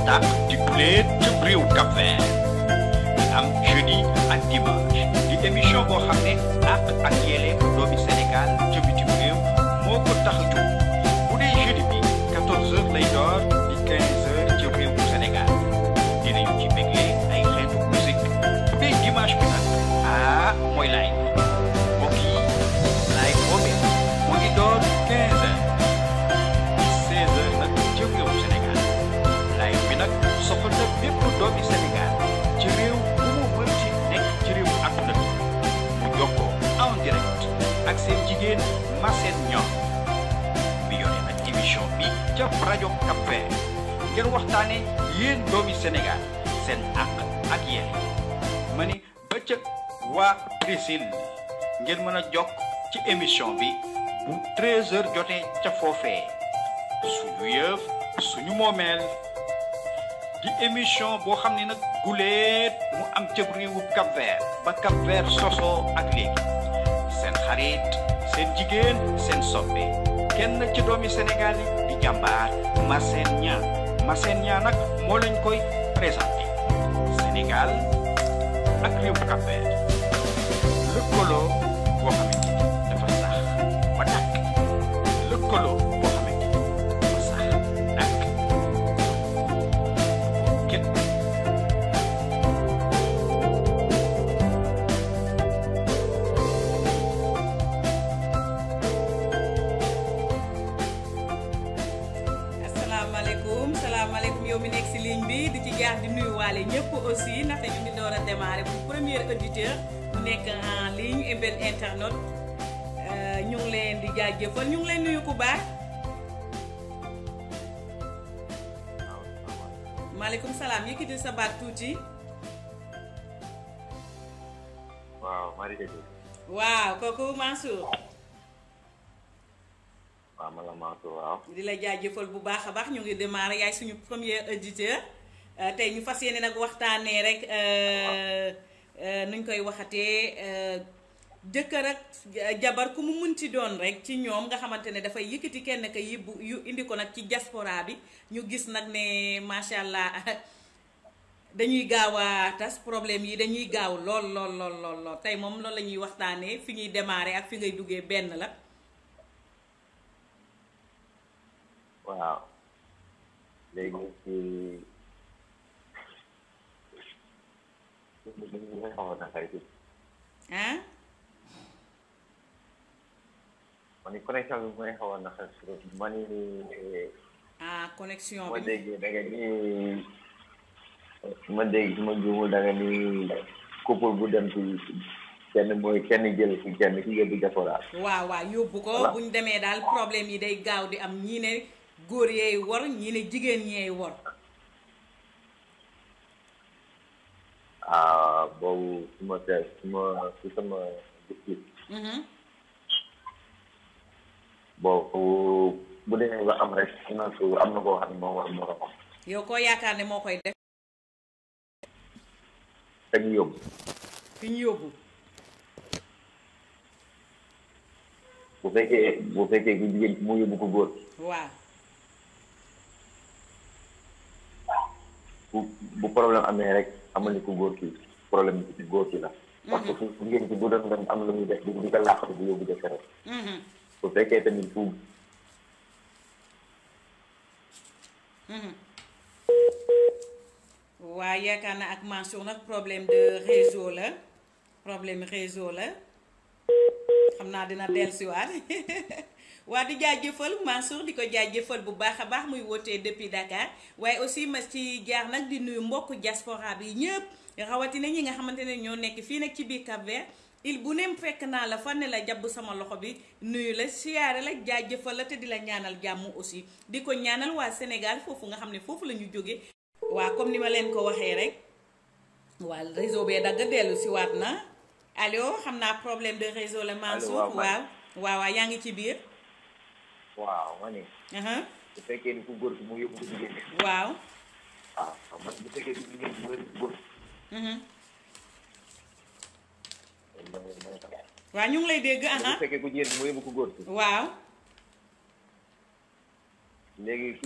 dàq di guléet ci réew Cap-Vert am jeudi ak dimanche di émission boo xam ne ak yelleef doomi Sénégal ca bitim réew moo ko tax a jóg bu dee jeudi bi 14h lay door di 15h ci réewu Sénégal dinañu ci bégle ay xeetu musique bu dee dimanche bi nag mooy laay mbokk yi laay boobee mu ngi door 15h 16h nag ci réewu Sénégal laay bi nag soxal na bépp doomi Sénégal ci réew bu mu mënti nekk ci réewu àdduna bi mu jokkoo en direct ak seen jigéen Massène Niang bi yore nag émission bi ca rajo Cap-Vert ngeen waxtaane yéen doomi Sénégal seen àq ak yéen ma ni ba ca waa Brésil ngeen mën a jokk ci émission bi bu 13h jotee ca foofee suñu yëf suñu moomeel di émission boo xam ne nag guleet mu am ca réewu Cap-Vert ba Cap-Vert sosoo ak léegi seen xarit seen jigéen seen soppe kenn ci doomi Sénégal yi di jàmbaar Massène Niang nag moo lañ koy présenté Sénégal ak réewu Cap-Vert lëkkaloo boo xamante ni dafa sax ba dàkk lëkkaloo boo xamante ni dafa sax dàkk képp salaamaaleykum yow mi nekk si ligne bi di ci jaar di nuyuwaale ñëpp aussi ndaxte ñu ngi door a démarrer pour premier auditeur mu nekk en ligne et benn internet ñu ngi leen di jaajëfal ñu ngi leen nuyu ku baax. maaleykum salaam yëkkati sa baat tuuti. waaw Marie. waaw kooku Mansour. waaw man la Mansour waaw. di la jaajëfal bu baax a baax ñu ngi démarrer yaay suñu premier auditeur tey ñu fas yéene nag waxtaanee rek nuñ koy waxatee jëkkër ak jabar ku mu munti doon rek ci ñoom nga xamante ne dafay yëkkati kenn ka yu indi ko nag ci diaspora bi ñu gis nag ne macha allah dañuy gaaw a tas problème yi dañuy gaaw lool tey moom loolu la ñuy waxtaanee fi ñuy démarrer ak fi ngay duggee benn la. waaw léegi ci may xawoon na xarit ah ma ni connexion bi may xawoon na xarit ma ni connexion ma bi dégg da nga ni ma dégg su ma juumul da nga ni couple bu dem ci kenn mooy kenn jël ci kenn ki yóbbu diaspora waaw yóbbu ko voilà. buñ demee daal problème yi day gaaw di am ñii ne góor yeey wor ñii ne jigéen ñeey wor. boobu su ma sama gis-gis boobu bu demee ba am rek sinon su am na koo xam ne moo war moo ko yow koo yaakaar ne moo koy def te ñu yóbbu fi ñu yóbbu. bu fekkee ku jigéen mu yóbbu ko góor waaw bu problème amee rek amal ni ko góor ki problème bi ci góor ki la parce que fu jigéen ki bu doon dem am lu muy def di ko làqatu bu yóbbu jëkkër rek bu fekkee tamit fu waa yaakaar na ak Mansour nag problème de réseau la xam naa dina dellusiwaat waa di jaajëfal Mansour di ko jaajëfal bu baax a baax muy wootee depuis Dakar waaye aussi ma ci jaar nag di nuyu mbokku diaspora bi ñëpp rawatina ñi nga xamante ne ñoo nekk fii nag ci biir Cap-Vert il bu nem fekk naa la fan ne la jàpp sama loxo bi nuyu la siyaare la jaajëfal la te di la ñaanal jàmm aussi di ko ñaanal waa Sénégal foofu nga xam ne foofu la ñu jóge waa comme ni ma leen ko waxee rek waa réseau bee dagg dellu si waat na allo xam naa problème de réseau la Mansour waaw yaa ngi ci biir waaw ma ne bu fekkee ni ku góor ki mu yóbbu ko jigéen ñi waaw man bu fekkee ni jigéen ñi mu yóbbu góor waaw ñu ngi lay dégg bu fekkee ku jigéen ki mu yóbbu ko góor ki waaw léegi ku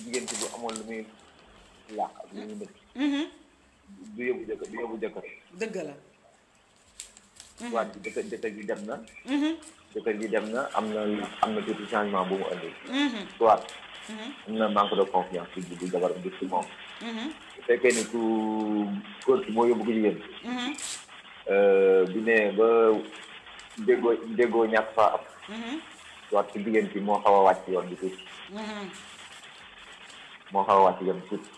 jigéen ki bu amoon lu muy làq ak lu muy nëbb du yóbbu jëkkër dëgg la soit jëkkër ji dem na jëkkër ji dem na am na tuuti changement bu mu indi soit am na manque de confiance bu jabar bi ci moom bu fekkee ni ku góor ki moo yóbbu ko jigéen bu nee ba déggoo ñàkk faa am soit ci jigéen ki moo xaw a wàcc yoon bi tuuti moo xaw a wàcc yoon bi tuuti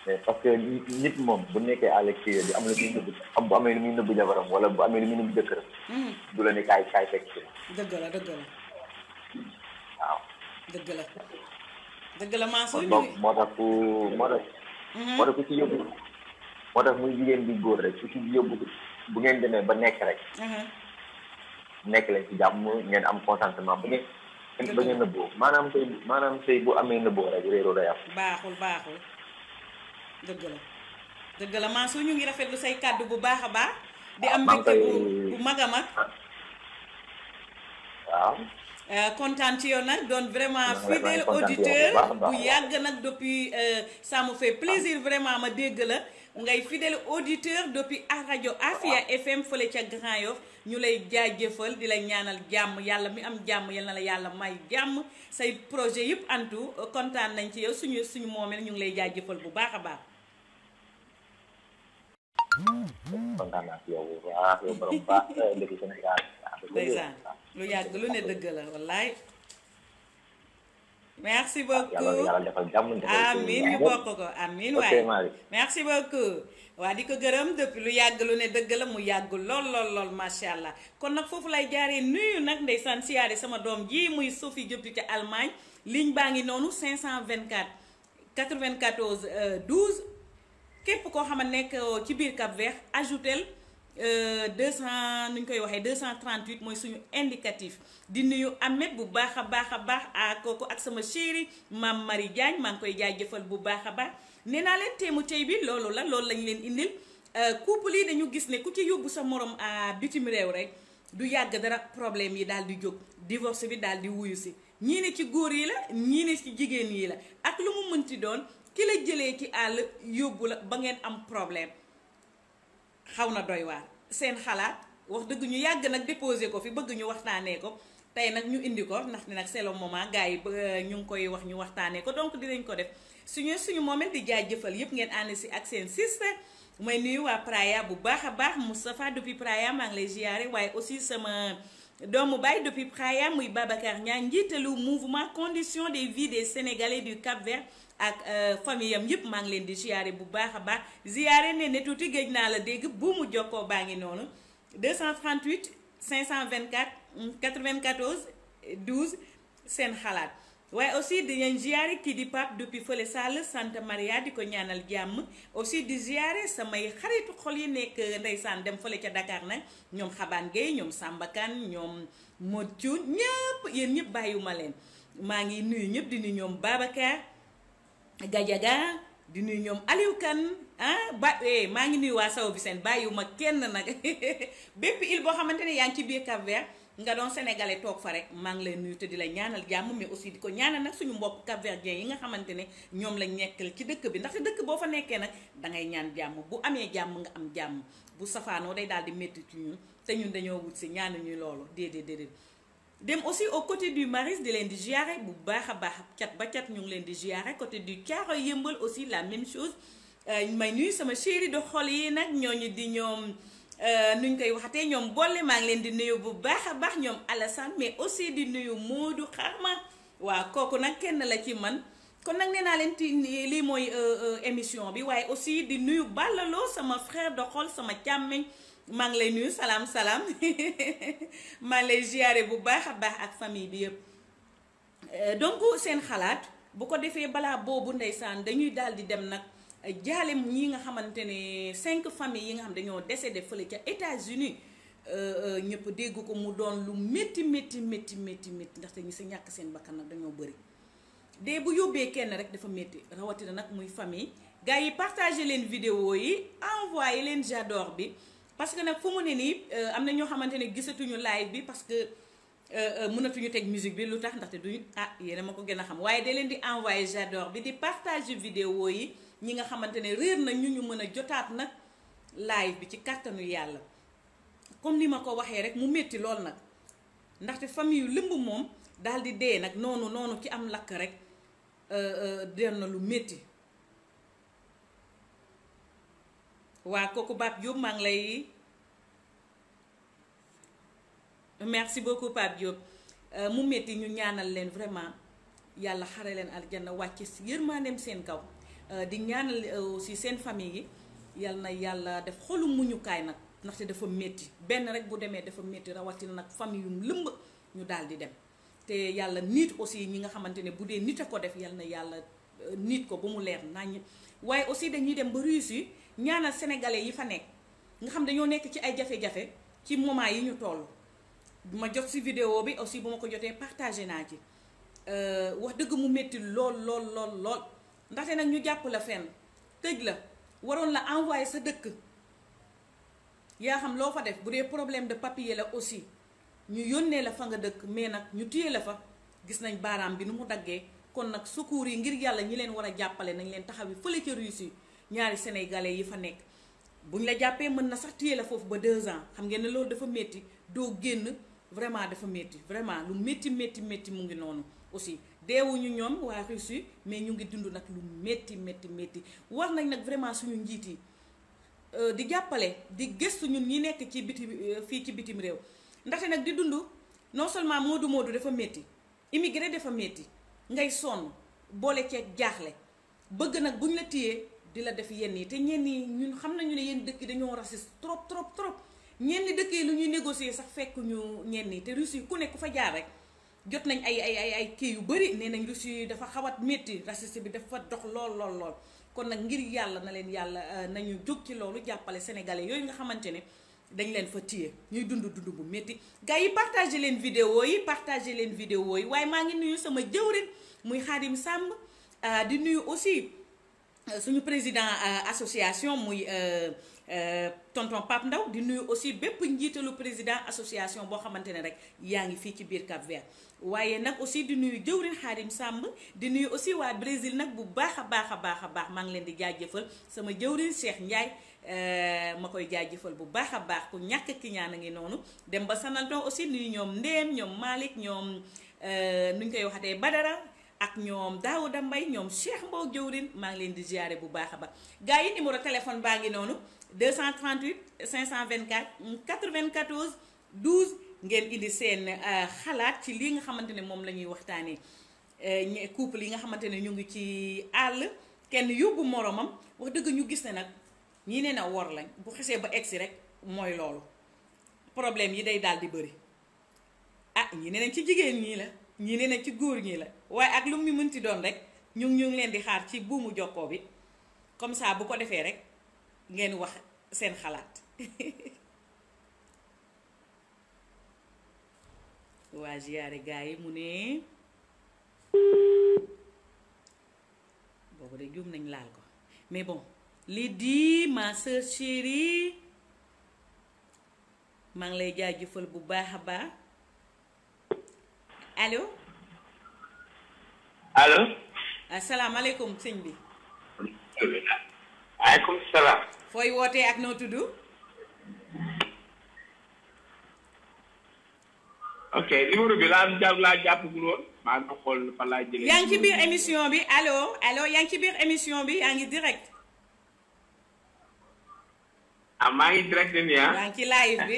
mais parce que nit moom bu nekkee à l'extérieur di am lu muy nëbb bu amee lu muy nëbb jabaram wala bu amee lu muy nëbb jëkkëram du la ne kaay fekk ci dëgg la waaw dëgg la Mansour moo tax ku ci yóbbu moo tax muy jigéen di góor rek ku ci yóbbu bu ngeen demee ba nekk rek nekk leen ci jàmm ngeen am consentement bu ngeen ba ngeen nëbboo maanaam sëy bu amee nëbboo rek réeroo day am baaxul dëgg la Mansour ñu ngi rafetlu say kàddu bu baax a baax di am mbégte bu mag a mag waaw kontaan ci yow nag doon vraiment fidèle auditeur bu yàgg nag depuis ça me fait plaisir vraiment ma dégg la ngay fidèle auditeur depuis rajo Afia FM fële ca Grand Yoff ñu lay jaajëfal di la ñaanal jàmm yàlla mi am jàmm yal na la yàlla may jàmm say projet yëpp antu kontaan nañ ci yow suñu moomeel ñu ngi lay jaajëfal bu baax a baax kontaan naa ci yow bu baax yow borom baax dëkk Sénégal ndeysaan lu yàgg lu ne dëgg la wallaay merci beaucoup yàlla defal jàmm amiin ñu bokk ko amiin waay merci beaucoup waa di ko gërëm depuis lu yàgg lu ne dëgg la mu yàgg lool macha allah kon nag foofu lay jaaree nuyu nag ndeysaan siyaare sama doom ji muy Sophie Diop ca Allemagne ligne baa ngi noonu 524 94 12 képp koo xam ne nekk ci biir Cap Vert ajoutel 200 nu ñu koy waxee 238 mooy suñu indicatif di nuyu Ahmed bu baax a baax ak kooku ak sama chéri Mame Marie Diagne maa ngi koy jaajëfal bu baax a baax nee naa leen teemu tey bi loolu lañ leen indil couple yi dañu gis ne ku ci yóbbu sa morom à bitim réew rek du yàgg dara problème yi daal di jóg divorce bi daal di wuyu si ñii ne ci góor yi la ñii ne ci jigéen yi la ak lu mu mënti doon ki la jëlee ci àll yóbbu la ba ngeen am problème xaw na doy waar seen xalaat wax dëgg ñu yàgg nag déposé ko fi bëgg ñu waxtaanee ko tey nag ñu indi ko ndax nag c'est le moment gars yi ñu ngi koy wax ñu waxtaanee ko donc dinañ ko def suñu moment di jaajëfal yëpp ngeen ànd si ak seen sister may nuyu waa Praia bu baax a baax Moustapha depuis Praia maa ngi lay ziare waaye aussi sama doomu baay depuis Praia muy Babacar Niang njiitalu mouvement condition des vies des Sénégalais du Cap-Vert ak famille am yëpp maa ngi leen di ziare bu baax a baax ziare ne tuuti géej naa la dégg bu mu jokkoo baa ngi noonu 238 524 94 12 seen xalaat waaye aussi dinañ ziare kii di Pape depuis fële Sall Santa Maria di ko ñaanal jàmm aussi di ziare samay xaritu xol yi nekk ndeysaan dem fële ca Dakar nag ñoom Xabaan Gueye ñoom Samba Kane ñoom Modou ñëpp yéen ñëpp bàyyiwuma leen maa ngi nuyu ñëpp di nuyu ñoom Babacar Gadiaga di nuyu ñoom Aliou Kane maa ngi nuyu waa Sow bi seen bàyyiwuma kenn nag bépp île boo xamante ne yaa ngi ci biir Cap-Vert nga doon sénégalais toog fa rek maa ngi lay nuyu te di la ñaanal jàmm mais aussi di ko ñaanal nag suñu mbokk Cap-Verdien yi nga xamante ne ñoom lañ nekkal ci dëkk bi ndaxte dëkk boo fa nekkee nag dangay ñaan jàmm bu amee jàmm nga am jàmm bu safaanoo day daal di métti ci ñun te ñun dañoo wut si ñaanu ñuy loolu déedéet dem aussi au côté du Maris di leen di ziare bu baax a baax cat ba cat ñu ngi leen di ziare côté du Thiaroye Yeumbeul aussi la même chose may nuyu sama chéri de xol yi nag ñooñu di ñoom nuñ koy waxatee ñoom boole maa ngi leen di nuyu bu baax a baax ñoom Alassane mais aussi di nuyu Modou Xarma waaw kooku nag kenn la ci man kon nag nee naa leen lii mooy émission bi waaye aussi di nuyu Ballaloo sama frère de xol sama càmmeñ maa ngi lay nuyu salaam maa ngi lay ziare bu baax a baax ak famille bi yëpp donc seen xalaat bu ko defee balaa boobu ndeysaan dañuy daal di dem nag jaale ñi nga xamante ne 5 familles yi nga xam dañoo décédé fële ca États-Unis ñëpp dégg ko mu doon lu métti ndaxte ñi sa ñàkk seen bakkan nag dañoo bëri dee bu yóbbee kenn rek dafa métti rawatina nag muy famille gars yi partagé leen vidéo yi envoyé leen j'adore bi parce que nag fu mu ne nii am na ñoo xamante ne gisatuñu live bi parce que mënatuñu teg musique bi lu tax ndaxte duñu yéena ma ko gën a xam waaye da leen di envoyé j'adore bi di partage vidéo yi ñi nga xamante ne réer na ñu mën a jotaat nag live bi ci kàttanu yàlla comme ni ma ko waxee rek mu métti lool nag ndaxte famille yu lëmb moom daal di dee nag noonu ci am lakk rek den na lu métti waa kooku Pape Diop maa ngi lay merci beaucoup Pape Diop mu métti ñu ñaanal leen vraiment yàlla xare leen aljanna wàcce si yërmandeem seen kaw di ñaanal aussi seen famille yi yal na yàlla def xolu muñukaay nag ndaxte dafa métti benn rek bu demee dafa métti rawatina nag famille yu lëmb ñu daal di dem te yàlla nit aussi ñi nga xamante ne bu dee nit a ko def yal na yàlla nit ko ba mu leer naññ waaye aussi dañuy dem ba Russie ñaanal sénégalais yi fa nekk nga xam dañoo nekk ci ay jafe-jafe ci moment yi ñu toll ma jot si vidéo bi aussi bu ma ko jotee partagé naa ci wax dëgg mu métti lool ndaxte nag ñu jàpp la fenn tëj la waroon la envoyé sa dëkk yaa xam loo fa def bu dee problème de papier la aussi ñu yónnee la fa nga dëkk mais nag ñu téye la fa gis nañ baaraam bi nu mu daggee kon nag secours yi ngir yàlla ñi leen war a jàppale nañ leen taxawi fële ca Russie ñaari sénégalais yi fa nekk buñ la jàppee mën na sax téye la foofu ba 2 ans xam ngeen ne loolu dafa métti doo génn vraiment dafa métti vraiment lu métti mu ngi noonu aussi deewuñu ñoom waa Russie mais ñu ngi dund nag lu métti war nañ nag vraiment suñu njiit yi di jàppale di gëstu ñun ñi nekk ci fii ci bitim réew ndaxte nag di dund non seulement moodu dafa métti immigré dafa métti ngay sonn boole ceeg jaaxle bëgg nag buñ la téyee di la def yenn yi te ñenn yi ñun xam nañu ne yenn dëkk yi dañoo raciste trop ñenn dëkk yi lu ñuy négocier sax fekk ñu ñenn yi te Russie ku ne ku fa jaar rek jot nañ ay kii yu bëri nee nañ Russie dafa xawat métti raciste bi dafa dox lool kon nag ngir yàlla na leen yàlla nañu jóg ci loolu jàppale sénégalais yooyu nga xamante ne dañ leen fa téye ñuy dund bu métti gars yi partagé leen vidéo yi waaye maa ngi nuyu sama jëwrin muy Khadim Samb di nuyu aussi suñu président association muy tonton Pape Ndaw di nuyu aussi bépp njiitalu président association boo xamante ne rek yaa ngi fii ci biir Cap Vert waaye nag aussi di nuyu jëwrin Khadim Samb di nuyu aussi waa Brésil nag bu baax a baax maa ngi leen di jaajëfal sama jëwrin Cheikh Ndiaye ma koy jaajëfal bu baax a baax ku ñàkk ki ñaan a ngi noonu dem ba sanalton aussi nuyu ñoom Ndéem ñoom Malick ñoom nuñ koy waxatee Badara ak ñoom Daouda Mbaye ñoom Cheikh Mbow jëwrin maa ngi leen di ziare bu baax a baax gars yi numéro téléphone baa ngi noonu 238 524 94 12 ngeen indi seen xalaat ci lii nga xamante ne moom la ñuy waxtaanee couple yi nga xamante ne ñu ngi ci àll kenn yóbbu moromam wax dëgg ñu gis ne nag ñii ne na wor lañ bu xesee ba egsi rek mooy loolu problème yi day daal di bëri ñii ne nañ ci jigéen ñii la ñii ne nañ ci góor ñii la waaye ak lu mu mënti doon rek ñu ngi leen di xaar ci buumu jokkoo bi comme ça bu ko defee rek ngeen wax seen xalaat waa ziyaare gaa yi mu ne boobu de juum nañ laal ko mais bon Lydie ma sœur chérie maa ngi lay jaajëfal bu baax a baax allo asalaamaaleykum sëñ bi waaleykum salaam. fooy wootee ak noo tudd ok numéro bi laa jàppagul woon maa ngi xool fan laa jëlee. yaa ngi ci biir émission bi allo yaa ngi ci biir émission bi yaa ngi direct. maa ngi direct nii yaa ngi ci live bi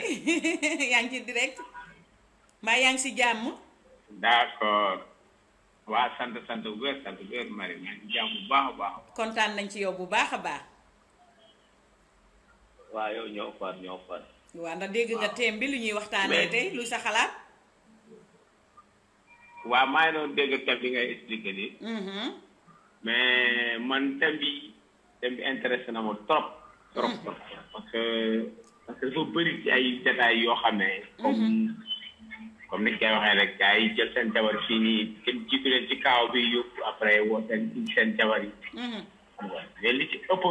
yaa ngi ci direct mbaa yaa ngi si jàmm. d'accord waa sant bu wér Marie maa ngi jàmm bu baax a baax. kontaan nañ ci yow bu baax a baax. waaw yow ñoo far. waaw ndax dégg nga thème bi lu ñuy waxtaanee tey luy sa xalaat. waaw maa ngi doon dégg thème bi ngay expliqué nii. mais man thème bi intéressé na ma trop. parce que dafa bëri ci ay détails yoo xam ne. comme ni koy waxee rek gars yi jël seen jabar fii nii kenn jiitu leen ci kaaw bi yóbbu après woo seen jabar yi. xam nga mais li ci ëpp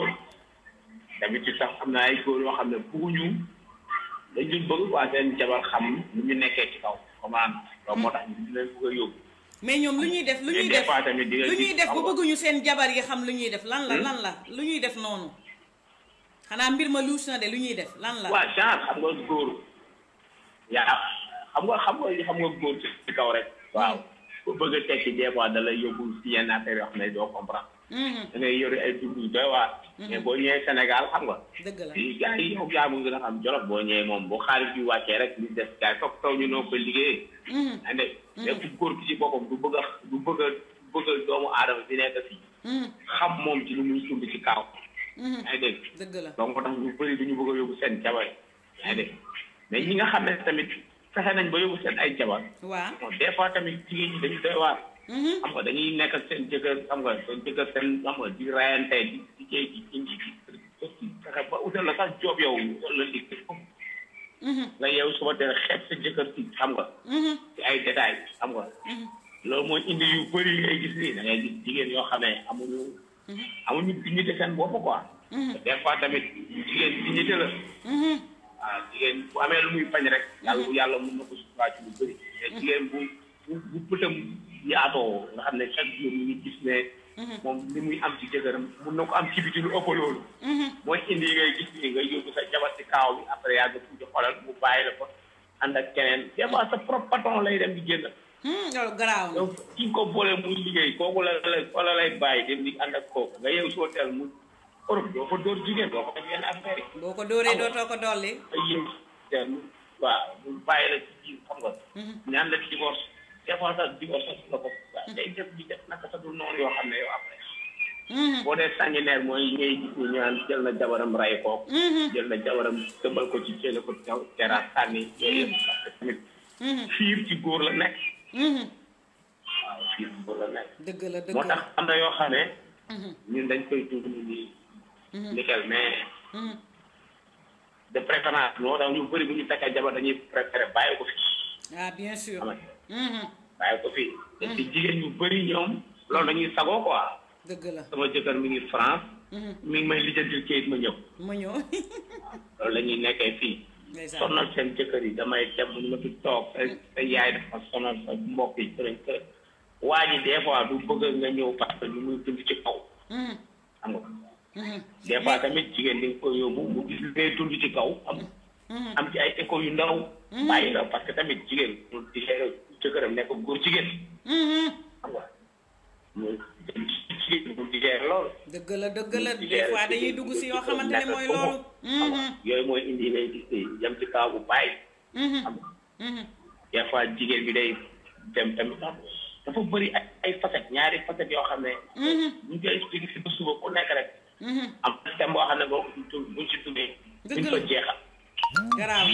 d'habitude sax am na ay góor yoo xam ne bëgguñu dañ dul bëgg waa seen jabar xam nu ñu nekkee ci kaw comment loolu moo tax ñu leen bëgg a yóbbu. mais ñoom lu ñuy def lu ñuy def ba bëgguñu seen jabar yi xam lu ñuy def lan la lu ñuy def noonu xanaa mbir ma luus na de lu ñuy def lan la. waaw genre xam nga góor yaa xam nga góor ci kaw rek. waaw ku bëgg a tekki des fois da lay yóbbu si yenn affaire yoo xam ne doo comprendre. da ngay yori ay dugub yu doy waar. mais boo ñëwee Sénégal xam nga. dëgg la fii gars yi yow yaa ngi gën a xam Jolof boo ñëwee moom bu xaalis bi wàccee rek li des gars yi foog taw ñu noo ko liggéeyee. ande mais ku góor ki ci boppam du bëgg a doomu aadama bi nekk fii. xam moom ci lu muy sumb ci kaaw. yaa ngi dégg. dëgg la donc moo tax ñu bëri duñu bëgg a yóbbu seen jabar yaa ngi dégg mais ñi nga xam ne tamit fexe nañ ba yóbbu seen ay jabar. waaw des fois tamit jigéen ñi dañu doy waar. xam nga dañuy nekk ak seen jëkkër xam nga seen xam nga di rayante di liggéey di indi di fexe ba utal la sax job yow utal la liggéey nga yow suba teel xeeb sa jëkkër ci xam nga. ci ay détails xam nga. loolu mooy indi yu bëri ngay gis nii da ngay gis jigéen yoo xam ne amuñu dignité seen bopp quoi. des fois tamit jigéen dignité la. waaw jigéen bu amee lu muy bañ rek. yàlla mën na ko sutura ci lu bëri. mais jigéen bu pëtam yaatoo nga xam ne chaque jour ñu ngi gis ne. moom li muy am ci jëkkëram mun na ko am ci biti lu ëpp loolu. mooy indi ngay gis nii nga yóbbu sa jabar ci kaaw bi après yaa ngi tuuti xoolal mu bàyyi la ko ànd ak keneen des fois sa propre patron lay dem di génn. loolu garaaw na. donc ki ko boole muy liggéey kooku la lay bàyyi dem di ànd ak kooku nga yeewu si hôtel mu Europe doo fa dóor jigéen doo ko def yenn affaire yi. boo ko dóoree dootoo ko dolli. ay yéen waaw mu bàyyi la ci biir xam nga. ñaan la divorce des fois sax divorce sax la ko waaw day def di def naka sax du noonu yoo xam ne yow après. boo dee sanguinaire mooy ngay gis ñu ñaan jël na jabaram ray ko. jël na jabaram tëmbal ko ci jële ko terrasse sànni yooyu yëpp parce que tamit. fiir ci góor la nekk. waaw fiir ci góor la nekk. dëgg la dëgg la moo tax am na yoo xam ne. ñun dañ koy tudd nii. nickel mais. de préférence moo tax ñu bëri bu ñu takkee jabar dañuy préféré bàyyi ko fi. ah bien sûr. bàyyi ko fi. te ci jigéen ñu bëri ñoom loolu dañuy sagoo quoi. dëgg la sama jëkkër mi ngi France. mi ngi may lijjantil kayit ma ñëw. loolu la ñuy nekkee fii. sonal seen jëkkër yi damay dem ñu ma fi toog sa yaay dafa sonal sa mbokk yi kër waa ji des fois du bëgg nga ñëw parce que ñu muy dund ci kaw. xam nga. des fois tamit jigéen di nga ko yóbbu mu gis ngay dund ci kaw am ci ay écho yu ndaw. bàyyi la parce que tamit jigéen mu digéré jëkkëram nekk góor jigéen. xam nga mu digéré loolu. dëgg la des fois dañuy dugg si yoo xamante ne mooy loolu. yooyu mooy indi ngay gis yam ci kaw bu bàyyi. xam nga des fois jigéen bi day dem tamit dafa bëri ay facettes ñaari facettes yoo xam ne. ñu koy expliqué si ba suba ku nekk rek. am thème boo xam ne buñ ci tuddee. buñ ko jeexal. garaaw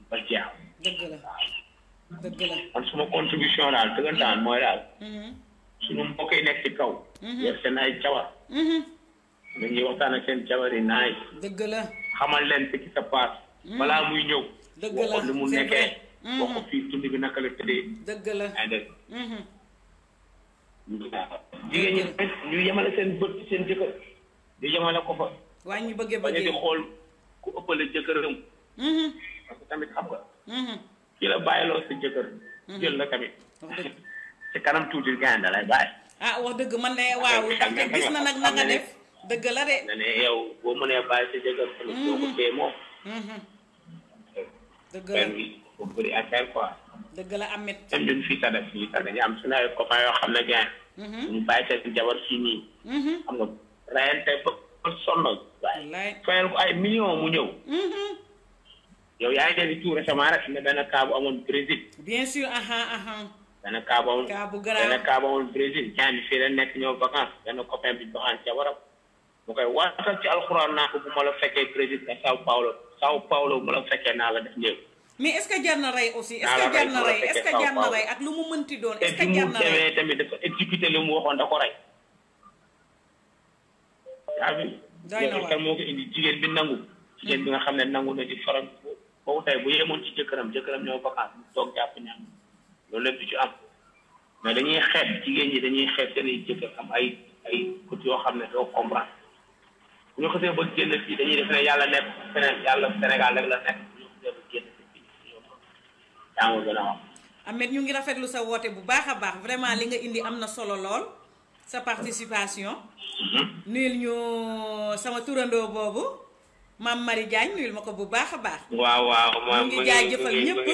ba jeex. dëgg la dëgg la. man suma contribution daal dëggantaan mooy daal. suñu mbokk yi nekk ci kaw. yor seen ay jabar. dañuy waxtaan ak seen jabar yi naaj. dëgg la. xamal leen ce qui se passe. balaa muy ñëw. dëgg la waxoon ni mu nekkee. boo ko fii tund bi naka la tëddee. dëgg la ay dëgg. jigéen ñi ñu yemale seen bët ci seen jëkkër. di yemale ko fa. waaye ñu bëggee bañ di xool ku ëppale jëkkëram. parce que tamit xam nga. ki la bàyyiloo sa jëkkër. jël la tamit. ci kanam tuuti gaañ da lay bàyyi. ah wax dëgg man de waaw ndaxte gis na nag na nga def. dëgg la de. ne yow boo mënee bàyyi sa jëkkër tamit doo ko téye moom. dëgg la bu bëri affaire quoi. dëgg la amit. même ñun fii sax fii sax dañu am suñu ay copains yoo xam ne gaañ. ñu bàyyi seen jabar fii nii. xam nga rayante ba sonn. waaye fayal ko ay millions mu ñëw. yow yaa ngi dégg tout récemment rek ne benn cas bu amoon Brésil. bien sûr benn cas bu amoon benn cas bu amoon Brésil ñaan bi fii la nekk ñëw vacances benn copain bi doxaan jabaram mu koy waatal ci alxuraan naa ko bu ma la fekkee Brésil te Sao Paulo bu ma la fekkee naa la def néew. mais est-ce que jar na rey aussi est-ce que jar na rey est-ce que jar na rey ak lu mu mënti doon est-ce que jar na rey te bi mu demee tamit dafa exécuté li mu waxoon da ko rey. yaa ngi kan moo ko indi jigéen bi nangu. jigéen bi nga xam ne nangu na ci faram boobu tey bu yemoon ci jëkkëram ñëw vacance mu toog jàpp ñaam loolu lépp du ci am mais dañuy xeeb jigéen ñi dañuy xeeb seen i jëkkër am ay côté yoo xam ne doo comprendre bu ñu xasee ba génn fii dañuy def ne yàlla nekk feneen yàlla Sénégal rek la nekk bu ñu xasee ba génn fii yaa ngi gën a wax. Ahmed ñu ngi rafetlu sa woote bu baax a baax vraiment li nga indi am na solo lool sa participation. nuyul ñu sama turandoo boobu Mame Marie Diagne nuyul ma ko bu baax a baax. waaw mu ngi jaajëfal ñëpp.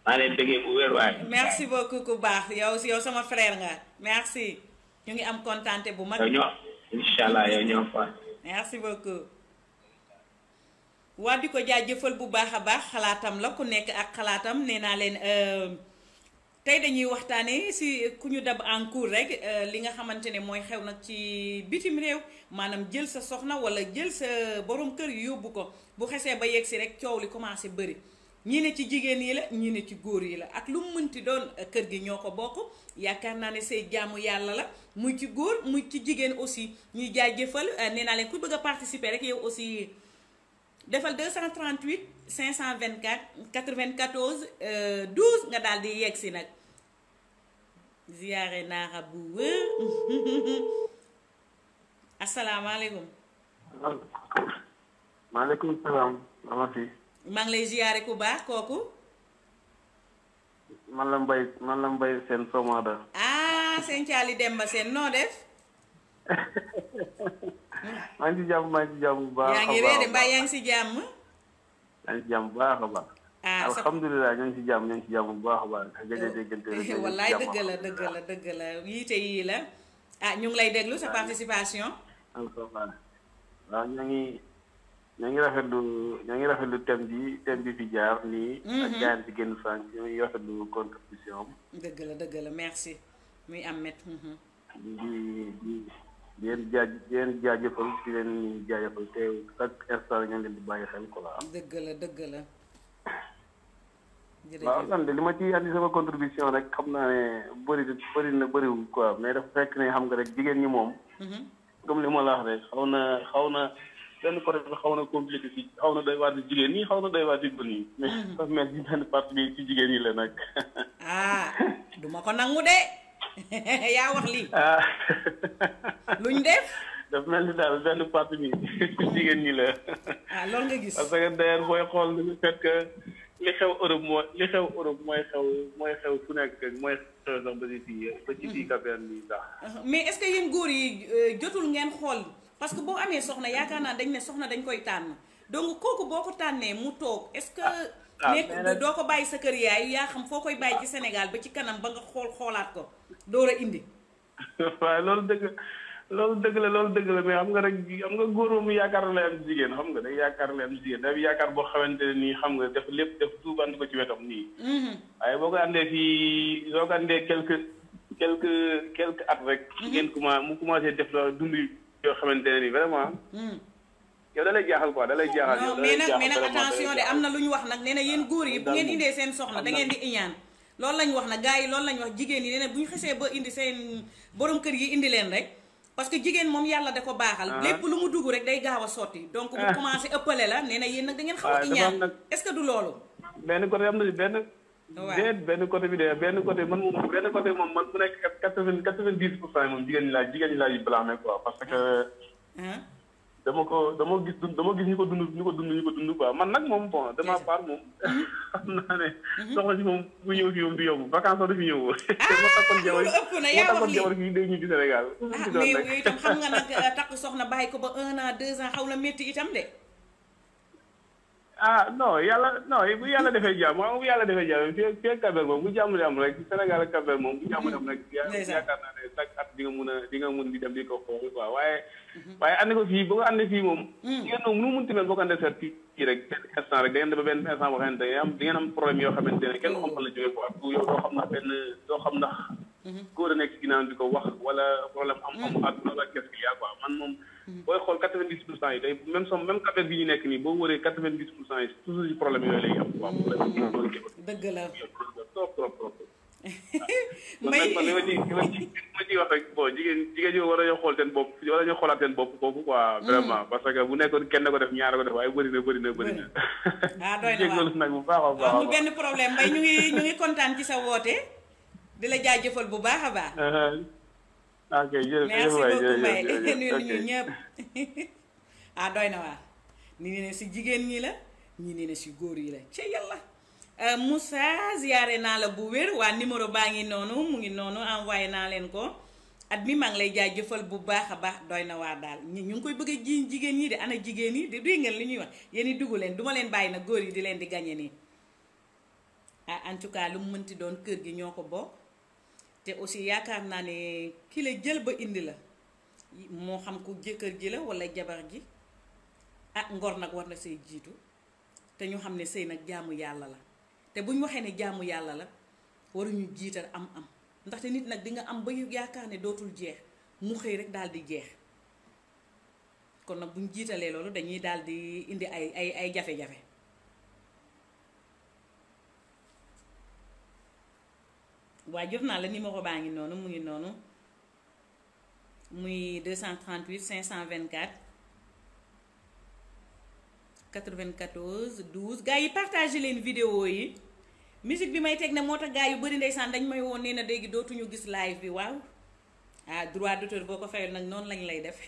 maa leen déggee bu wér waay. merci beaucoup ku baax yow sama frère nga merci ñu ngi am kontaante bu mag. yow ñoo incha allah yow ñoo fa. merci beaucoup. waa di ko jaajëfal bu baax a baax xalaatam la ku nekk ak xalaatam nee naa leen tey dañuy waxtaanee si ku ñu dab en cours rek li nga xamante ne mooy xew nag ci bitim réew maanaam jël sa soxna wala jël sa borom kër yu yóbbu ko bu xesee ba yegg si rek coow li commencé bëri ñii ne ci jigéen yi la ñii ne ci góor yi la ak lu mu mënti doon kër gi ñoo ko bokk yaakaar naa ne say jaamu yàlla la muy ci góor muy ci jigéen aussi ñuy jaajëfal nee naa leen ku bëgg a participer rek yow aussi. defal 238 524 94 12 nga daal di yegg si nag ziyaare naaxa bu wër asalaamaaleykum. maaleykum salaam. maa ngi lay ziyaare ku baax kooku. man la Mbaye seen Somada. ah seen Caali Demba seen noo def. maa ngi ci jàmm bu baax a baax yaa ngi reede mbaa yaa ngi si jàmm. yaa ngi ci jàmm bu baax a baax. alhamdulilah ñoo ngi ci jàmm bu baax a baax. gëj a déggante wallaay dëgg la yiite yii la ñu ngi lay déglu sa participation. waaw ñoo ngi rafetlu thème bi fi jaar nii. ak gars yi ci génn sànq ñoo ngi rafetlu contribution am. dëgg la merci muy am met. di leen jaajëfal di leen jaajëfal te chaque instant ñoo leen di bàyyi xel quoi. dëgg la. waaw man de li ma ci andi sama contribution rek xam naa ne bëriwul quoi mais dafa fekk ne xam nga rek jigéen ñi moom. comme li ma la wax rek xaw na benn côté bi xaw na compliqué ci xaw na doy waar ci jigéen ñi xaw na doy waar ci góor ñi. mais dafa mel ni benn partie bi ci jigéen ñi la nag. duma ko nangu de. yaa wax lii. luñ def. daf mel ni daal benn partie bi ci jigéen ñi la. loolu nga gis. parce que d'ailleurs booy xool le fait que li xew Europe mooy xew fu nekk mooy xew sax ba ci fii Cap-Vert nii sax. mais est-ce que yéen góor yi jotul ngeen xool parce que boo amee soxna yaakaar naa dañ ne soxna dañ koy tànn donc kooku boo ko tànnee mu toog est-ce que. nekk doo ko bàyyi sa kër yaay yaa xam foo koy bàyyi ci Sénégal ba ci kanam ba nga xoolaat ko door a indi. waaw loolu dëgg la mais xam nga rek xam nga góor moom yaakaar la am jigéen xam nga day yaakaar la am jigéen day yaakaar boo xamante ne nii xam nga def lépp def tuubandi ko ci wetam nii. waaye boo ko andee fii soo ko andee quelques at rek. ngeen mu commencé def la dund yoo xamante ne nii vraiment. yow da lay jaaxal quoi da lay jaaxal. non mais nag attention de am na lu ñu wax nag nee na yéen góor yi bu ngeen indee seen soxna da ngeen di iñaan loolu lañ wax nag gars yi loolu lañ wax jigéen yi nee na bu ñu xesee ba indi seen borom kër yi indi leen rek parce que jigéen moom yàlla da ko baaxal. lépp lu mu dugg rek day gaaw a sotti. donc bu commencé ëppale la nee na yéen nag da ngeen xaw a iñaan est-ce que du loolu. benn côté am na benn. waaw benn côté bi de benn côté man mu nekk 90% moom jigéen ñi laa yu blâmer quoi parce que. dama gis ñu ko dund quoi man nag moom bon dama part moom xam naa ne soxna si moom bu ñëw fi moom du yomb vacances du fi ñëw. loolu ëpp na yaa wax lii jabar fii day ñibbi Sénégal. mais yow itam xam nga nag takk soxna bàyyi ko ba 1 an 2 ans xaw na métti itam de. bu yàlla defee jàmm bu yàlla defee jàmm fii Cap-Vert moom bu jàmm di am rek Sénégal ak Cap-Vert moom bu jàmm di am rek yaakaar naa ne chaque at di nga mun di dem di ko xool quoi waaye andi ko fii boo ko andi fii moom jigéen moom nu mu munti mel boo ko andee seet kii rek benn instant rek da ngeen dem ba benn instant boo xamante ne di ngeen am problème yoo xamante ne kenn xam fan la jógee quoi yow doo xam ndax góor a nekk ci ginnaaw di ko wax wala problème am àdduna wala qu'est-ce qu'il y a quoi man moom booy xool 90% yi day même Cap-Vert bi ñu nekk nii boo wëree 90% yi toujours ci problème yooyu lay am quoi dëgg la trop man li ma ciy wax rek bon jigéen ñi war nañoo xool seen bopp war nañoo xoolaat seen bopp foofu quoi vraiment parce que bu nekkoon kenn ko def ñaar ko def waaye bëri na doy na jégalu nag bu baax a baax amul benn problème Mbaye ñu ngi kontaan ci sa woote di la jaajëfal bu baax a baax ok jërëjëf merci beaucoup Mbaye nuyu ñu ñëpp doy na waar ni ne si jigéen ñi la ñi ne si góor yi la ca yàlla. Moussa ziyaare naa la bu wér waa numéro baa ngi noonu mu ngi noonu envoyé naa leen ko at mi maa ngi lay jaajëfal bu baax a baax doy na waar daal ñu ngi koy bëgg a ji jigéen ñi de ana jigéen ñi di duy ngeen li ñuy wax yéen i dugg leen duma leen bàyyi nag góor yi di leen di gañe nii en tout cas lu mu mënti doon kër gi ñoo ko bokk te aussi yaakaar naa ne ki la jël ba indi la moo xam ku jëkkër ji la wala jabar ji ngor nag war na say jiitu te ñu xam ne sëy nag jaamu yàlla la te bu ñu waxee ne jaamu yàlla la waruñu jiital am ndaxte nit nag di nga am ba yaakaar ne dootul jeex mu xëy rek daal di jeex kon nag bu ñu jiitalee loolu dañuy daal di indi ay jafe-jafe. waa jot naa la numéro baa ngi noonu mu ngi noonu muy 238 524 94 12 gars yi partagé leen vidéo yi musique bi may teg ne moo tax gars yu bari ndeysaan dañ may woon nee na léegi dootuñu gis live bi waaw droit d'auteur boo ko fayal nag noonu lañ lay def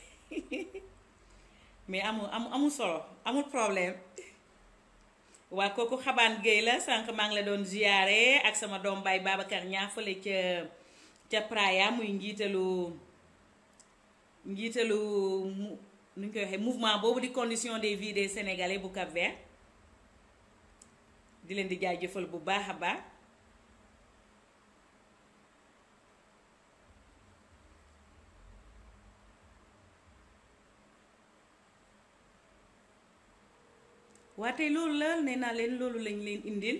mais amul solo amul problème. waa kooku xabaan Guèye la sànq maa ngi la doon ziyaare ak sama doom baay Babacar ñaa fële ca Praia muy njiitalu nu ñu koy waxee mouvement boobu di condition de vie des Sénégalais bu Cap-Vert di leen di jaajëfal bu baax a baax. waa tey loolu la nee naa leen loolu lañ leen indil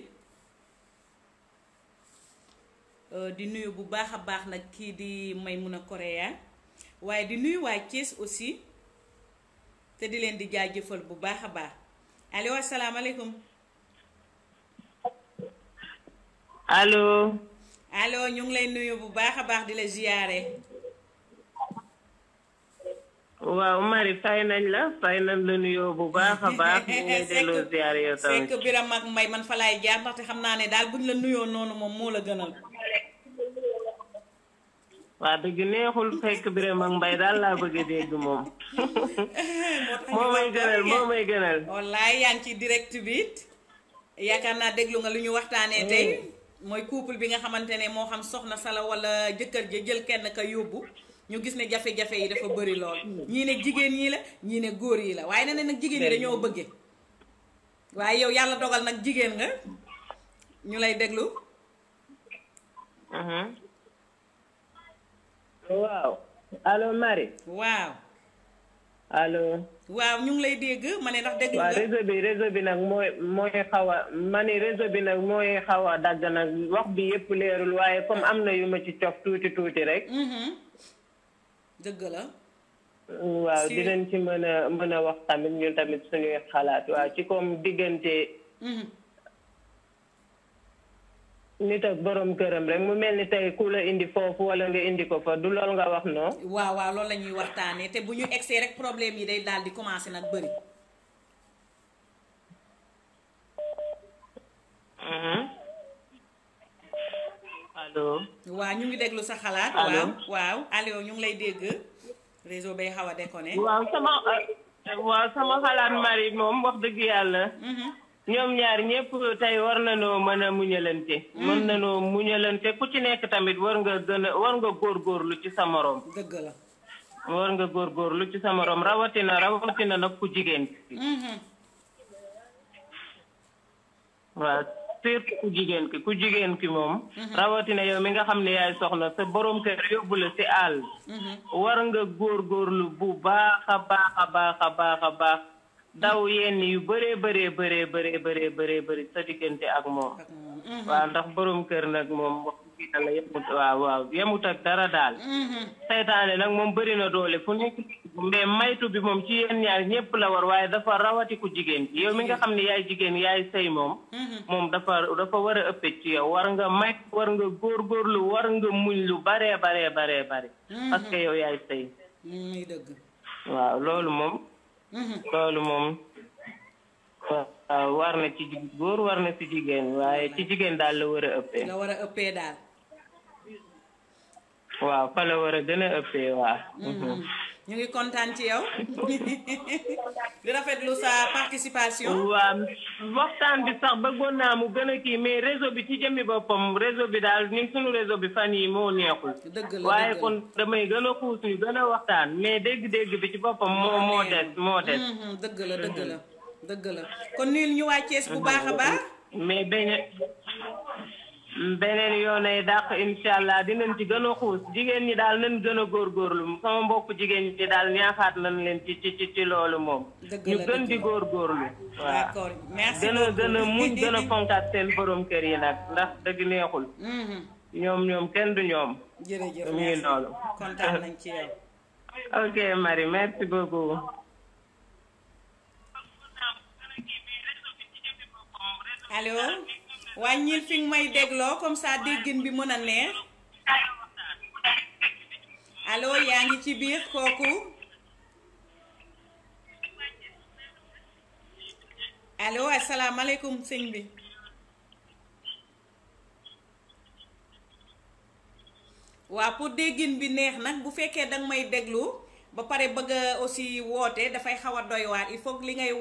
di nuyu bu baax a baax nag kii di Maymuna Korea waaye di nuyu waa Thiès aussi te di leen di jaajëfal bu baax a baax allo asalaamaaleykum. allo ñu ngi lay nuyu bu baax a baax di la ziyaare. waaw Marie fay nañ la nuyoo bu baax a baax. ñu ngi lay delloo ziyaare yow tamit. fekk Biram ak Mbay man fa laay jaar ndaxte xam naa ne daal buñ la nuyoo noonu moom moo la gënal. waa dëgg neexul fekk Biram ak Mbay daal laa bëgg a dégg moom. moo may gënal. wallaay yaa ngi ci direct bi yaakaar naa déglu nga lu ñu waxtaanee tey. mooy couple bi nga xamante ne moo xam soxna sala wala jëkkër ja jël kenn ka yóbbu. ñu gis ne jafe-jafe yi dafa bëri lool ñii ne jigéen ñi la ñii ne góor yi la waaye nee na nag jigéen ñi dañoo bëggee waaye yow yàlla dogal nag jigéen nga ñu lay déglu. waaw allo Marie. waaw. allo. waaw ñu ngi lay dégg ma ne ndax déglu nga. waaw réseau bi nag mooy xaw a ma ne réseau bi nag mooy xaw a dagg nag wax bi yëpp leerul waaye comme am na yu ma ci cof tuuti rek. dëgg la. waaw dinañ ci mën a wax tamit ñun tamit suñuy xalaat waaw ci comme diggante. nit ak borom këram rek mu mel ni tey ku la indi foofu wala nga indi ko fa du lool nga wax non. waaw loolu la ñuy waxtaanee te bu ñu egsee rek problème yi day daal di commencer nag bëri. allo. waaw ñu ngi déglu sa xalaat. allo waaw allo ñu ngi lay dégg. réseau bay xaw a déconné. waaw sama xalaat Marie moom wax dëgg yàlla. ñoom ñaar ñëpp tey war nañoo mën a muñalante. mën nañoo muñalante ku ci nekk tamit war nga góorgóorlu ci sa morom. dëgg la. war nga góorgóorlu ci sa morom rawatina nag ku jigéen ki. waaw surtout ku jigéen ki moom. rawatina yow mi nga xam ne yaay soxna sa borom kër yóbbu la ci àll. war nga góorgóorlu bu baax a baax. daw yenn yu bëree sa diggante ak moom. waaw ndax borom kër nag moom wax dëgg yàlla yemut ak dara daal. seytaane nag moom bëri na doole fu nekk mais maytu bi moom ci yéen ñaar ñëpp la war waaye dafa rawati ku jigéen ci yow mi nga xam ne yaay jigéen yaay sëy moom. moom dafa war a ëppe ci yow war nga góorgóorlu war nga muñ lu baree. parce que yow yaay sëy. muy dëgg. waaw loolu moom. waaw war na ci góor war na ci jigéen waaye ci jigéen daal la war a ëppee. la war a ëppee daal. waaw fa la war a gën a ëppee waaw. ñu ngi kontaan ci yow di rafetlu sa participation. waaw waxtaan bi sax bëggoon naa mu gën a kii mais réseau bi ci jëmmi boppam réseau bi daal ñun suñu réseau bi fan yi moo neexul. dëgg la waaye kon damay gën a xuus ñu gën a waxtaan mais dégg-dégg bi ci boppam moo des. dëgg la kon nuyul ñu waa Thiès bu baax a baax. mais beneen yoonay dàq incha allah dinañ ci gën a xuus jigéen ñi daal nañ gën a góorgóorlu sama mbokk jigéen ñi daal ñaaxaat nañ leen ci loolu moom. ñu gën di góorgóorlu. waaw d'accord merci gën a muñ gën a fonkaat seen borom kër yi nag ndax dëgg neexul. ñoom kenn du ñoom. jërëjëf mu ngi noonu. kontaan nañ ci yow. ok Marie merci beaucoup. allo. wàññil fi nga may dégloo comme ça déggin bi mën a neex allo yaa ngi ci biir kooku allo asalaamaaleykum sëñ bi waaw pour déggin bi neex nag bu fekkee danga may déglu ba pare bëgg a aussi woote dafay xaw a doy waar il faut li ngay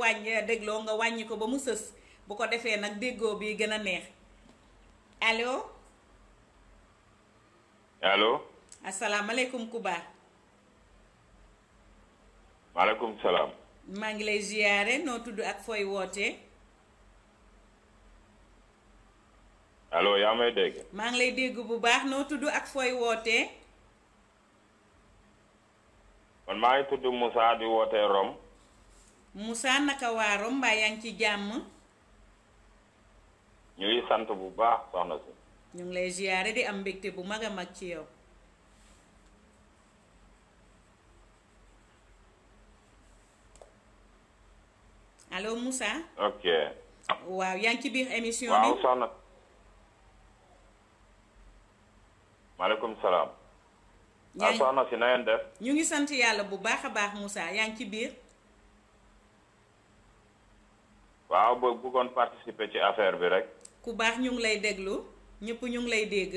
dégloo nga wàññi ko ba mu sës bu ko defee nag déggoo bi gën a neex allo. allo. asalaamaaleykum Kuba. maaleykum salaam. maa ngi lay ziyaare noo tudd ak fooy wootee. allo yaa may dégg. maa ngi lay dégg bu baax noo tudd ak fooy wootee. man maa ngi tudd Moussa di wootee Rome. Moussa naka waa Rome mbaa yaa ngi ci jàmm. ñu ngi sant bu baax soxna si. ñu ngi lay ziyaare di am mbégte bu mag a mag ci yow. allo Moussa. ok. waaw yaa ngi ci biir émission bi. waaw soxna. maaleykum salaam. waaw soxna si na ngeen def. ñu ngi sant yàlla bu baax a baax Moussa yaa ngi ci biir. waaw boo bëggoon participer ci affaire bi rek. ku baax ñu ngi lay déglu ñëpp ñu ngi lay dégg.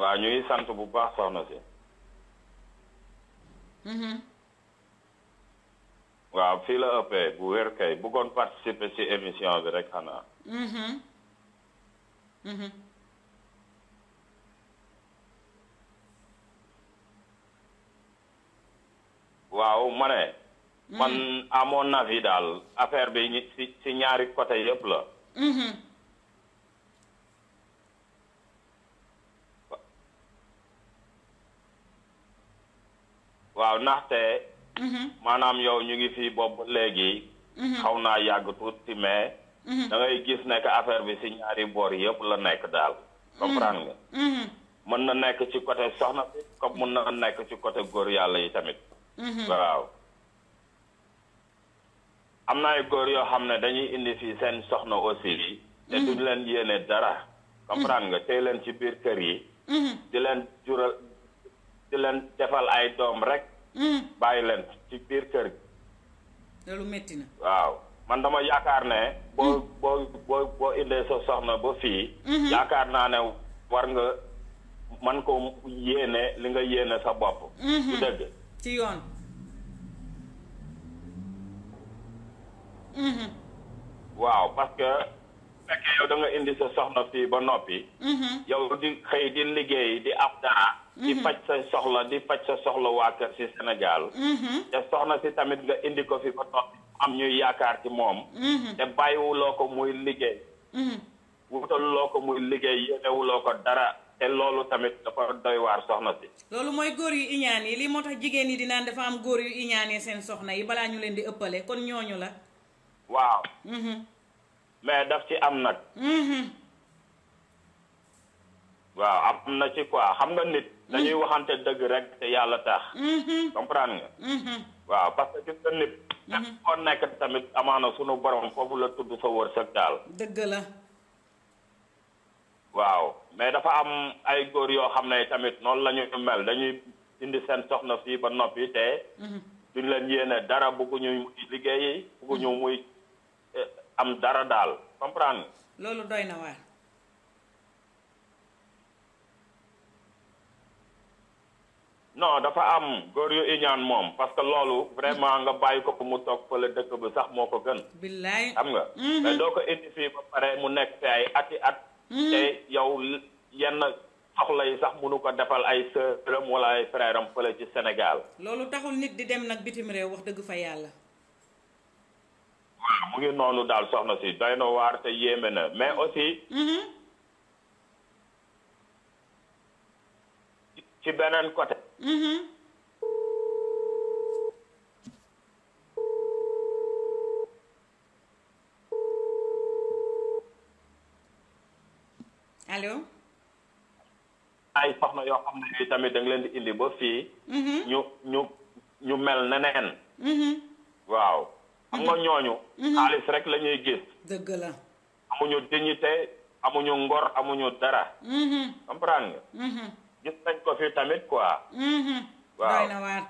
waaw ñu ngi sant bu baax soxna si. waaw fii la ëppee bu wér kay bëggoon participer ci émission bi rek xanaa. waaw ma ne. man à mon avis daal affaire bi ci ñaari côté yëpp la. waaw ndaxte. maanaam yow ñu ngi fii boobu léegi. xaw naa yàgg tuuti mais. da ngay gis nekk affaire bi ci ñaari boor yëpp la nekk daal. comprendre nga. mën na nekk ci côté soxna bi comme mën na nekk ci côté góor yàlla yi tamit. waaw. am na ay góor yoo xam ne dañuy indi fii seen soxna aussi. te duñ leen yéene dara. comprendre nga tey leen ci biir kër yi. di leen jural di leen defal ay doom rek. bàyyi leen ci biir kër gi. loolu métti na. waaw man dama yaakaar ne. boo indee sa soxna ba fii. yaakaar naa ne war nga man ko yéene li nga yéene sa bopp. du dëgg. ci yoon. waaw parce que fekkee yow da nga indi sa soxna fii ba noppi. yow di xëy di liggéey di ab dara. di faj sa soxla di faj sa soxla waa kër ci Sénégal. te soxna si tamit nga indi ko fi ba noppi am ñuy yaakaar ci moom. te bàyyiwuloo ko muy liggéey. wutaluloo ko muy liggéey yéenewuloo ko dara te loolu tamit dafa doy waar soxna si. loolu mooy góor yu iñaan yi lii moo tax jigéen yi di naan dafa am góor yu iñaanee seen soxna yi balaa ñu leen di ëppale kon ñooñu la. waaw. mais daf ci am nag. waaw am na ci quoi xam nga nit. dañuy waxante dëgg rek te yàlla tax. comprendre nga. waaw parce que gis nga nit. koo nekk tamit amaana sunu borom foofu la tudd sa wërsëg daal. dëgg la. waaw mais dafa am ay góor yoo xam ne tamit noonu la ñu mel dañuy indi seen soxna fii ba noppi te. duñ leen yéene dara bëgguñu muy liggéey bëgguñu muy am dara daal comprendre. loolu doy na waar. non dafa am góor yu iñaan moom parce que loolu vraiment nga bàyyi ko mu toog fële dëkk bi sax moo ko gën. billaay xam nga. mais doo ko indi fii ba pare mu nekk fi ay ati at. te yow yenn soxla yi sax mënu ko defal ay sœuram wala ay frère am fële ci Sénégal. loolu taxul nit di dem nag bitim réew wax dëgg fa yàlla. waaw mu ngi noonu daal soxna si doy na waar te yéeme na mais aussi. ci beneen côté. allo. ay soxna yoo xam ne tamit da nga leen di indi ba fii. ñu mel neneen. waaw xam nga ñooñu. xaalis rek la ñuy gis. dëgg la. amuñu dignité amuñu ngor amuñu dara. comprendre nga. gis nañ ko fi tamit quoi. waaw doy na waar.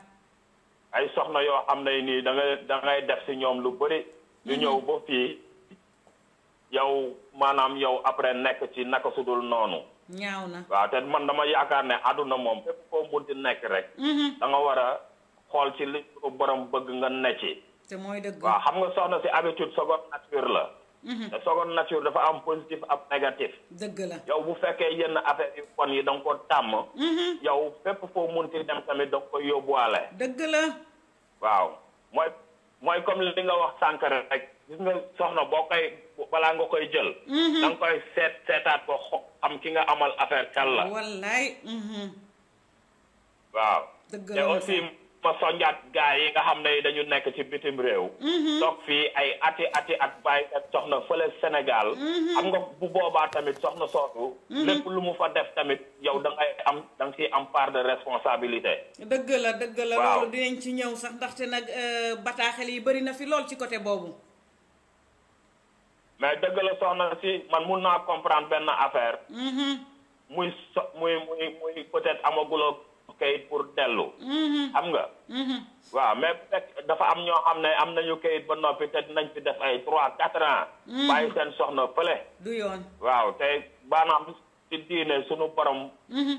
ay soxna yoo xam ne nii da ngay def si ñoom lu bëri. ñu ñëw ba fii yow maanaam yow après nekk ci naka sudul noonu. ñaaw na. waaw te man dama yaakaar ne àdduna moom fépp koo munti nekk rek. da nga war a xool ci li ko borom bëgg nga ne ci. te mooy dëgg. waaw xam nga soxna si habitude seconde nature la. te seconde nature dafa am positif ak négatif. dëgg la. yow bu fekkee yenn affaire yu bon yi da nga ko tàmm. yow fépp foo munti dem tamit da nga koy yóbbuwaale. dëgg la. waaw mooy comme li nga wax sànq rek gis nga soxna boo koy balaa nga koy jël. da nga koy seetaat ko xam ki nga amal affaire kan la. wallaay. waaw. dëgg te la aussi ma soññaat gars yi nga xam ne dañu nekk ci bitim réew. toog fii ay ati at bàyyi ak soxna fële Sénégal. xam nga bu boobaa tamit soxna soosu. lépp lu mu fa def tamit yow da nga ciy am part de responsabilité. dëgg la dëgg la. waaw loolu dinañ ci ñëw sax ndaxte nag bataaxel yi bëri na fi lool ci côté boobu. mais dëgg la soxna si man mun naa comprendre benn affaire. muy peut-être amaguloo kayit pour dellu. xam nga. waaw mais peut-être dafa am ñoo xam ne am nañu kayit ba noppi te dinañ fi def ay 3-4 ans. bàyyi seen soxna fële. du yoon. waaw te maanaam ci diine sunu borom.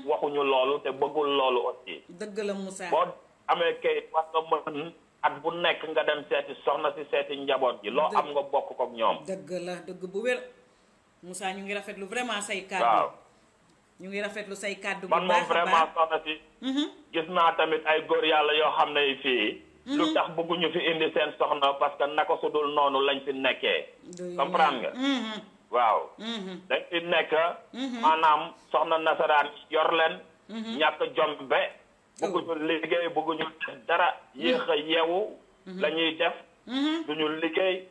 waxuñu loolu te bëggul loolu aussi. dëgg la Moussa. boo amee kayit war nga mën at bu nekk nga dem seeti soxna si seeti njaboot gi loo am nga bokk kook ñoom. dëgg la dëgg bu wér. Moussa ñu ngi rafetlu vraiment say kàddu. waaw. ñu ngi rafetlu say kàddu bu man baax moom vraiment soxna si. gis naa tamit ay góor yàlla yoo xam ne fii. lu tax bëgguñu fi indi seen soxna parce que naka su dul noonu lañ fi nekkee. comprendre nga. waaw. dañ fi nekk. maanaam soxna nasaraan yor leen. ñàkk jom be. bëgguñu liggéey bëgguñu def dara yéex a yeewu. la ñuy def. duñu liggéey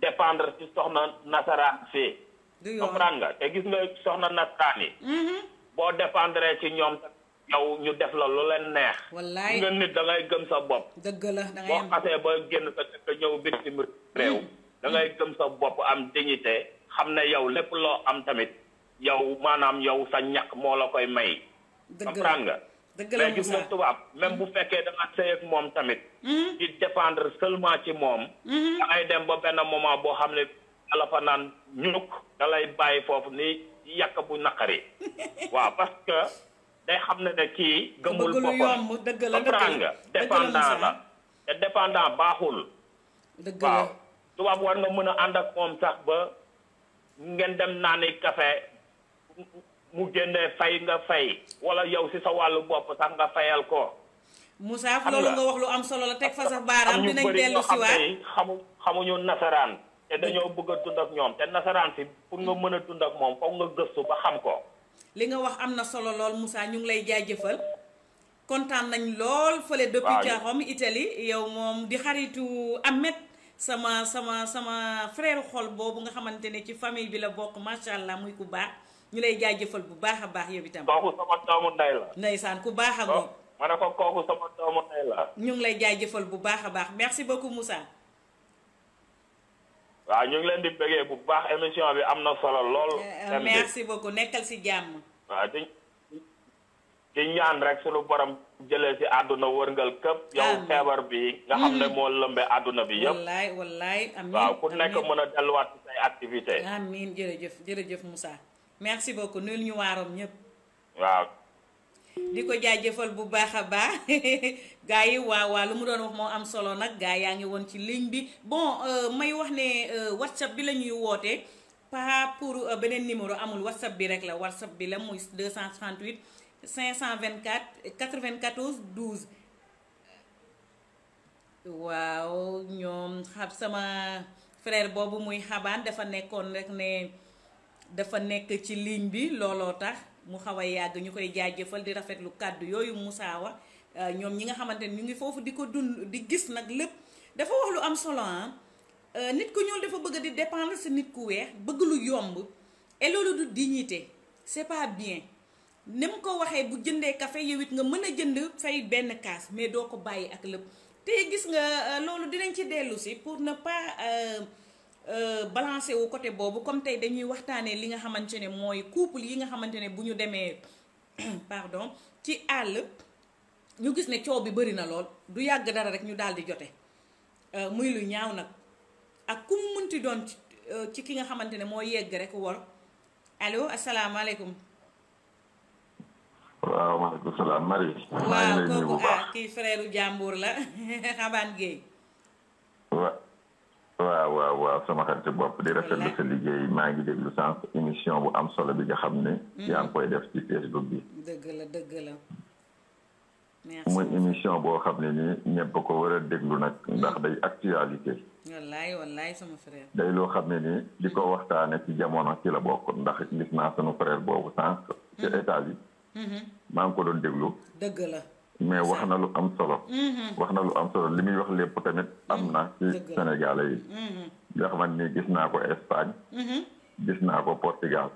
dépendre ci soxna nasaraan fii. comprendre nga te gis nga soxna nasaraan yi. boo dépendre ci ñoom yow ñu def la lu leen neex. wallaay nga nit da ngay gëm sa bopp. dëgg la da ngay boo xasee ba génn sa dëkk ñëw bitim réew. da ngay gëm sa bopp am dignité xam ne yow lépp loo am tamit yow maanaam yow sa ñàkk moo la koy may. comprendre nga. dëgg la mais gis nga tubaab même bu fekkee da nga sëy ak moom tamit. di dépendre seulement ci moom. da ngay dem ba benn moment boo xam ne ala fa naan ñuk da lay bàyyi foofu ni yàq bu naqari. waaw parce que day xam ne kii gëmul boppam. dëgg la comprendre nga dépendant la te dépendant baaxul. dëgg la waaw tubaab war nga mën a ànd ak moom sax ba ngeen dem naani café mu génnee fay nga fay wala yow si sa wàllu bopp sax nga fayal ko. Moussa loolu nga wax lu am solo la teg fa sa baaraam dinañ dellu si waat xamuñu nasaraan te dañoo bëgg a dund ak ñoom te nasaraan si pour nga mën a dund ak moom foog nga gëstu ba xam ko. li nga wax am na solo lool Moussa ñu ngi lay jaajëfal kontaan nañ lool fële depuis Rome Italie yow moom di xaritu Ahmed sama frère xol boobu nga xamante ne ci famille bi la bokk macha allah muy ku baax ñu lay jaajëfal bu baax a baax yow itam. kooku sama doomu ndey la. ndeysaan ku baax a ngoog. ma ne ko kooku sama doomu ndey la. ñu ngi lay jaajëfal bu baax a baax merci beaucoup Moussa. waaw ñu ngi leen di bëggee bu baax émission bi am na solo lool. merci beaucoup nekkal si jàmm. waaw di ñaan rek sunu borom jëlee si àdduna wërngal këpp. yow feebar bi nga xam ne moo lëmbe àdduna bi yëpp. wallaay amiin waaw ku nekk mën a delluwaat ci say activité amiin jërëjëf Moussa merci beaucoup nuyul ñu waaroon ñëpp. waaw di ko jaajëfal bu baax a baax gars yi waaw lu mu doon wax moo am solo nag gars yaa ngi woon ci ligne bi bon may wax ne whatsapp bi la ñuy wootee pas pour beneen numéro amul whatsapp bi rek la whatsapp bi la muy 238 524 94 12 waaw ñoom xam sama frère boobu muy xabaan dafa nekkoon rek ne dafa nekk ci ligne bi looloo tax mu xaw a yàgg ñu koy jaajëfal di rafetlu kàddu yooyu Moussa wax ñoom ñi nga xamante ne ñu ngi foofu di ko dund di gis nag lépp dafa wax lu am solo nit ku ñuul dafa bëgg di dépendre si nit ku weex bëgg lu yomb et loolu du dignité c'est pas bien ni mu ko waxee bu jëndee café yow it nga mën a jënd fay benn kaas mais doo ko bàyyi ak lépp te gis nga loolu dinañ ci dellu si pour ne pas balancer wu côté boobu comme tey dañuy waxtaanee li nga xamante ne mooy couple yi nga xamante ne bu ñu demee pardon ci àll ñu gis ne coow bi bëri na lool du yàgg dara rek ñu daal di jote muy lu ñaaw nag ak ku mu munti doon ci ki nga xamante ne moo yegg rek war allo asalaamaaleykum. waaw maaleykum salaam Marie. waaw kooku kii frère jàmbur la Xabaan Gueye. waaw sama xarit bopp di rafetlu sa liggéey maa ngi déglu sànq émission bu am solo bi nga xam ne. yaa ngi koy def ci Facebook bi. dëgg la. muy émission boo xam ne nii ñëpp ko war a déglu nag ndax day actualité. wallaay sama frère. day loo xam ne nii di ko waxtaane ci jamono ci la bokk ndax gis naa sunu frère boobu sànq. ci état bi. maa ngi ko doon déglu. dëgg la. mais wax na lu am solo. wax na lu am solo li muy wax lépp tamit am na ci Sénégalais yi. nga xamante ni gis naa ko Espagne. gis naa ko Portugal.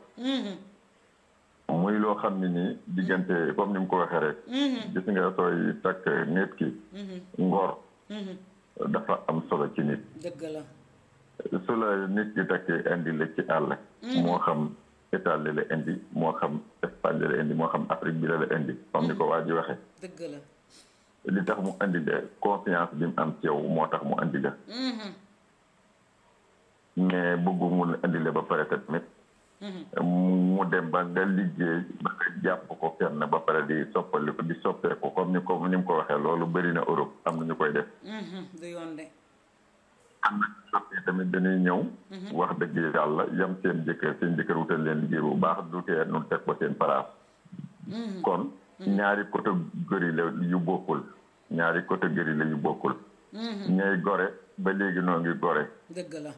muy loo xam ne nii diggante comme ni mu ko waxee rek. gis nga sooy takk nit ki. ngor. dafa am solo ci nit. dëgg la. su la nit ki takkee indi la ci àll. moo xam Italie la indi moo xam Espagne la indi moo xam Afrique bi la indi comme ni ko waa ji waxee. dëgg la. li tax mu indi la confiance bi mu am ci yow moo tax mu indi la. mais bëggu mu indi la ba pare tamit. mu dem ba nga liggéey ba nga jàpp ko fenn ba pare di soppali ko di soppeeku comme ni mu ko waxee loolu bëri na Europe am na ñu koy def. du yoon de. am na soppee tamit dañuy ñëw. wax dëgg yàlla yam seen jëkkër wutal leen liggéey bu baax du tee nu teg ko seen place. kon ñaari catégorie la yu bokkul. ñooy gore ba léegi noo ngi gore. dëgg la.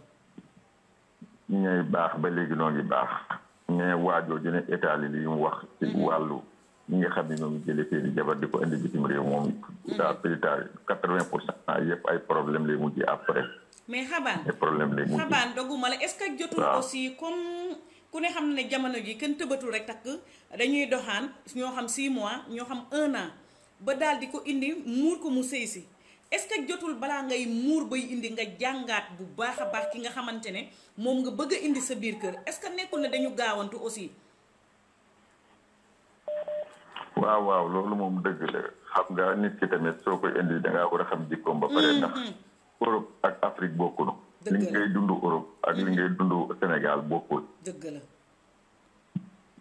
ñooy baax ba léegi noo ngi baax. mais waajoo ju ne état li mu wax ci wàllu ñi nga xam ne ñoom jëlee seen i jabar di ko indi bitim réew moom. daa prétari 80% yëpp ay problème lay mujj après. mais Xabaan ay problème lay mujj. Xabaan doguma la est-ce que jotul aussi comme ku ne xam ne jamono ji kenn tëbatul rek takk dañuy doxaan ñoo xam 6 mois ñoo xam 1 an ba daal di ko indi muur ko mu sëy si est-ce que jotul balaa ngay muur bay indi nga jàngaat bu baax a baax ki nga xamante ne moom nga bëgg a indi sa biir kër est-ce que nekkul ne dañu gaawantu aussi. waaw loolu moom dëgg la xam nga nit ki tamit soo koy indi da ngaa war a xam jikkoom ba pare ndax Europe ak Afrique bokkul. li ngay dund Europe ak li ngay dund Sénégal bokkul. dëgg la.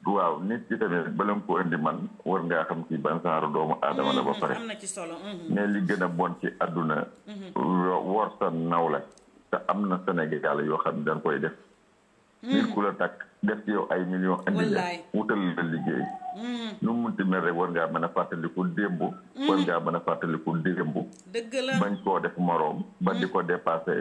waaw nit ki tamit bala nga ko indi man war ngaa xam ci ban genre doomu aadama la ba pare. am na ci solo. mais li gën a bon ci àdduna. wor sa nawle te am na Sénégal yoo xam ne dañ koy def. nit ku la takk def ci yow ay millions. indi la wutal la liggéey. nu mu munti mel rek war ngaa mën a fàttaliku démb. war ngaa mën a fàttaliku démb. dëgg la bañ koo def moroom. ba di ko dépassé.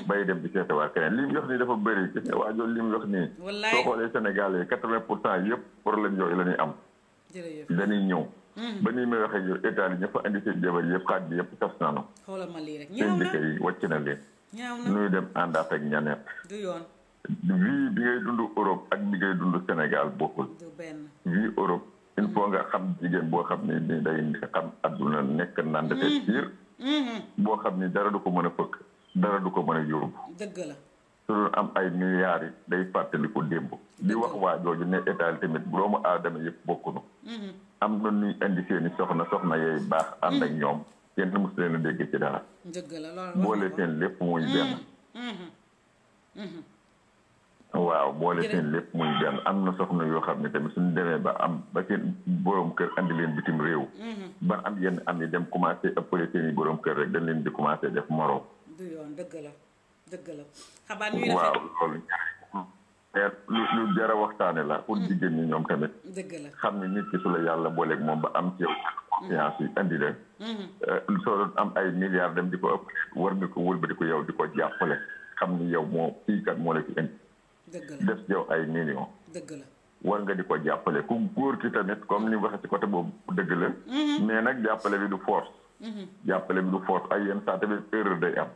bay dem di seetawaat keneen li mu wax nii dafa bëri gis nga waajoo li mu wax nii. soo xoolee Sénégal yi 80% yëpp problème yooyu la ñuy am. dañuy ñëw. ba nii may waxee yow état yi ña fa indi seen jabar yëpp xaaj bi yëpp tas nañu. xoolal ma lii rek seen jëkkër yi wàcc na leen. nuy dem àndaat ak ñaneet. du yoon. vie bi ngay dund Europe ak bi ngay dund Sénégal bokkul. vie Europe il faut nga xam jigéen boo xam ne ni day xam adduna nekk nandate piir boo xam ni dara du ko mën a fëkk dara du ko mën a yóbbu. dëgg la. su doon am ay milliards yi day fàttaliku démb. di wax waa jooju ne état tamit doomu aadama yëpp bokkunu. am na ñuy indi seeni soxna yooyu baax ànd ak ñoom kenn mos leen a dégg ci dara. dëgg la loolu boole seen lépp muy benn. waaw boole seen lépp muy benn. am na soxna yoo xam ne tamit suñu demee ba am ba seen borom kër andi leen bitim réew. ba am yenn am yi dem commencé ëppale seen i borom kër rek dañ leen di commencé def morom. du yoon dëgg la xabaar ñuy waaw loolu lu jar a waxtaane la pour jigéen ñi ñoom tamit. dëgg la xam ne nit ki su la yàlla booleeg moom ba am ci yow confiance yi andi leen. soo doon am ay milliards dem di ko ëpp war nga ko wëlbati ko yow di ko jàppale xam ni yow moo kii kat moo la fi indi. dëgg la def yow ay millions. dëgg la war nga di ko jàppale ku góor ki tamit comme ni waxee ci côté boobu dëgg la. mais nag jàppale bi du force. jàppale bi du force ay yenn saa tamit erreur day am.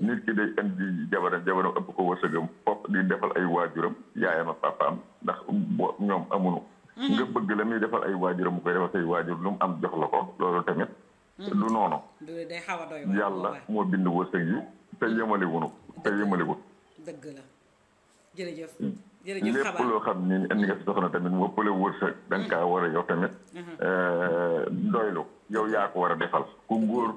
nit ki day indi jabaram ëpp ko wërsëgam foofu di defal ay waajuram yaayam ak papaam ndax ñoom amuñu. nga bëgg la muy defal ay waajuram mu koy defal say waajur lu mu am jox la ko loolu tamit. du noonu. day xaw a doy yàlla moo bind wërsëg yi te yemale wunu te yemale wut. dëgg la jërëjëf. jërëjëf lépp loo xam ni indi nga si soxna tamit mu ëppale wërsëg da nga kaa war a yow tamit doylu yow yaa ko war a defal ku góor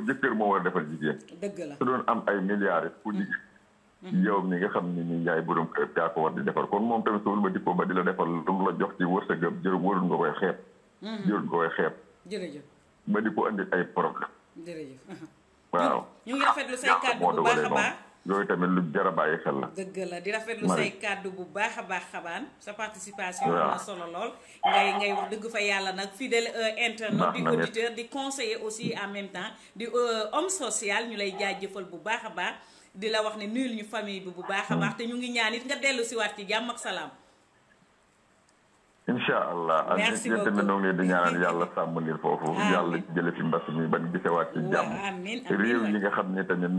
jëkkër moo war a defal jigéen. dëgg la su doon am ay milliards ku jigéen yow mi nga xam ni yaay borom kër yaa ko war di defal kon moom tamit suul ba di ko ba di la defal lu mu la jox ci wërsëgam warul nga koy xeeb. jërul nga koy xeeb. jërëjëf ba di ko indi ay problème. jërëjëf. waaw ñu ngi rafetlu say kàddu bu baax a baax. yooyu tamit lu jar a bàyyi xel la. dëgg la di rafetlu say kàddu bu baax a baax xabaan sa participation am na solo lool ngay wax dëgg fa yàlla nag fidèle internaute di auditeur di conseiller aussi en même temps di homme social ñu lay jaajëfal bu baax a baax di la wax ne nuyul ñu famille bi bu baax a baax te ñu ngi ñaan it nga dellu si waat ci jàmm ak salaam. incha allah merci beaucoup tamit ñoo ngi leen di ñaanal yàlla sàmm leen foofu. yàlla jële fi mbas mi ban gisewaat ci jàmm. réew yi nga xam ne tamit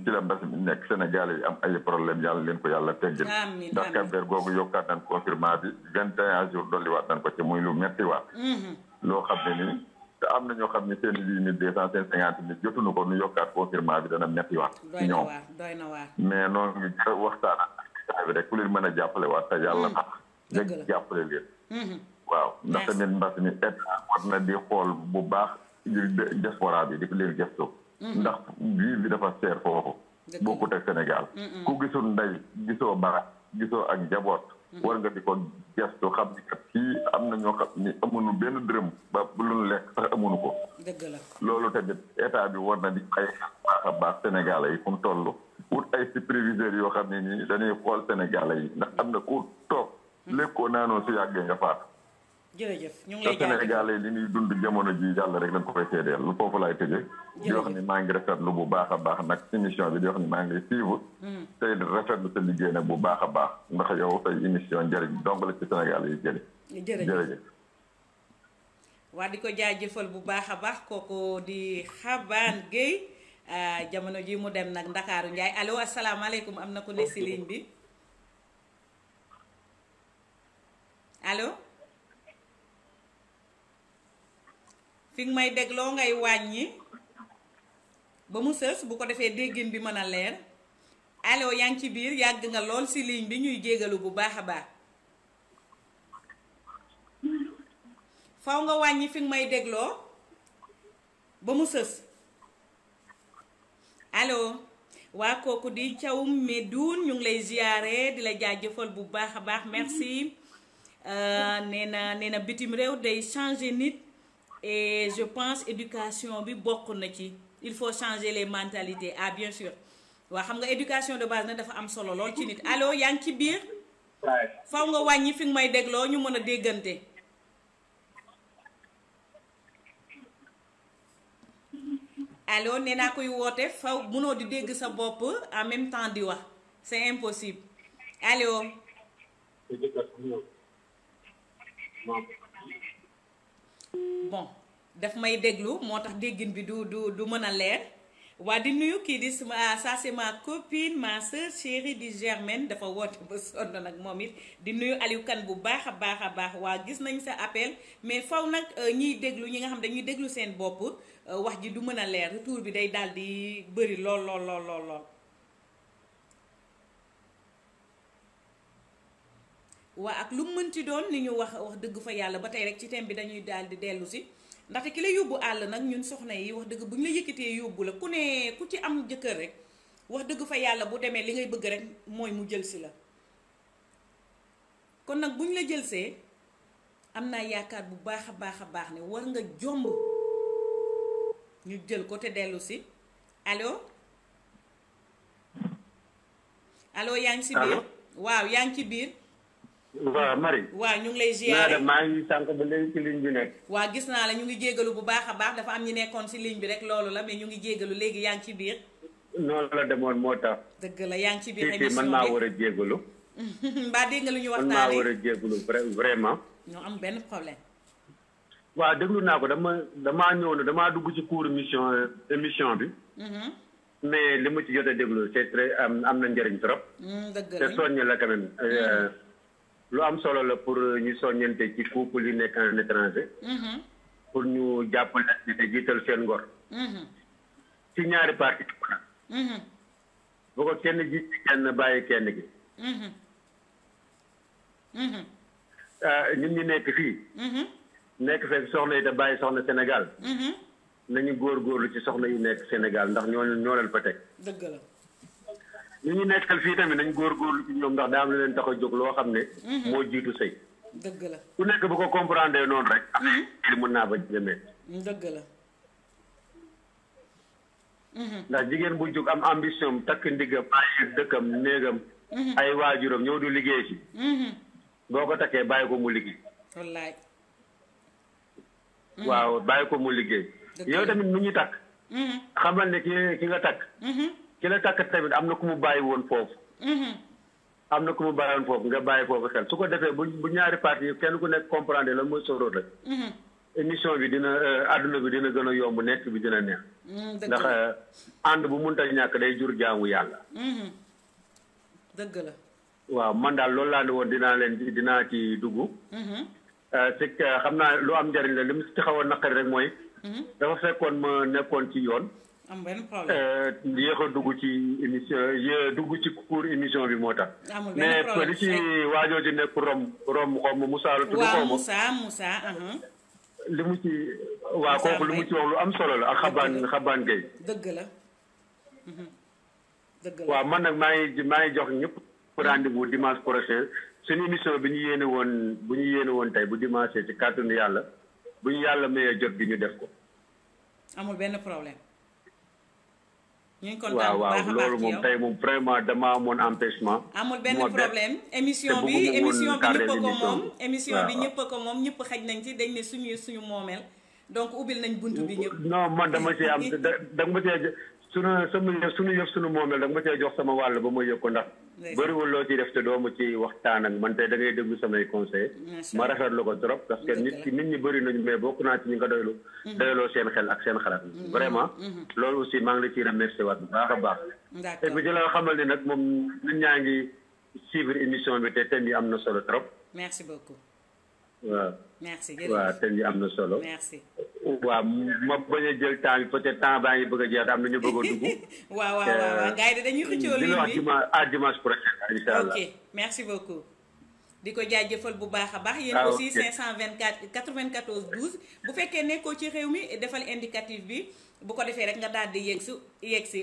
ci la mbas mi nekk Sénégal yi am ay problème yàlla leen ko yàlla teggil. ndax Cap-Vert googu yokkaat nañ confinement bi 21 jours dolliwaat nañ ko ci muy lu metti waat. loo xam ne nii te am na ñoo xam ne seen 8200 seen 50 000 jotuñu ko nu yokkaat confinement bi dana metti waat. ci ñoom doy na waar mais noonu ngi waxtaan ak bi rek ku leen mën a jàppale waat te yàlla tax nga jàppale leen. waaw ndax tamit mbas mi état war na di xool bu baax diaspora bi di ko leen gestu ndax vie bi dafa seer foofu bokkut ak Sénégal ku gisul ndey gisoo baat gisoo ak njaboot war nga di ko gestu xam ni kat kii am na ñoo xam ni amuñu benn dërëm ba bu lu lekk sax amuñu ko dëgg la loolu tamit état bi war na di ay baax a baax Sénégalais yi fu mu toll wut ay superviseurs yoo xam ne nii dañuy xool Sénégalais yi ndax am na ku toog lékkoo naanoo su yàggee nga faatu. jërëjëf ñu ngi lay jaajëfal Sénégalais li ñuy dund jamono ji yàlla rek lañ ko koy seedeel lu foofu laay tëjee. di wax ni maa ngi rafetlu bu baax a baax nag émission bi di wax ni maa ngi lay suivre. tey rafetlu sa liggéey nag bu baax a baax ndax yow say émission njëriñ donc la ci Sénégal yi jëlee. jërëjëf. waa di ko jaajëfal bu baax a baax kooku di Xabane Gueye jamono ji mu dem nag Ndakaaru Njaay allo asalaamaaleykum am na ku ne si ligne bi. allo fi nga may dégloo ngay wàññi ba mu sës bu ko defee déggin bi mën a leer allo yaa ngi ci biir yàgg nga lool si ligne bi ñuy jégalu bu baax a baax faw nga wàññi fi nga may dégloo ba mu sës allo waa kooku di Thiaw Medoune ñu ngi lay ziyaare di la jaajëfal bu baax a baax merci. nee na bitim réew day changer nit et je pense éducation bi bokk na ci il faut changer les mentalités bien sûr waa xam nga éducation de base nag dafa am solo lool ci nit allo yaa ngi ci biir faw nga wàññi fi nga may dégloo ñu mën a déggante allo nee naa koy woote faw mënoo di dégg sa bopp en même temps di wax c'est impossible allo bon daf may déglu moo tax déggin bi du mën a leer waa di nuyu kii di ça c'est ma copine ma soeur chérie di Germaine dafa woote ba sonn nag moom it di nuyu Aliou Kane bu baax a baax a baax waa gis nañ sa appel mais faw nag ñiy déglu ñi nga xam dañuy déglu seen bopp wax ji du mën a leer retour bi day daal di bëri lool. waa ak lu mënti doon ni ñu wax dëgg fa yàlla ba tey rek ci thème bi dañuy daal di dellu si ndaxte ki la yóbbu àll nag ñun soxna yi wax dëgg bu ñu la yëkkatee yóbbu la ku ci am jëkkër rek wax dëgg fa yàlla bu demee li ngay bëgg rek mooy mu jël si la kon nag bu ñu la jël see am naa yaakaar bu baax a baax ne war nga jomb ñu jël ko te dellu si allo yaa ngi si biir waaw yaa ngi ci biir waaw Marie waaw ñu ngi lay ziare maa ngi sànq ba léegi ci ligne bi nekk waaw gis naa la ñu ngi jégalu bu baax a baax dafa am ñu nekkoon si ligne bi rek loolu la mais ñu ngi jégalu léegi yaa ngi ci biir noonu la demoon moo tax dëgg la yaa ngi ci biir émission bi man maa war a jégalu mbaa dégg nga lu ñu waxtaanee man maa war a jégalu vraiment ñoo am benn problème waaw déglu naa ko damaa ñëw na damaa dugg ci cours émission bi mais li ma ci jot a déglu c'est très am na njëriñ trop dëgg te soññ la quand même lu am solo la pour ñu soññante ci couple yi nekk en étranger pour ñu jàppale te jiital seen ngor ci ñaari parti bu ko kenn jiit kenn bàyyi kenn gi ñun ñu nekk fii nekk fekk soxna yi te bàyyi soxna Sénégal nañu góorgóorlu ci soxna yi nekk Sénégal ndax ñoo leen fa teg dëgg la ñu ñu nekkal fii tamit nañ góorgóorlu ci ñoom ndax daa am lu leen tax a jóg loo xam ne moo jiitu sëy dëgg la ku nekk bu ko comprendre noonu rek li mën naa ba jëmee dëgg la ndax jigéen bu jóg am ambition takk ndigam bàyyi dëkkam néegam ay waajuram ñëw du liggéey ci boo ko takkee bàyyi ko mu liggéey wallaay waaw bàyyi ko mu liggéey yow tamit nu ñu takk xamal ne ki nga takk ki la takk tamit am na ku mu bàyyi woon foofu am na ku mu bàyyi woon foofu nga bàyyi foofu xel su ko defee bu ñaari parti yi kenn ku nekk comprendre lan mooy sóoróor rek émission bi dina àdduna bi dina gën a yomb nekk bi dina neex ndax ànd bu mënta ñàkk day jur jaamu yàlla dëgg la waaw man daal loolu laa ne woon dinaa ci dugg c'est que xam naa lu am njëriñ la li mu ci xaw a naqari rek mooy dafa fekkoon ma nekkoon ci yoon am benn problème yéex a dugg ci émission dugg ci cours émission bi moo tax mais li ci waajoo ci nekk rom xaw ma Moussa la tudd xaw ma Moussa li mu ci waaw kooku li mu ci wax lu am solo la ak xabaan Gueye dëgg la dëgg la waaw man nag maa ngi jox ñëpp rendez-vous dimanche prochain suñu émission bi ñu yéene woon tey bu dimanche ci kàttanu yàlla bu ñu yàlla mayee jot bi ñu def ko amul benn problème ñu ngi kontaan bu baax a baax loolu moom tey moom vraiment dama amoon empêchement amul benn problème émission bi ñëpp ko moom ñëpp xaj nañ ci dañ ne suñu moomeel donc ubbil nañ buntu bi ñëpp non man dama ci am da nga ma cee suñu moomeel da nga ma cee jox sama wàll ba ma yëg ko ndax bëriwul loo ciy def te doo ma ci waxtaan ak man tey da ngay déglu samay conseil ma rafetlu ko trop parce que nit ñi bëri nañu mais bokk naa ci ñi nga doyloo seen xel ak seen xalaat vraiment loolu aussi maa ngi la ciy remercier waat bu baax a baax et puis di la xamal ni nag moom nit ñaa ngi suivre émission bi te thème yi am na solo trop merci beaucoup waaw merci jërëjëf waaw thème yi am na solo merci waaw ma bañ a jël temps bi peut-être temps baa ngi bëgg a jeex am na ñu bëgg a dugg waaw gars yi dañuy xëccoo ligne bi dimanche prochain incha allah ok merci beaucoup di ko jaajëfal bu baax a baax yéen aussi 524 94 12 bu fekkee nekkoo ci réew mi defal indicatif bi bu ko defee rek nga daal di yegg si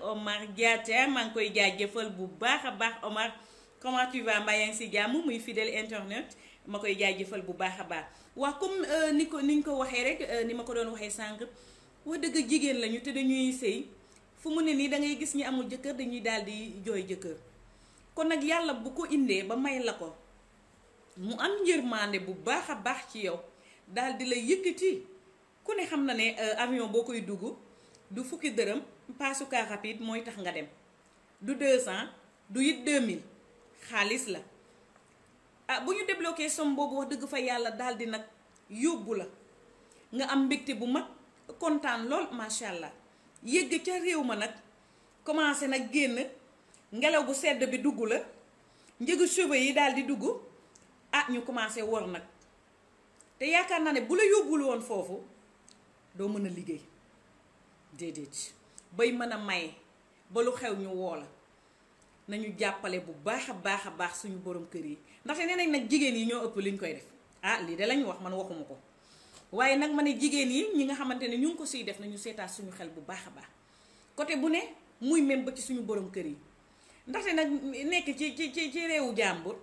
Omar Diatta maa ngi koy jaajëfal bu baax a baax Omar comment tu vas mbaa yaa ngi si jàmm muy fidèle internet ma koy jaajëfal bu baax a baax waa comme ni ñu ko waxee rek ni ma ko doon waxee sànq wax dëgg jigéen lañu te dañuy sëy fu mu ne nii da ngay gis ñi amul jëkkër dañuy daal di jooy jëkkër kon nag yàlla bu ko indee ba may la ko mu am njërmande bu baax a baax ci yow daal di la yëkkati ku ne xam na ne avion boo koy dugg du fukki dërëm paasu car rapide mooy tax nga dem du 200 du it 2000 xaalis la bu ñu débloqué somme boobu wax dëgg fa yàlla daal di nag yóbbu la nga am mbégte bu mag kontaan lool macha allah yëgg ca réew ma nag commencé nag génn ngelaw bu sedd bi dugg la njëgu cheveux yi daal di dugg ñu commencé wor nag te yaakaar naa ne bu la yóbbul woon foofu doo mën a liggéey déedéet bay mën a maye ba lu xew ñu woo la nañu jàppale bu baax a baax suñu borom kër yi ndaxte nee nañ nag jigéen yi ñoo ëpp liñ koy def lii de lañu wax man waxuma ko waaye nag ma ne jigéen yi ñi nga xamante ne ñu ngi ko siy def nañu seetaat suñu xel bu baax a baax côté bu ne muy même ba ci suñu borom kër yi ndaxte nag nekk ci réewu jàmbur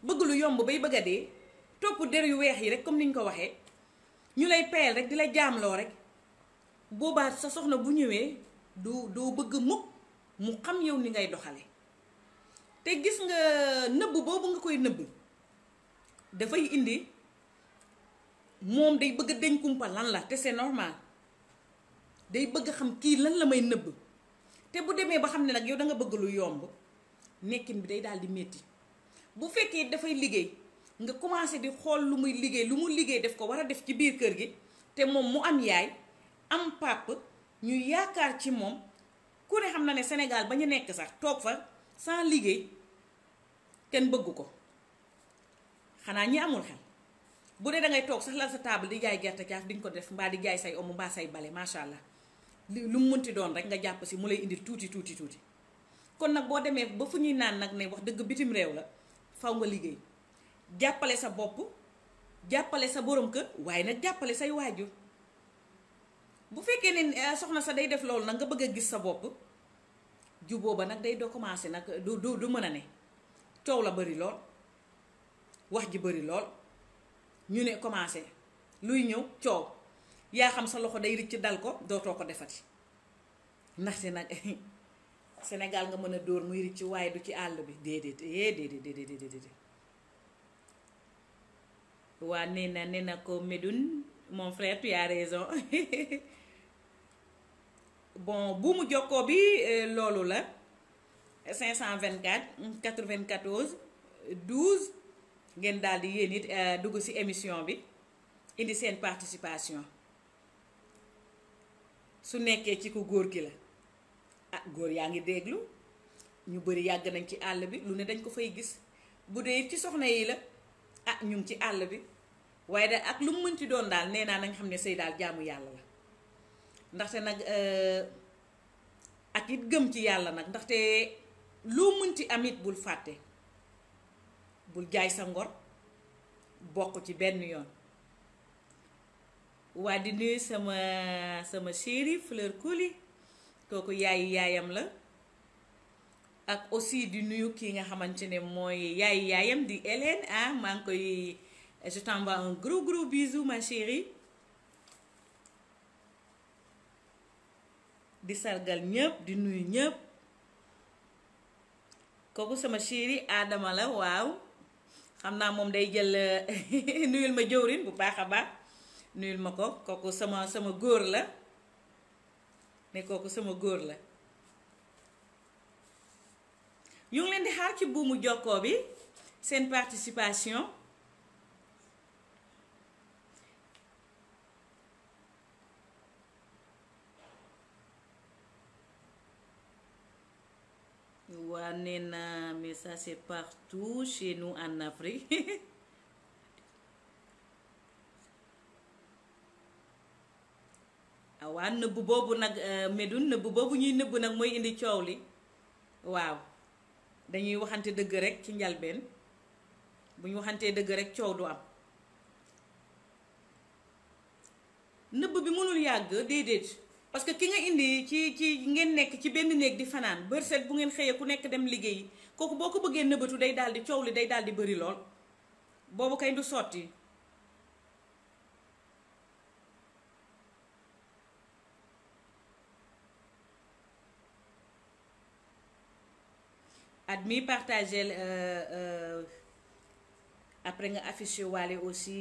bëgg lu yomb bay bëgg a dee topp der yu weex yi rek comme niñ ko waxee ñu lay payal rek di la jaamloo rek boobaa sa soxna bu ñëwee doo bëgg mukk mu xam yow ni ngay doxale te gis nga nëbb boobu nga koy nëbb dafay indi moom day bëgg a deñ kumpa lan la te c'est normal day bëgg xam kii lan la may nëbb te bu demee ba xam ne nag yow da nga bëgg lu yomb nekkin bi day daal di metti bu fekkee dafay liggéey nga commencé di xool lu muy liggéey lu mu liggéey def ko war a def ci biir kër gi te moom mu am yaay am pàpp ñu yaakaar ci moom ku ne xam na ne Sénégal ba ñu nekk sax toog fa sans liggéey kenn bëgg ko xanaa ñi amul xel bu dee da ngay toog sax lal sa table di jaay gerte caaf di nga ko def mbaa di jaay say omo mbaa say bale macha allah lu mu mënti doon rek nga jàpp si mu lay indi tuuti kon nag boo demee ba fu ñuy naan nag ne wax dëgg bitim réew la faw nga liggéey jàppale sa bopp jàppale sa borom kër waaye nag jàppale say waajur bu fekkee ne soxna sa day def loolu nag nga bëgg a gis sa bopp juboo ba nag day doo commencé nag du mën a ne coow la bari lool wax ji bari lool ñu ne commencé luy ñëw coow yaa xam sa loxo day ricc dal ko dootoo ko defati ndaxte nag Sénégal nga mën a dóor muy ricc waaye du ci àll bi déedéet waa nee na ko Médoune mon frère tu as raison bon buumu jokkoo bi loolu la 524 94 12 ngeen daal di yéen it dugg ci émission bi indi seen participation su nekkee ci ku góor ki la ah góor yaa ngi déglu ñu bari yàgg nañ ci àll bi lu ne dañ ko fay gis bu dee ci soxna yi la ah ñu ngi ci àll bi waaye da ak lu mu mënti doon daal nee naa nañ xam ne sëy daal jaamu yàlla la ndaxte nag ak it gëm ci yàlla nag ndaxte loo mënti amit bul fàtte bul jaay sa ngor bokk ci benn yoon waa di nuyu sama chéri Fleur Coly kooku yaayam la ak aussi di nuyu kii nga xamante ne mooy yaayam di Hélène maa ngi koy je t'envoie un gros bisou ma chérie di sargal ñëpp di nuyu ñëpp kooku sama chéri Adama la waaw xam naa moom day jël nuyul ma jëwrin bu baax a baax nuyul ma ko kooku sama góor la ne kooku sama góor la ñu ngi leen di xaar ci buumu jokkoo bi seen participation waa nee na mais ça c'est partout chez nous en Afrique waa nëbb boobu nag Médoune nëbb boobu ñuy nëbb nag mooy indi coow li waaw dañuy waxante dëgg rek ci njalbeen bu ñu waxantee dëgg rek coow du am nëbb bi mënul yàgg déedéet parce que ki nga indi ci ngeen nekk ci benn néeg di fanaan bër set bu ngeen xëyee ku nekk dem liggéeyi kooku boo ko bëggee nëbbatu day daldi coow li day daldi bëri lool boobu kay du sotti admis partagé après nga affiché waale aussi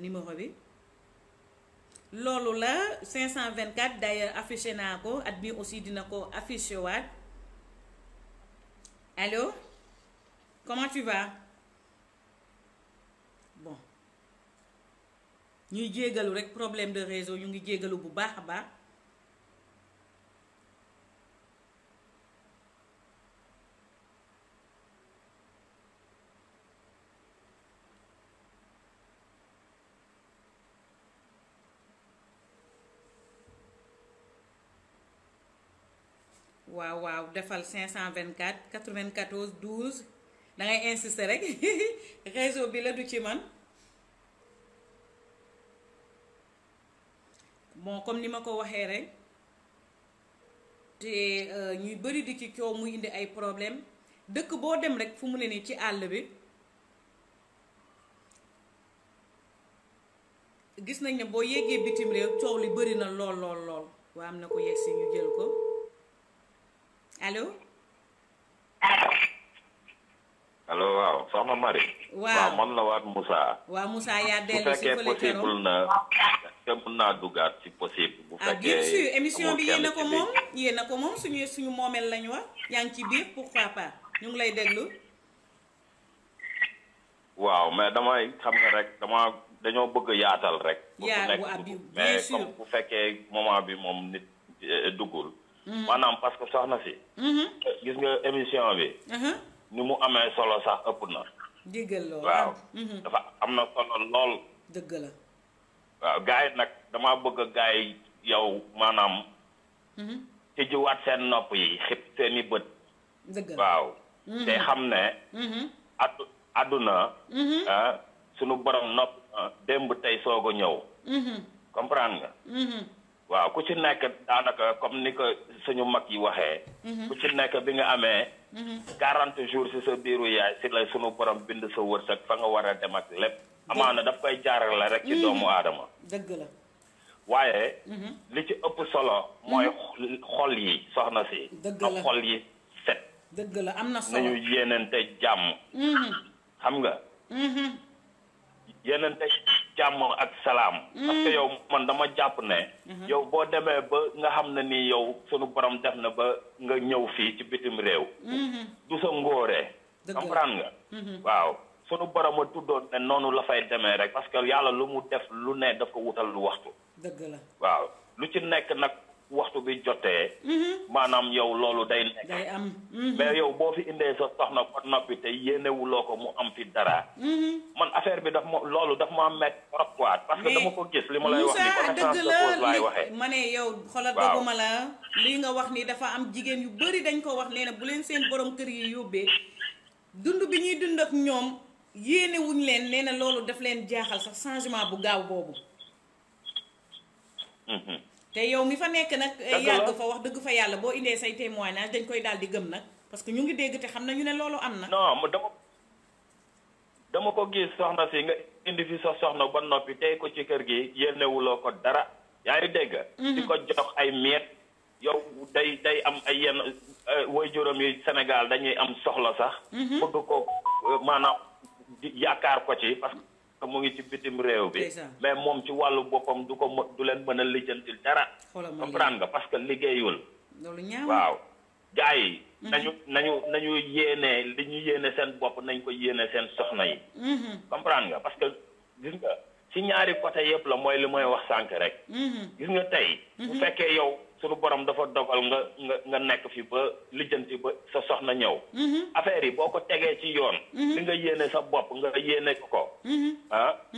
numéro bi loolu la 524 d'ailleurs affiché naa ko admis aussi dina ko affiché waat allô comment tu vas bon ñuy jégalu rek problème de réseau ñu ngi jégalu bu baax a baax waaw defal 524 94 12 dangay insister rek réseau bi la du ci man bon comme ni ma ko waxee rek te ñuy bari di ci coow muy indi ay problème dëkk boo dem rek fu mu ne nii ci àll bi gis nañ ne boo yeggee bitim réew coow li bëri na lool waa am na ko yegg si ñu jël ko allo. allo waaw soxna Marie. waaw man la waat Moussa. waaw Moussa yaa dellu si fële possible na te mën naa duggaat si possible. bu fekkee bien sûr émission bi yéen a ko moom suñu moomeel lañu wax yaa ngi ci biir pourquoi pas ñu ngi lay déglu. waaw mais damay xam nga rek dañoo bëgg yaatal rek. mais comme bu fekkee moment bi moom nit duggul. maanaam parce que soxna si. gis nga émission bi. ni mu amee solo sax ëpp na. déggal lool waaw. dafa am na solo lool. dëgg la. waaw gars yi nag damaa bëgg gars yi yow maanaam. tëjuwaat seen nopp yi xib seeni bët. dëgg la waaw. te xam ne. àdduna. sunu borom nopp démb tey soog a ñëw. comprendre nga. waaw ku ci nekk daanaka comme ni ko suñu mag yi waxee. ku ci nekk bi nga amee. 40 jours ci sa biiru yaay ci la sunu borom bind sa wërsëg fa nga war a dem ak lépp. amaana daf koy jaarale rek ci doomu aadama. dëgg la. waaye. li ci ëpp solo. mooy xol yi soxna si. dëgg la xol yi set. dëgg la am na solo nañu yéenante jàmm. xam nga. yéenante jàmm ak salaam. parce que yow man dama jàpp ne. yow boo demee ba nga xam ne ni yow sunu borom def na ba nga ñëw fii ci bitim réew. du sa ngóoree. comprendre nga. waaw sunu borom a tuddoon ne noonu la fay demee rek parce que yàlla lu mu def lu ne daf ko wutal lu waxtu. dëgg la waaw lu ci nekk nag waxtu bi jotee. maanaam yow loolu day nekk. day am. mais yow boo fi indee sa soxna ko noppi te yéenewuloo ko mu am fi dara. man affaire bi loolu daf ma métti trop quoi. parce que dama ko gis li ma lay wax ni connaissance de cause laay waxee. ma ne yow xoolal doguma la lii nga wax ni dafa am jigéen yu bari dañ ko wax nee na bu leen seen borom kër yi yóbbee dund bi ñuy dund ak ñoom yéenewuñ leen nee na loolu daf leen jaaxal sax changement bu gaaw boobu. te yow mi fa nekk nag yàgg fa wax dëgg fa yàlla boo indee say témoignage dañ koy daal di gëm nag parce que ñu ngi dégg te xam nañu ne loolu am na. non dama ko gis soxna si nga indi fi sa soxna ba noppi tey ko ci kër gi yéenewuloo ko dara yaa ngi dégg. di ko jox ay miet yow day am ay yenn waajuram yi Sénégal dañuy am soxla sax. bëgg ko maanaam yaakaar ko ci parce que mu ngi ci bitim réew bi. mais moom ci wàllu boppam du leen mën a lijjantil dara. comprendre nga parce que liggéeyul. loolu ñaaw waaw gars yi. nañu yéene li ñu yéene seen bopp nañ ko yéene seen soxna yi. comprendre nga parce que gis nga ci ñaari côté yëpp la mooy li may wax sànq rek. gis nga tey. bu fekkee yow sunu borom dafa dogal nga nekk fi ba lijjanti ba sa soxna ñëw. affaire yi boo ko tegee ci yoon. li nga yéene sa bopp nga yéene ko.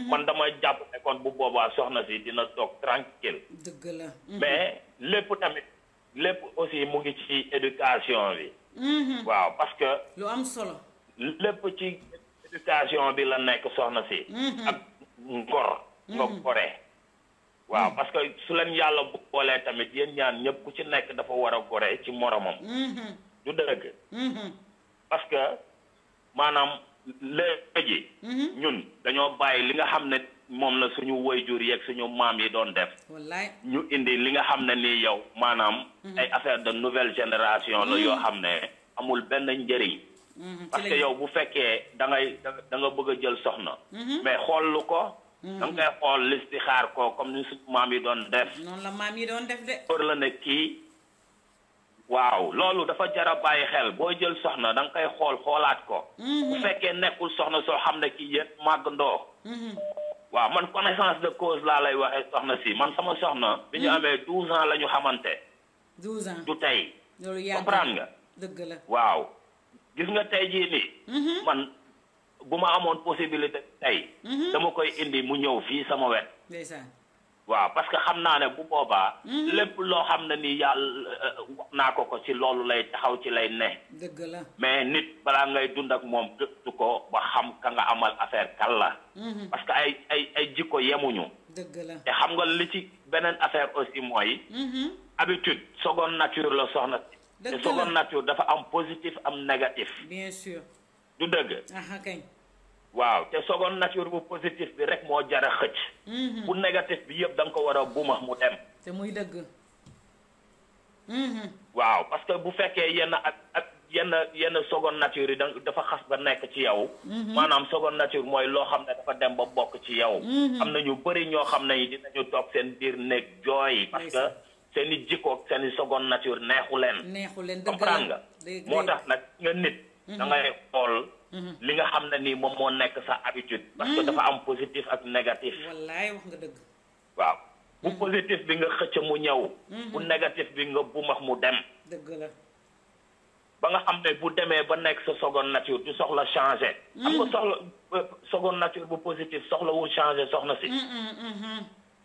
man dama jàpp ne kon bu boobaa soxna si dina toog tranquille. dëgg la. mais lépp aussi mu ngi ci éducation bi. waaw parce que. lu am solo. lépp ci éducation bi la nekk soxna si. ak ngor. nga goree. waaw parce que su leen yàlla bu boolee tamit yéen ñaan ñëpp ku ci nekk dafa war a goree ci moromam. du dëgg. parce que maanaam léegi. ñun dañoo bàyyi li nga xam ne moom la suñu waajur yeeg suñu maam yi doon def. wallaay ñu indi li nga xam ne nii yow maanaam. ay affaire de nouvelle génération la yoo xam ne amul benn njëriñ. parce que yow bu fekkee da nga bëgg a jël soxna. mais xool lu ko. da nga koy xool listixaar ko comme ni suñu maam yi doon def. noonu la maam yi doon def de. pour la ne kii. waaw loolu dafa jar a bàyyi xel boo jël soxna da nga koy xoolaat ko. bu fekkee nekkul soxna soo xam ne kii yéen màggandoo. waaw man connaissance de cause laa lay waxee soxna si man sama soxna. bi ñu amee 12 ans la ñu xamante. 12 ans du tey. loolu yàgg comprendre nga. dëgg la waaw gis nga tey jii nii. man bu ma amoon possibilité tey. dama koy indi mu ñëw fii sama wet. ndeysaan. waaw parce que xam naa ne bu boobaa. lépp loo xam ne ni yàlla wax naa ko ci loolu lay taxaw ci lay ne. dëgg la mais nit balaa ngay dund ak moom gëstu ko ba xam ka nga amal affaire kan la. parce que ay jikko yemuñu. dëgg la te xam nga li ci beneen affaire aussi mooy. habitude seconde nature la soxna. dëgg la te seconde nature dafa am positif am négatif. bien sûr. du dëgg. aha kañ. waaw te seconde nature bu positif bi rek moo jar a xëcc. bu négatif bi yëpp da nga ko war a bumax mu dem. te muy dëgg. waaw parce que bu fekkee yenn ak yenn seconde nature yi dafa xas ba nekk ci yow. maanaam seconde nature mooy loo xam ne dafa dem ba bokk ci yow. am na ñu bëri ñoo xam ne dinañu toog seen biir néeg jooy. parce que seen i jikkoog seen i seconde nature neexu leen. comprendre nga moo tax nag nga nit. da ngay xool. li nga xam ne nii moom moo nekk sa habitude. parce que dafa am positif ak négatif. wallaay wax nga dëgg. waaw bu positif bi nga xëcc mu ñëw. bu négatif bi nga bumax mu dem. dëgg la. ba nga xam ne bu demee ba nekk sa seconde nature du soxla changer. xam nga soxla seconde nature bu positif soxlawul changer soxna si.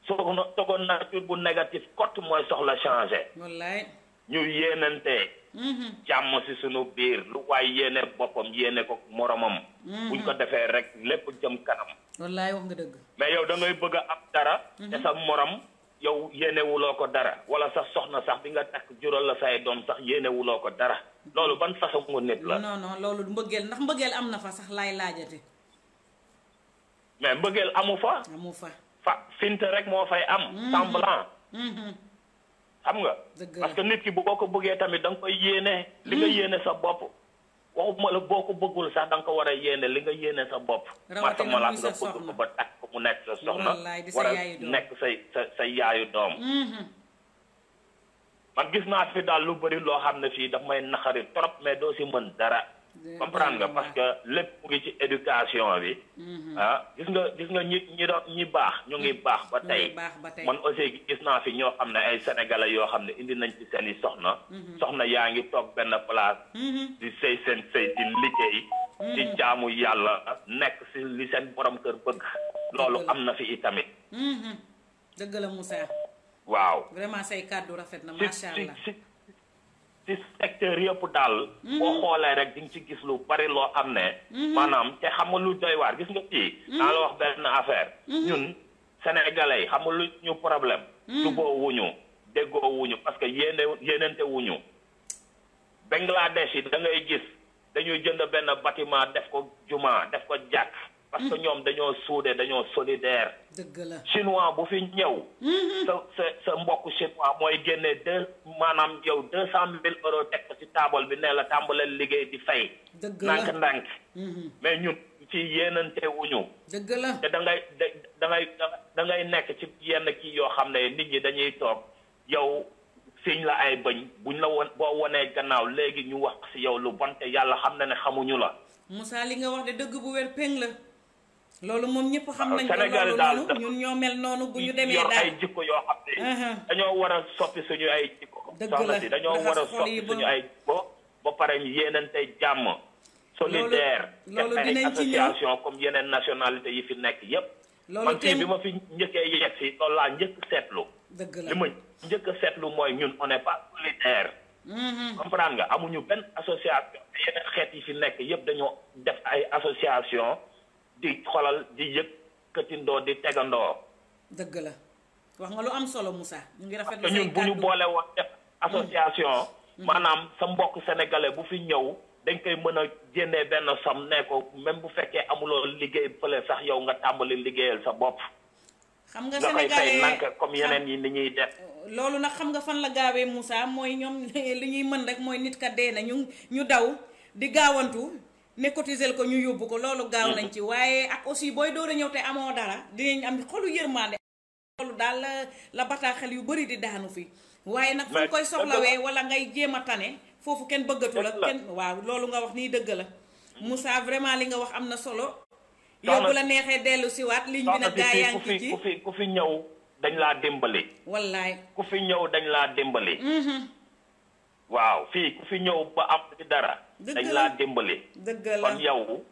seconde nature bu négatif kott mooy soxla changer. wallaay. ñu yéenante. jàmm si sunu biir lu waay yéene boppam yéene ko moromam. buñ ko defee rek lépp jëm kanam. wallaay wax nga dëgg. mais yow da ngay bëgg a am dara. te sa morom yow yéenewuloo ko dara wala sax soxna sax bi nga takk jural la say doom sax yéenewuloo ko dara loolu ban façon mu nit la. non loolu mbëggeel ndax mbëggeel am na fa sax laay laajate. mais mbëggeel amu fa. amu fa. finte rek moo fay am. semblant. xam nga. parce que nit ki boo ko bëggee tamit da nga koy yéene. li nga yéene sa bopp. waxuma la boo ko bëggul sax da nga ko war a yéene li nga yéene sa bopp. rawatina muy sa nga bëgg soxna ko ba takk ko mu nekk sa soxna. war a nekk sa yaayu doom. man gis naa fi daal lu bëri loo xam ne fii daf may naxari trop mais doo si mën dara. comprendre nga parce que lépp mu ngi ci éducation bi. gis nga ñi baax ñu ngi baax ba tey. man aussi gis naa fi ñoo xam ne ay sénégalais yoo xam ne indi nañ ci seen i soxna. soxna yaa ngi toog benn place. di sëy seen sëy di liggéey. di jaamu yàlla nekk si li seen borom kër bëgg. loolu am na fi itamit. dëgg la Moussa. waaw vraiment say kàddu rafet na macha allah. ci secteur yëpp daal. boo xoolee rek di nga ci gis lu bari loo xam ne. maanaam te xam nga lu doy waar gis nga fii. naa la wax benn affaire. ñun sénégalais yi xam nga lu ñu problème. juboo wuñu déggoo wuñu parce que yéenente wuñu. Bangladesh yi da ngay gis dañuy jënd benn bâtiment def ko juma def ko jàkk. parce que ñoom dañoo suude dañoo solidaire. dëgg la chinois bu fi ñëw. sa mbokk chinois mooy génne maanaam yow 200,000 euros teg ko ci taabal bi ne la tàmbaleel liggéey di fay. dëgg la ndànk mais ñun ci yéenante wuñu. dëgg la te da ngay nekk ci yenn kii yoo xam ne nit ñi dañuy toog yow siñ la ay bëñ buñ la boo wonee gannaaw léegi ñu wax ci yow lu bon te yàlla xam na ne xamuñu la. Moussa li nga wax de dëgg bu wér péng la. loolu moom ñëpp xam nañ ko Sénégal loolu daal noonu ñun ñoo mel noonu bu ñu demee yor daal ay jikko yoo xam ne dañoo war a soppi suñu ay jikko. dëgg la si dañoo war a soppi suñu ay jikko ba pare yéenante jàmm. solidaire loolu ay dinañ ci ñëw association comme yeneen nationalité yi fi nekk yépp loolu man fii bi ma fi njëkkee yegg si loolu laa njëkk seetlu. dëgg la li ma njëkk seetlu mooy ñun on n'est pas solidaire. comprendre nga amuñu benn association yeneen xeet yi fi nekk yépp dañoo def ay association di xolal di yëkkatindoo di tegandoo. dëgg la wax nga lu am solo Moussa ñu ngi rafetlu te ñun bu ñu boole woon def association. maanaam sa mbokk sénégalais bu fi ñëw dañ koy mën a génnee benn somme ne ko même bu fekkee amuloo liggéey fële sax yow nga tàmbali liggéeyal sa bopp. xam nga nga koy fay sénégalais nank comme yeneen yi ni ñuy def. loolu nag xam nga fan la gaawee Moussa mooy ñoom li ñuy mën rek mooy nit ka dee na ñu daw di gaawantu. ne cotiser ko ñu yóbbu ko loolu gaaw nañ ci waaye ak aussi booy door a ñëw te amoo dara dinañ am xolu yërmande loolu daal la bataaxel yu bëri di daanu fi waaye nag fu koy soxlawee wala ngay jéem a tane foofu kenn bëggatu la kenn waaw loolu nga wax nii dëgg la Moussa vraiment li nga wax am na solo yow bu la neexee dellu si waat ligne bi nag gaa yaa ngi ci ku fi ñëw dañ laa dimbali wallaay ku fi ñëw dañ laa dimbali waaw fii ku fi ñëw ba am ci dara dañ laa dimbali. dëgg la kon yow.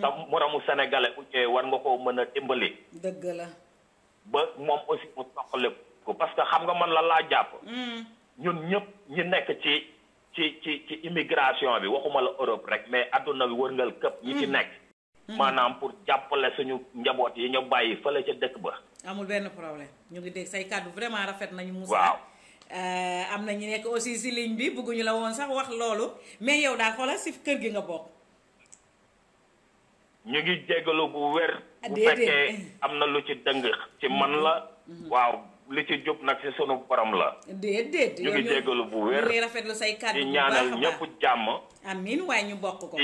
sa moromu sénégalais bu ñëwee war nga koo mën a dimbali. dëgg la. ba moom aussi mu soxla ko parce que xam nga man la laa jàpp. ñun ñëpp ñu nekk ci immigration bi waxuma la Europe rek mais adduna bi wërngal këpp ñi ci nekk. maanaam pour jàppale suñu njaboot yi ñu bàyyi fële ca dëkk ba. amul benn problème ñu ngi dégg say kàddu vraiment rafet nañu Moussa. waaw. am na ñu nekk aussi si ligne bi bëgguñu la woon sax wax loolu mais yow daal xoolal si kër gi nga bokk ñu ngi jégalu bu wér. bu fekkee am na lu ci dëng ci man la. waaw li ci jub nag ci sunu borom la. déedéet ñu ngi jégalu bu wér. ñu rafetlu say kàddu di bu baax ñaanal ñëpp jàmm. amiin waaye ñu bokk ko.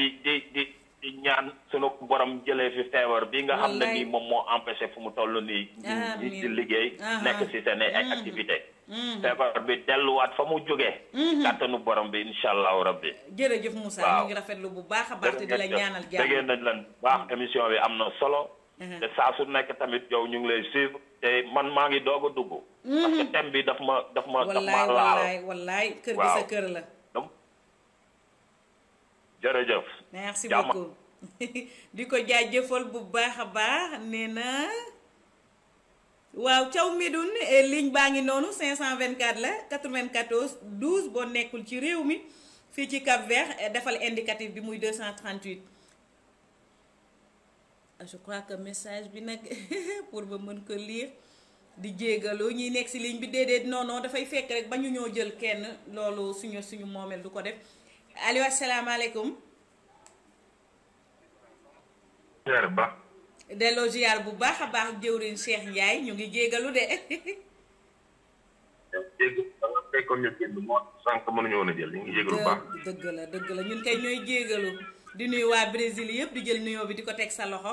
di ñaan sunu borom jëlee fi feebar bi nga xam ne nii moom moo empêché fu mu toll nii. ñi ci liggéey. nekk ci seen ay activité feebar bi delluwaat fa mu jógee. kàttanu borom bi incha allahu rabbi. jërëjëf Moussa ñu ngi rafetlu bu baax a baax te di la ñaanal jàmm. dégg nañ leen baax émission bi am na solo. te saa su nekk tamit yow ñu ngi lay suivre te man maa ngi doog a dugg. parce que thème bi daf ma laal. wallaay kër gi sa kër la. jërëjëf. merci beaucoup di ko jaajëfal bu baax a baax nee na waaw Thiaw Médoune ligne baa ngi noonu 524 la 94 12 boo nekkul ci réew mi fii ci Cap Vert defal indicatif bi muy 238 je crois que message bi nag pour ba mën ko lire di jéegaloo ñuy nekk si ligne bi déedéet non dafay fekk rek ba ñu ñoo jël kenn loolu suñu moomeel du ko def. allo asalaamaaleykum. ziar ba. delloo ziar bu baax a baax jëwriñ Cheikh Ndiaye ñu ngi jégalu de. fekkoon ñu génn moo sànq mënuñu woon a jël ñu ngi jégalu bu baax. dëgg la ñun kay ñooy jégalu di nuyu waa Brésil yëpp di jël nuyoo bi di ko teg sa loxo.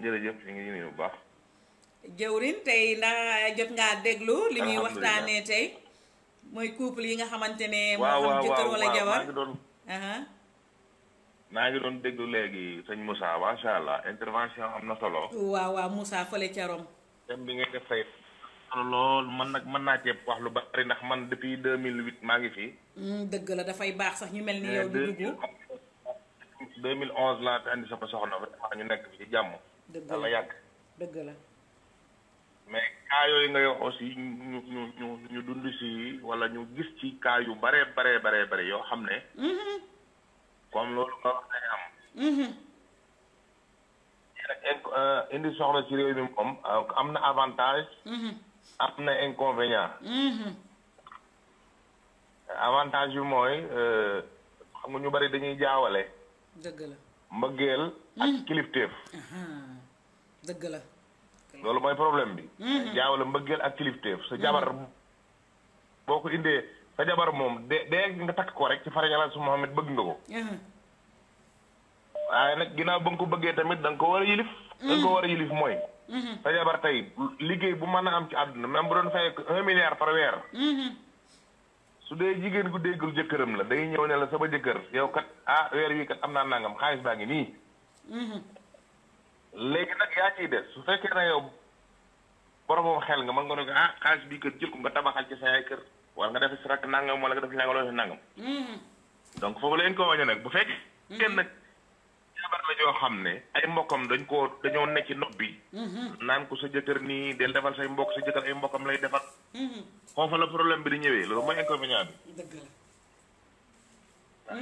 jërëjëf ñu ngi nuyu bu baax. jëwriñ tey ndax jot ngaa déglu li ñuy waxtaanee tey. mooy couple yi nga xamante ne. moo xam jëkkër wala jabar maa ngi doon déglu léegi sëñ Moussa macha allah intervention am na solo. waaw Moussa fële ca Rome. thème bi ngay def tey lool man nag mën naa cee wax lu bari ndax man depuis 2008 maa ngi fi. dëgg la dafay baax sax ñu mel ni yow di dugg. 2011 laa fi andi sama soxna vraiment ñu nekk fi ci jàmm. dëgg la yàgg. dëgg la. mais cas yooyu nga wax aussi ñu dund si wala ñu gis ci cas yu bare yoo xam ne. comme loolu nga wax day am. indi soxna ci réew mi moom am na avantage. am na inconvénient. avantage bi mooy xam nga ñu bari dañuy jaawale. dëgg la mbëggeel ak kilifteef. dëgg la. loolu mooy problème bi. jaawale mbëggeel ak kilifteef sa jabar boo ko indee sa jabar moom de nga takk ko rek ci fara yàlla su Muhammad bëgg nga ko. waaye nag ginnaaw ba nga ko bëggee tamit da nga ko war a yilif. da nga ko war a yilif mooy. sa jabar tey liggéey bu mën a am ci àdduna même bu doon fay 1 milliard par weer. su dee jigéen gu déggul jëkkëram la day ñëw ne la sama jëkkër yow kat weer wi kat am naa nangam xaalis baa ngi nii. léegi nag yaa ciy des su fekkee ne yow boromam xel nga mën nga ne ko xaalis bii kër jël ko nga tabaxal ci sa yaay kër wala nga def si rakk nangam wala nga def nangam wala si nangam. donc foofu la ñu ko waññee nag bu fekkee kenn nag jabar la ñoo xam ne ay mbokkam dañoo nekk ci nopp bi. naan ko sa jëkkër nii del defal say mbokk sa jëkkër ay mbokkam lay defal. foofu la problème bi di ñëwee loolu mooy inconvénient bi. dëgg la.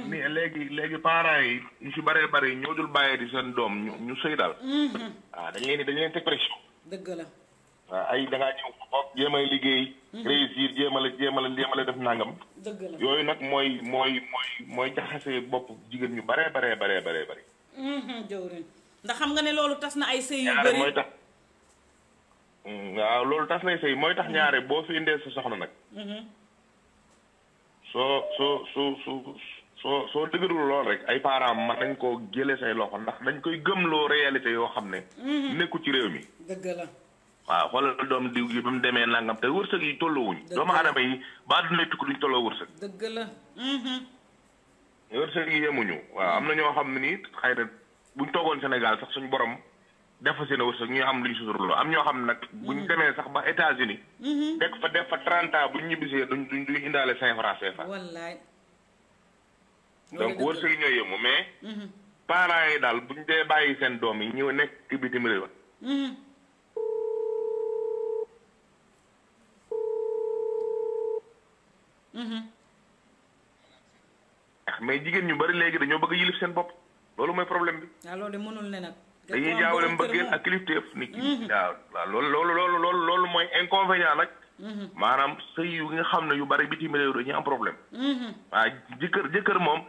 mais léegi parents yi ñu si bëree bëri ñoo dul bàyyee di seen doom ñu sëy daal. waaw dañ leen teg pression. dëgg la. waaw ay da ngaa ñëw xob jéem a liggéey. réussir jéem a def nangam. dëgg la yooyu nag mooy jaxase bopp jigéen ñu bëree bëri. jawriñ ndax xam nga ne loolu tas na ay sëy yu bëri mooy tax waaw loolu tas nay sëy mooy tax ñaare boo fi indee sa soxna nag. soo dëgërul lool rek ay parents mën nañ koo jëlee say loxo ndax dañ koy gëmloo réalité yoo xam ne. nekku ci réew mi. dëgg la. waaw xoolal doom diw gi ba mu demee nangam te wërsëg yi tolluwuñ. doomu aadama yi ba dina tukki duñ tolloo wërsëg. dëgg la. wërsëg yi yemuñu. waaw am na ñoo xam ne nii xëy na buñ toogoon Sénégal sax suñu borom def fa seen wërsëg ñu am luñ suturloo am ñoo xam ne nag buñ demee sax ba États-Unis def fa 30 ans buñ ñibbisee duñ indaale 5 francs CFA. wallaay. donc wërsëg yi ñooy yëmu mais. parents yi daal buñ dee bàyyi seen doom yi ñëw nekk ci bitim réew. mais jigéen ñu bari léegi dañoo bëgg a yilif seen bopp loolu mooy problème bi. waaw loolu de mënul ne nag. dañuy jaawale mbëggeel ak kilifteef nit ki. waaw loolu mooy inconvénient nag maanaam sëy yu nga xam ne yu bari bitim réew dañuy am problème waaw jëkkër moom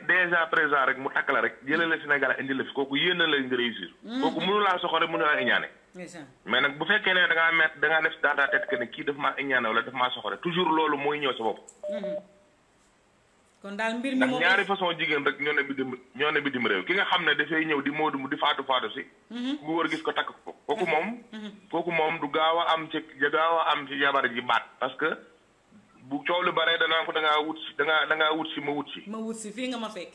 déjà présent rek mu takk la rek jëlee la Sénégal indi la fi kooku yéen la nga réussir kooku mënu laa soxore mënu laa iñaane mais nag bu fekkee ne da ngaa def dans ta tête que ne kii daf maa iñaane wala daf maa soxore toujours loolu mooy ñëw sa bopp kon daal mbir mi ndax moom ñaari façon jigéen rek ñoo ne bitim réew ki nga xam ne dafay ñëw di moodu di faatu si ku wër gis ko takk ko kooku moom du gaaw a am ci jabar ji baat parce que bu coow lu bare danaa ko da ngaa wut si ma wut si fii nga ma fekk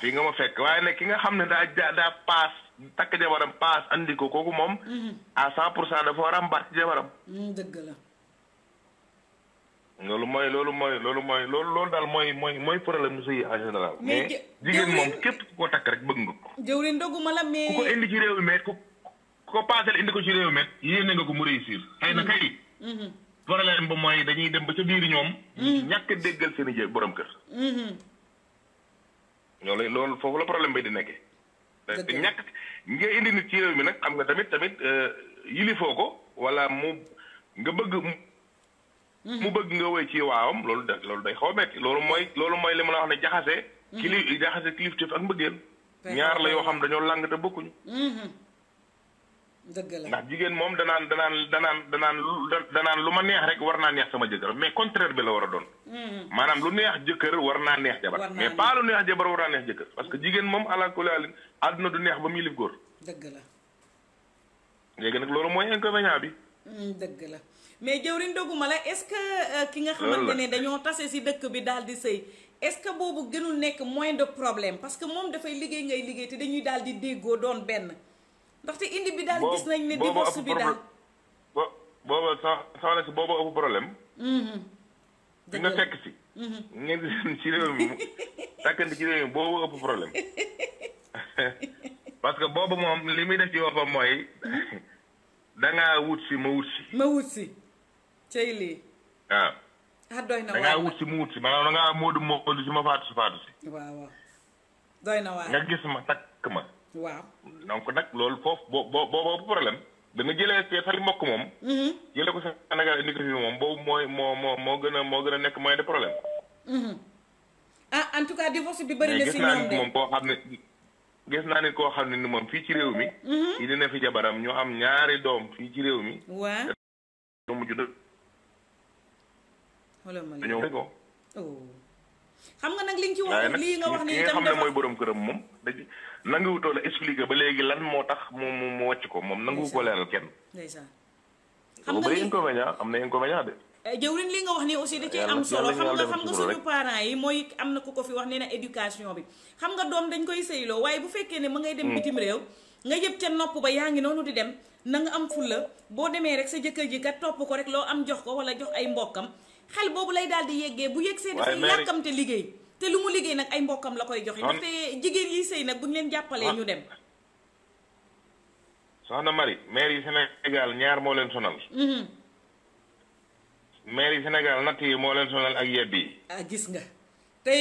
fii nga ma fekk waaye nag ki nga xam ne daa paas takk jabaram paas andi ko kooku moom à 100% dafa war a am baat ci jabaram dëgg la loolu daal mooy problème mu sëy en général mais jigéen moom képp ku ko takk rek bëgg nga ko jëwriñ doguma la mais ku ko indi ci réew mi ku ko paasal indi ko ci réew mi yéene nga ko mu réussir xëy na kay problème ba mooy dañuy dem ba ca biir ñoom ñàkk déggal seen i borom kër loolu foofu la problème bay di nekkee te ñàkk nga indi nit ci réew mi nag xam nga tamit yilifoo ko wala nga bëgg mu bëgg nga wéy ci waawam loolu day xaw a metti loolu mooy li ma la wax ne jaxase kilifteef ak mbëggeel ñaar la yoo xam dañoo làng te bokkuñu dëgg la ndax jigéen moom danaan lu ma neex rek war naa neex sama jëkkër mais contraire bi la war a doon maanaam lu neex jëkkër war naa neex jabar mais pas lu neex jabar war naa neex jëkkër parce que jigéen moom ala kulli haal àdduna du neex ba mu yilif góor dëgg la léegi nag loolu mooy inconvénient bi dëgg la mais jëwriñ doguma la est-ce que ki nga xamante ne dañoo tase si dëkk bi daal di sëy est-ce que boobu gënul nekk moins de problème parce que moom dafay liggéey ngay liggéey te dañuy daal di déggoo doon benn ndaxte indi bi daal gis nañ ne divorce bi daal booba soxna si booba ëpp problème fi nga fekk si ngeen di ci réew mi takkandi ci réew mi booba ëpp problème parce que boobu moom li muy def ci boppam mooy dangaa wut si ma wut si cey lii waaw doy na waar dangaa wut si mu wut si maanaam dangaa moodu si ma faatu si waaw doy na waar nga gis ma takk ma waaw donc nag loolu foofu boobu problème da nga jëlee say mbokk moom jëlee ko Sénégal indi ko fi moom boobu moo gën a nekk moyen de problème en tout cas divorce bi bëri na si ñoom de moom koo xam ne gis naa ni koo xam ne ni moom fii ci réew mi yi dina fi jabaram ñu am ñaari doom fii ci réew mi waaw mujj dë dañoo ko xam nga nag li nga ci wax lii nga wax ni itam xam ne mooy borom këram moom dañ nanguwutoo la expliquer ba léegi lan moo tax mu wàcc ko moom nanguwu ko leeral kenn ndeysaan xam nga am na inconvénient de jëwriñ li nga wax ni aussi da cee am solo xam nga suñu parents yi mooy am na ku ko fi wax nee na éducation bi xam nga doom dañ koy sëyloo waaye bu fekkee ne ma ngay dem bitim réew nga yëpp ca nopp ba yaa ngi noonu di dem na nga am fulla boo demee rek sa jëkkër ji kat topp ko rek loo am jox ko wala jox ay mbokkam xel boobu lay daal di yeggee bu yegg see dafay yàkkamte liggéey te lu mu liggéey nag ay mbokkam la koy joxe ndaxte jigéen yi sëy nag bu ñu leen jàppalee ñu dem soxna Marie maire yi Sénégal ñaar moo leen sonal maire yi Sénégal natt yi moo leen sonal ak yebb yi gis nga te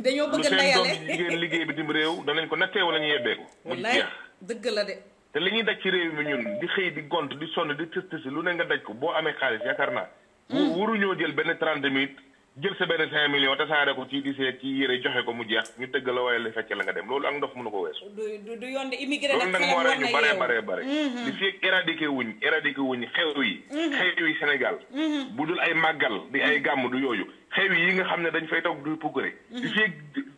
dañoo bëgg a ndayale lu seen doom jigéen liggéey bitim réew danañ ko nattee wala ñu yebbee ko mu jeex dëgg la de te li ñuy daj ci réew mi ñun di xëy di gont di sonn di tës tësi lu ne nga daj ko boo amee xaalis yaakaar naa waruñoo jël benn 30 minutes jël sa benn 5 millions tasaare ko ci di seet ci yére joxe ko mu jeex ñu tëgg la waaye la fecc la nga dem loolu ak ndof mënu ko weesu du yoon de immigré loolu nag moo rek ñu bare di fi éradiqué wuñ xew yi Sénégal bu dul ay màggal di ay gàmm du yooyu xew yi nga xam ne dañ fay toog du puggare di fi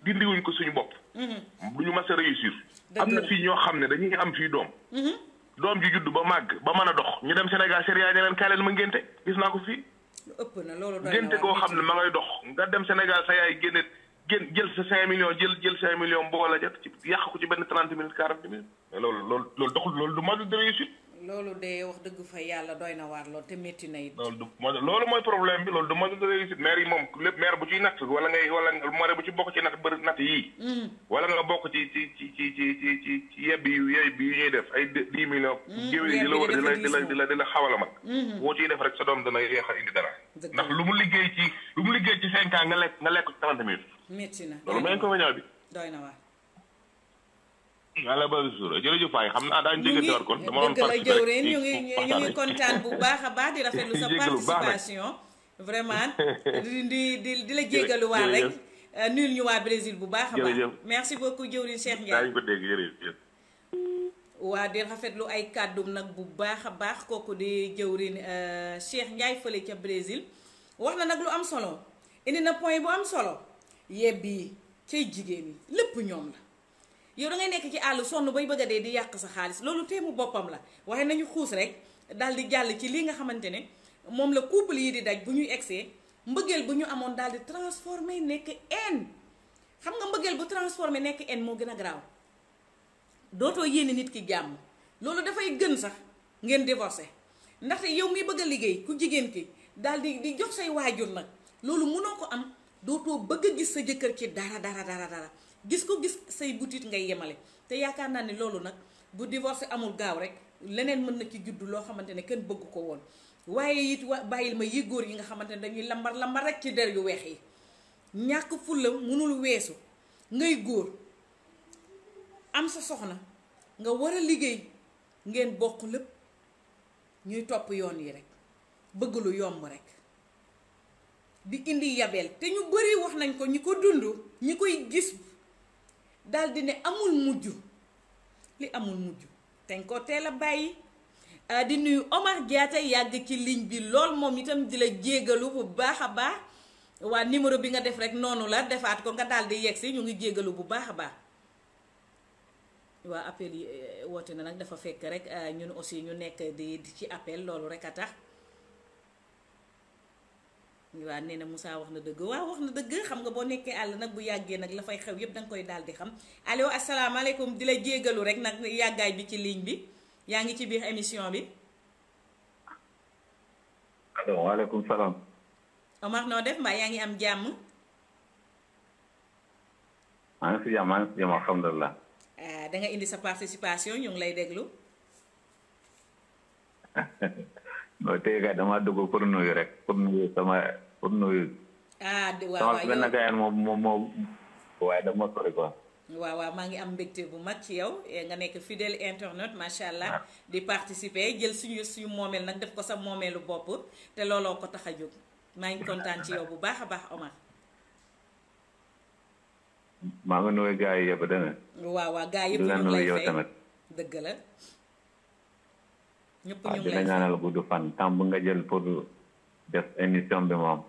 dindi wuñ ko suñu bopp du ñu mas a réussir am na fii ñoo xam ne dañuy am fii doom ji judd ba màgg ba mën a dox ñu dem Sénégal sériya ñe leen kaay leen ma ngénte gis naa ko fii ëpp na loolu doy na ngénte koo xam ne ma ngay dox nga dem Sénégal sa yaay jël sa 5 millions jël 5 millions boole jot ci yàq ko ci benn 30 minutes 40 minutes mais loolu doxul loolu du modèle de réussite loolu de wax dëgg fa yàlla doy na waar loolu te métti na it loolu mooy problème bi loolu du modèle de réussite maire yi moom lépp maire bu ciy natt wala maire bu ci bokk ci natt yii wala nga bokk ci yebbi yu ñuy def ay 10 millions géwél yi di la wër di la xawala mag boo ciy def rek sa doom dana yeex a indi dara ndax lu mu liggéey ci 5 ans nga lekk 30 minutes métti na loolu mooy inconvénient bi doy na waar yàlla ba suur jërëjëf Faye xam naa daañu déggante war kon dama doon dëgg la jëwrin ñu ngi kontaan bu baax a baax di rafetlu sa participation vraiment di la jégaluwaat rek nuyul ñu waa Brésil bu baax a baax merci beaucoup jëwrin Cheikh Ndiaye daañu ko dégg jërëjëf waa di rafetlu ay kàddum nag bu baax a baax kooku di jëwrin Cheikh Ndiaye fële ca Brésil wax na nag lu am solo indi na point bu am solo yebbi cay jigéen yi lépp ñoom la yow da ngay nekk ci àll sonn bay bëgg a dee di yàq sa xaalis loolu teemu boppam la waaye nañu xuus rek daal di jàll ci li nga xamante ne moom la couple yi di daj bu ñuy egsee mbëggeel bu ñu amoon daal di transformé nekk haine xam nga mbëggeel bu transformé nekk haine moo gën a garaaw dootoo yéene nit ki jàmm loolu dafay gën sax ngeen divorcé ndaxte yow mi bëgg a liggéey ku jigéen ki daal di jox say waajur nag loolu mënoo ko am dootoo bëgg a gis sa jëkkër ci dara gis ko gis say butit ngay yemale te yaakaar naa ne loolu nag bu divorce amul gaaw rek leneen mën na ci juddu loo xamante ne kenn bëgg ko woon waaye it bàyyil ma yi góor yi nga xamante ne dañuy lambar rek ci der yu weex yi ñàkk fulla mënul weesu ngay góor am sa soxna nga war a liggéey ngeen bokk lépp ñuy topp yoon yi rek bëgg lu yomb rek di indi yabeel te ñu bari wax nañ ko ñi ko dund ñi koy gis daldi ne amul mujj li amul mujj teñ ko teel a bàyyi di nuyu Omar Diatta yàgg ci ligne bi lool moom itam di la jégalu bu baax a baax waa numéro bi nga def rek noonu la defaat ko nga daal di yegg si ñu ngi jégalu bu baax a baax waa appel yi woote na nag dafa fekk rek ñun aussi ñu nekk di ci appel loolu rek a tax waa nee na Moussa wax na dëgg waaw wax na dëgg xam nga boo nekkee àll nag bu yàggee nag la fay xew yépp danga koy daal di xam allo asalaamaaleykum di la jégalu rek nag yàggaay bi ci ligne bi yaa ngi ci biir émission bi allo waaleykum salaam Omar noo def mbaa yaa ngi am jàmm maa ngi si jàmm alhamdulilah da nga indi sa participation ñu ngi lay déglu non tey kay dama dugg pour nuyu rek pour nuyu waaw sama benn gars moom waaye dama sori quoi waaw maa ngi am mbégte bu mag ci yow nga nekk fidèle internet macha allah di participer jël suñu moomeel nag def ko sa moomeelu bopp te looloo ko tax a jóg maa ngi kontaan ci yow bu baax a baax Omar. maa ngi nuyu gars yi yëpp dana waaw gars yëpp ñu ngi lay fay dëgg la ñëpp ñu ngi lay dina ñaanal gudd fan temps bu nga jël pour def émission bi moom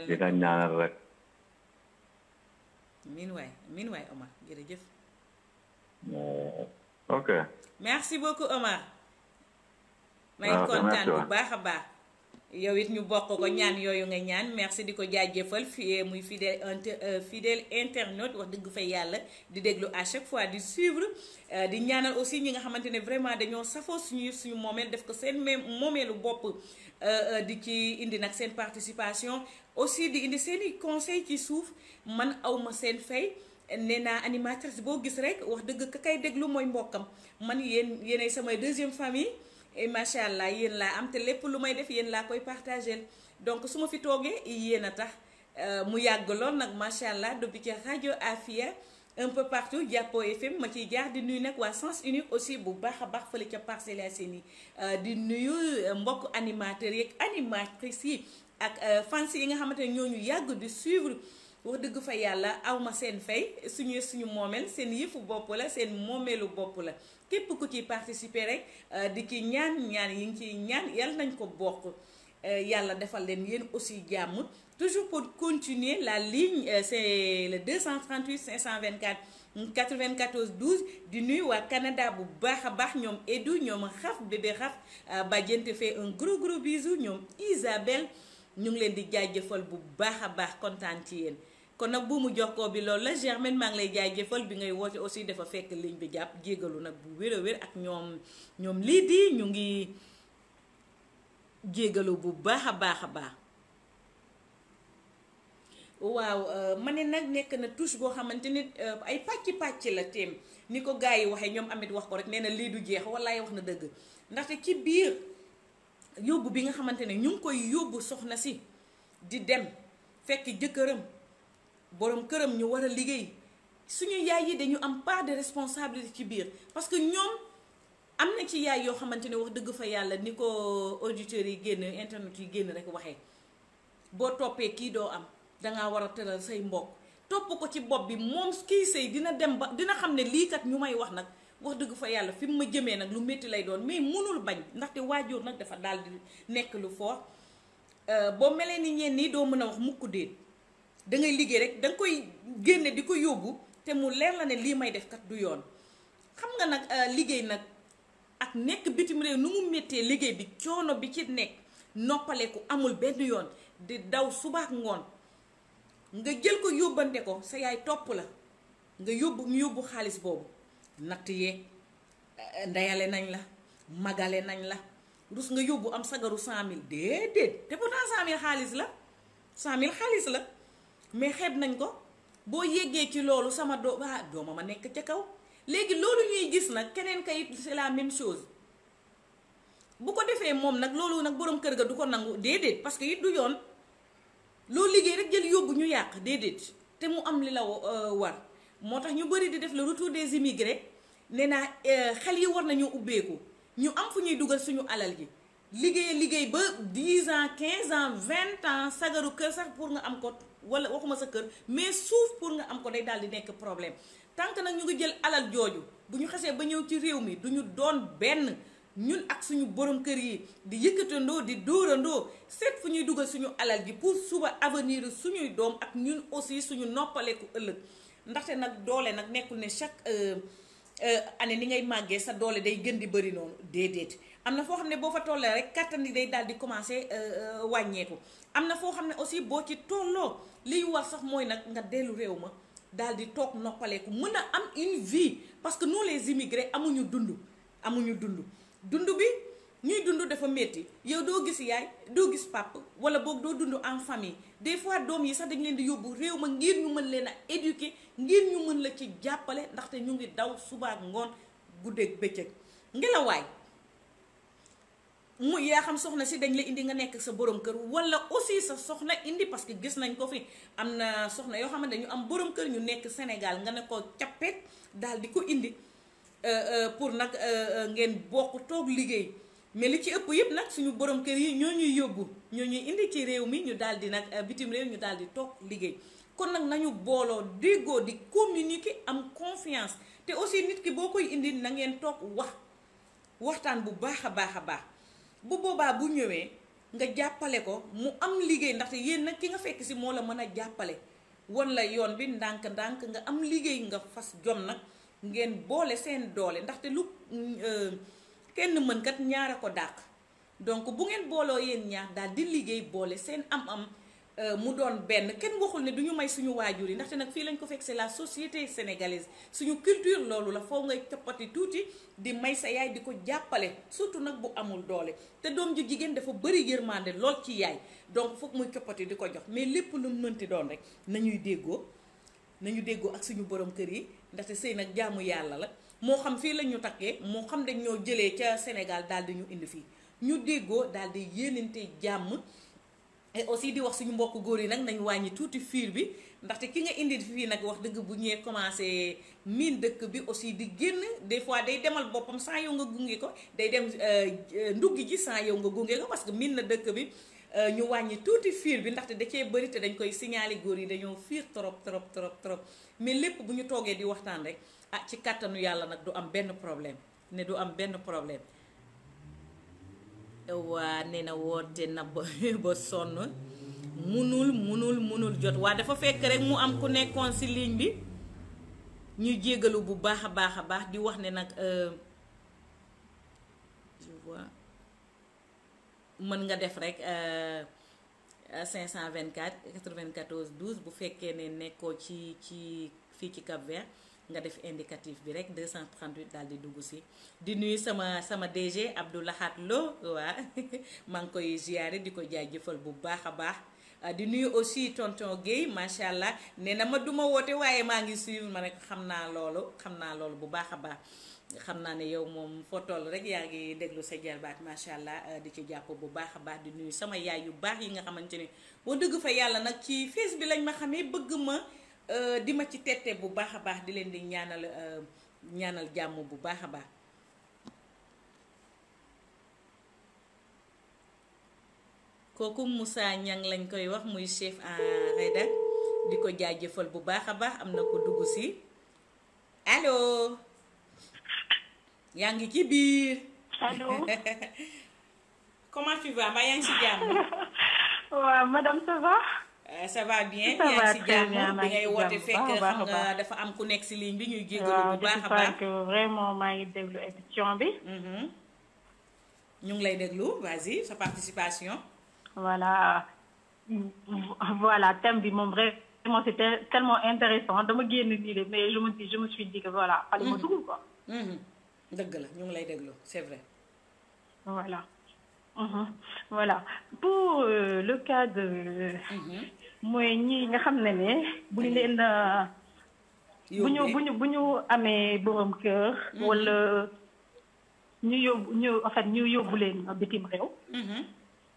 dina ñaanal rek min waay Omar jërëjëf ok merci beaucoup Omar may kontaan bu baax a baax yow it ñu bokk ko ñaan yooyu nga ñaan merci di ko jaajëfal fii muy fidèle internaute wax dëgg fa yàlla di déglu à chaque fois di suivre di ñaanal aussi ñi nga xamante ne vraiment dañoo safoo suñu moomeel def ko seen moomeelu bopp di ci indi nag seen participation aussi di indi seeni conseil ci suuf man awma seen fay nee naa animatrice boo gis rek wax dëgg ka kay déglu mooy mbokkam man yéenay samay deuxième famille et macha allah yéen laa am te lépp lu may def yéen laa koy partagel donc su ma fi toogee yéen a tax mu yàgg lool nag macha allah depuis ci rajo Afia un peu partout Jàppo FM ma ciy jaar di nuyu nag waa Sens Unique aussi bu baax a baax fële ca Parcelles Assainies di nuyu mbokk animateurs yeeg animatrices yi ak fans yi nga xamante ne ñooñu yàgg di suivre wax dëgg fa yàlla awma seen fay suñu moomeel seen yëfu bopp la seen moomeelu bopp la képp ku ci participer rek di ci ñaan yi ngi ciy ñaan yàlla nañ ko bokk yàlla defal leen yéen aussi jàmm toujours pour continuer la ligne c'est le 238 524 94 12 di nuyu waa Canada bu baax a baax ñoom Edu ñoom xaf bébé xaf Badiante fait un gros bisou ñoom Isabelle ñu ngi leen di jaajëfal bu baax a baax kontaan ci yéen kon nag bu mu jokkoo bi loolu la Germaine maa ngi lay jaajëfal bi ngay woote aussi dafa fekk ligne bi jàpp jégalu nag bu wér a wér ak ñoom lii di ñu ngi jégalu bu baax a baax a baax waaw ma ne nag nekk na touche boo xamante ni ay pàcc la téem ni ko gars yi waxee ñoom amit wax ko rek nee na lii du jeex wallaay wax na dëgg ndaxte ci biir yóbbu bi nga xamante ne ñu ngi koy yóbbu soxna si di dem fekk jëkkëram borom këram ñu war a liggéey suñu yaay yi dañu am part de responsabilité ci biir parce que ñoom am na ci yaay yoo xamante ne wax dëgg fa yàlla ni ko auditeurs yi génn internet yi génn rek waxee boo toppee kii doo am dangaa war a tëral say mbokk topp ko ci bopp bi moom kii sëy dina dem ba dina xam ne lii kat ñu may wax nag wax dëgg fa yàlla fi mu ma jëmee nag lu métti lay doon mais mënul bañ ndaxte waajur nag dafa daal di nekk lu fort boo melee ni ñeen nii doo mën a wax mukk déet da ngay liggéey rek da nga koy génne di ko yóbbu te mu leer la ne lii may def kat du yoon xam nga nag liggéey nag ak nekk bitim réew nu mu méttee liggéey bi coono bi ci nekk noppaleku amul benn yoon di daw subaak ngoon nga jël ko yóbbante ko sa yaay topp la nga yóbbu xaalis boobu natt yeeg ndeyale nañ la magale nañ la rus nga yóbbu am sagaru 100 000 déedéet te pourtant 100 000 xaalis la 100 000 xaalis la mais xeeb nañ ko boo yeggee ci loolu sama dooma ma nekk ca kaw léegi loolu ñuy gis nag keneen kayit c'est la même chose bu ko defee moom nag loolu nag boroom kër ga du ko nangu déedéet parce que it du yoon loo liggéey rek jël yóbbu ñu yàq déedéet te mu am li la war moo tax ñu bëri di def le retour des immigrés nee naa xel yi war nañu ubbeeku ñu am fu ñuy dugal suñu alal ji liggéey ba 10 ans 15 ans 20 ans sagaru kër sax pour nga am ko wala waxuma sa kër mais suuf pour nga am ko day daal di nekk problème tant que nag ñu ngi jël alal jooju bu ñu xasee ba ñëw ci réew mi du ñu doon benn ñun ak suñu borom kër yi di yëkkatandoo di dóorandoo seet fu ñuy dugal suñu alal ji pour suba avenir suñuy doom ak ñun aussi suñu noppaleeku ëllëg ndaxte nag doole nag nekkul ne chaque année ni ngay màggee sa doole day gën di bëri noonu déedéet am na foo xam ne boo fa tollee rek kattan yi day daal di commencé wàññeeku am na foo xam ne aussi boo ci tolloo liy war sax mooy nag nga dellu réew ma daal di toog noppaleeku mën a am une vie parce que nous les immigrés amuñu dund dund bi ñuy dund dafa métti yow doo gis yaay doo gis papa wala boog doo dund en famille des fois doom yi sax dañ leen di yóbbu réew ma ngir ñu mën leen a éduquer ngir ñu mën la ci jàppale ndaxte ñu ngi daw subaak ngoon guddeeg bëccëg ngelawaay mu yaa xam soxna si dañ la indi nga nekk sa borom kër wala aussi sa soxna indi parce que gis nañ ko fi am na soxna yoo xamante dañu am borom kër ñu nekk Sénégal nga ne ko cappet daal di ko indi pour nag ngeen bokk toog liggéey mais li ci ëpp yëpp nag suñu borom kër yi ñoo ñuy yóbbu ñoo ñuy indi ci réew mi ñu daal di nag bitim réew ñu daal di toog liggéey kon nag nañu booloo déggoo di communiquer am confiance te aussi nit ki boo koy indi na ngeen toog waxtaan bu baax a baax bu boobaa bu ñëwee nga jàppale ko mu am liggéey ndaxte yéen nag ki nga fekk si moo la mën a jàppale won la yoon bi ndànk-ndànk nga am liggéey nga fas jom nag ngeen boole seen doole ndaxte lu kenn mën kat ñaara ko dàq donc bu ngeen booloo yéen ñaar daal di liggéey boole seen am-am mu doon benn kenn waxul ne du ñu may suñu waajur yi ndaxte nag fii lañ ko fekk c'est la société sénégalaise suñu culture loolu la foo ngay coppati tuuti di may sa yaay di ko jàppale surtout nag bu amul doole te doom ju jigéen dafa bëri yërmande lool ci yaay donc foog muy coppati di ko jox mais lépp lu mënti doon rek nañu déggoo ak suñu borom kër yi ndaxte sëy nag jaamu yàlla la moo xam fii lañ ñu takkee moo xam dañ ñoo jëlee ca Sénégal daal di ñu indi fii ñu déggoo daal di yéenante jàmm et aussi di wax suñu mbokk góor yi nag nañ wàññi tuuti fiir bi ndaxte ki nga indi fii nag wax dëgg bu ñëwee commencé miin dëkk bi aussi di génn des fois day demal boppam sans yow nga gunge ko day dem nduggi ji sans yow nga gunge ko parce que miin na dëkk bi ñu wàññi tuuti fiir bi ndaxte da cee bëri te dañ koy signaler góor yi dañoo fiir trop mais lépp bu ñu toogee di waxtaan rek ci kàttanu yàlla nag du am benn problème waa nee na woote na ba sonn munul jot waa dafa fekk rek mu am ku nekkoon ci ligne bi ñuy jégalu bu baax a baax di wax ne nag je vois mën nga def rek 524 94 12 bu fekkee ne nekkoo ci fii ci Cap-Vert nga def indicatif bi rek 238 daal di dugg si di nuyu sama DG Abdoulahat Lo waa maa ngi koy ziyaare di ko jaajëfal bu baax a baax di nuyu aussi tonton Guèye macha allah nee na ma duma woote waaye maa ngi suivre ma ne ko xam naa loolu bu baax a baax xam naa ne yow moom foo toll rek yaa ngi déglu sa jarbaat macha allah di ci jàpp bu baax a baax di nuyu sama yaay yu baax yi nga xamante ne boo dëgg fa yàlla nag ci face bi lañ ma xamee bëgg ma di ma ci tette bu baax a baax di leen di ñaanal jàmm bu baax a baax. kooku Moussa Niang lañ koy wax muy chef en rédac di ko jaajëfal bu baax a baax am na ko dugg si allo yaa ngi ci biir. allo. comment tu vas mbaa yaa ngi si jàmm. waaw madame ça va. ça va bien yaa ngi si jàmm bi ngay woote fekk xam nga dafa am ku nekk si ligne bi ñuy jégalu bu baax a baax. vraiment maa ngi déglu émission bi. ñu ngi lay déglu vas-y sa participation. voilà thème bi moom vraiment c'était tellement intéressant dama génn nii de mais je me suis dit que voilà fallait ma dugg quoi. dëgg la ñu ngi lay déglu c'est vrai. voilà. voilà pour le cas de. mooy ñi nga xam ne bu ñu leen. bu ñu amee borom kër. wala ñu yóbbu leen bitim réew.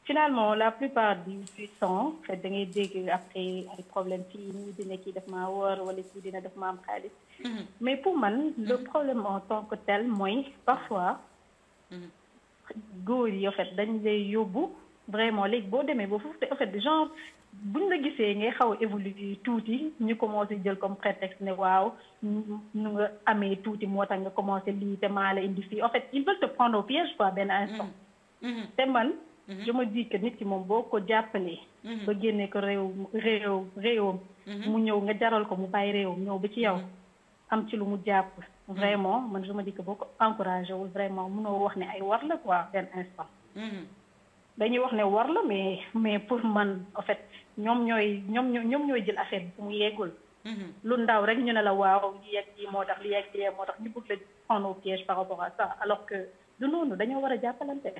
finalement la plupart du temps da ngay dégg après ay problème fii nii dina kii def maa wóor wala kii dina def ma am xaalis. mais pour man le problème en tant que tel mooy parfois. góor yi en fait dañ lay yóbbu vraiment léegi boo demee ba foofu te en fait genre buñ la gisee ngay xaw a évoluer tuuti ñu commencé jël comme prétexte ne waaw nu nga amee tuuti moo tax nga commencé lii te maa la indi fii en fait ils veulent te prendre au piège quoi benn instant. te man. je me dis que nit ki moom boo ko jàppalee. ba génnee ko réewam. mu ñëw nga jaral ko mu bàyyi réewam ñëw ba ci yow. am ci lu mu jàpp. vraiment man je me dis que boo ko encouragé wul vraiment munoo wax ne ay war la quoi benn instant. dañuy wax ne war la mais pour man en fait ñoom ñooy jël affaire bi fu mu yeggul. lu ndaw rek ñu ne la waaw li yegg lii moo tax li yegg lii moo tax ñu bëgg la prendre au piège par rapport à ça alors que du noonu dañoo war a jàppalante.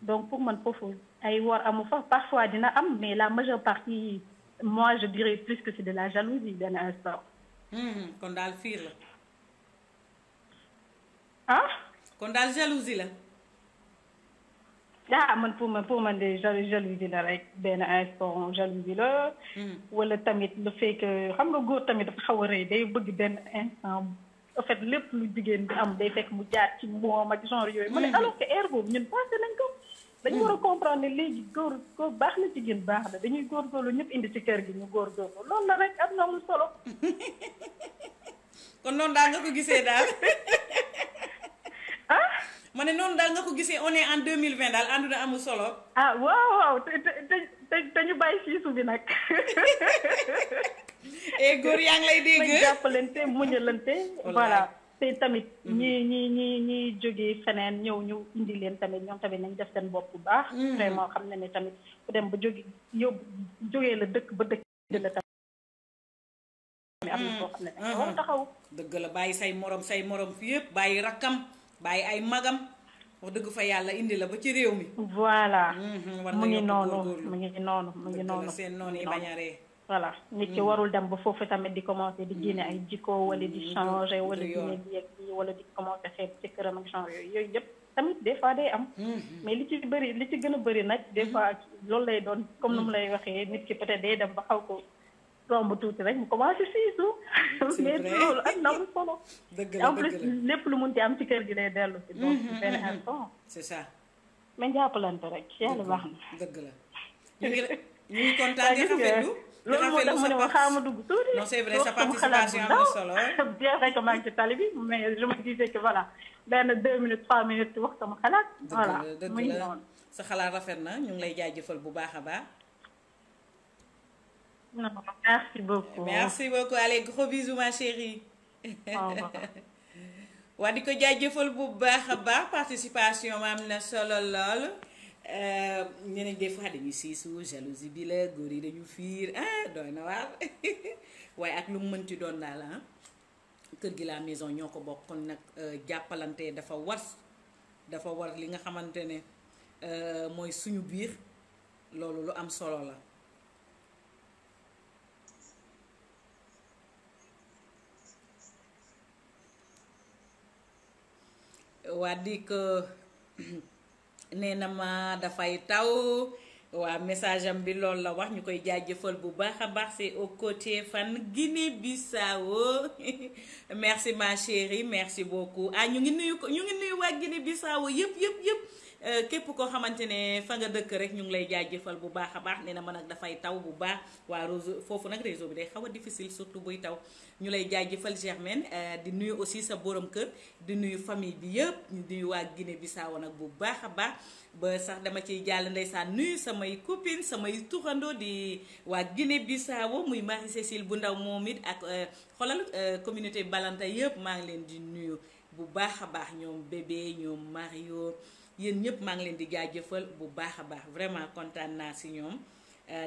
donc pour man foofu ay war amu fa parfois dina am mais la majeure partie moi je dirais plus que c'est de la jalousie benn instant. kon daal fiir la. ah. kon daal jalousie la. man pour man de jalousie la rek benn instant jalousie la. wala tamit le fait que xam nga góor tamit dafa xaw a rëy day bëgg benn instant en fait lépp lu jigéen bi am day fekk mu jaar ci moom ak genre yooyu. ma ne alors que air boobu ñun passé nañ ko. dañu war a comprendre ne léegi góor baax na jigéen baax na dañuy góorgóorlu ñëpp indi ci kër gi ñu góorgóorlu loolu la rek am na amul solo. kon noonu daal nga ko gisee daal. ah. ma ne noonu daal nga ko gisee on est en 2020 daal ànduna amul solo. ah waaw te ñu bàyyi siisu bi nag. góor yaa ngi lay dégg. nañ jàppalante muñalante. voilà. te tamit ñi jógee feneen ñëw ñu indi leen tamit ñoom tamit nañ def seen bopp bu baax. vraiment xam na ne tamit ku dem ba jógee la dëkk ba dëkk la tamit. am na soo xam ne dañ war a taxaw. dëgg la bàyyi say morom fi yëpp bàyyi rakkam bàyyi ay magam wax dëgg fa yàlla indi la ba ci réew mi. voilà. war mu ngi noonu mu ngi noonu seen noonu yi bañ a ree. voilà nit ki warul dem ba foofu tamit di commencer di génne ay jikko wala di changer wala di ne di yegg wala di commencer xeeb ci këram ak genre yooyu yëpp tamit des fois day am. mais li ci gën a bëri nag des fois loolu lay doon comme nu mu lay waxee nit ki peut-être day dem ba xaw ko romb tuuti rek mu commencer siisu. mais loolu am na am solo. dëgg la en plus lépp lu mun ci am ci kër gi lay dellu si. donc benn instant. c'est ça. mais jàppalante rek yàlla baax na. dëgg la ñu ngi kontaan di rafetlu. loolu moo tax mu ne ma xaaral ma dugg tuuti. non c'est vrai sa participation am na solo. bien vrai que maa ngi ci tali bi mais je me disais que voilà benn 2 minutes 3 minutes wax sama xalaat. voilà muy noonu. sa xalaat rafet na ñu ngi lay jaajëfal bu baax a baax. non merci beaucoup. merci beaucoup allez gros bisous ma chérie. waa di ko jaajëfal bu baax a baax participation ma am na solo lool. ñeneen des fois dañuy siisu jalousie bi la góor yi dañu fiir doy na waar waaye ak lu mu mënti doon daal kër gi la maison ñoo ko bokk kon nag jàppalante dafa war li nga xamante ne mooy suñu biir loolu lu am solo la. waa di ko nee na ma dafay taw waaw message am bi loolu la wax ñu koy jaajëfal bu baax a baax c'est au côté fan Guinée-Bissau merci ma chérie merci beaucoup ñu ngi nuyu waa Guinée-Bissau yëpp képp koo xamante ne fa nga dëkk rek ñu ngi lay jaajëfal bu baax a baax nee na ma nag dafay taw bu baax waa réseau foofu nag réseau bi day xaw a difficile surtout buy taw ñu lay jaajëfal Germaine di nuyu aussi sa borom kër di nuyu famille bi yëpp ñu nuyu waa Guinée-Bissau nag bu baax a baax ba sax dama ciy jàll ndeysaan nuyu samay copine samay tuxandoo di waa Guinée-Bissau muy Marie-Cécile bu ndaw moom it ak xolal communauté Balanta yëpp maa ngi leen di nuyu bu baax a baax ñoom bébé ñoom Mario yéen ñëpp maa ngi leen di jaajëfal bu baax a baax vraiment kontaan naa si ñoom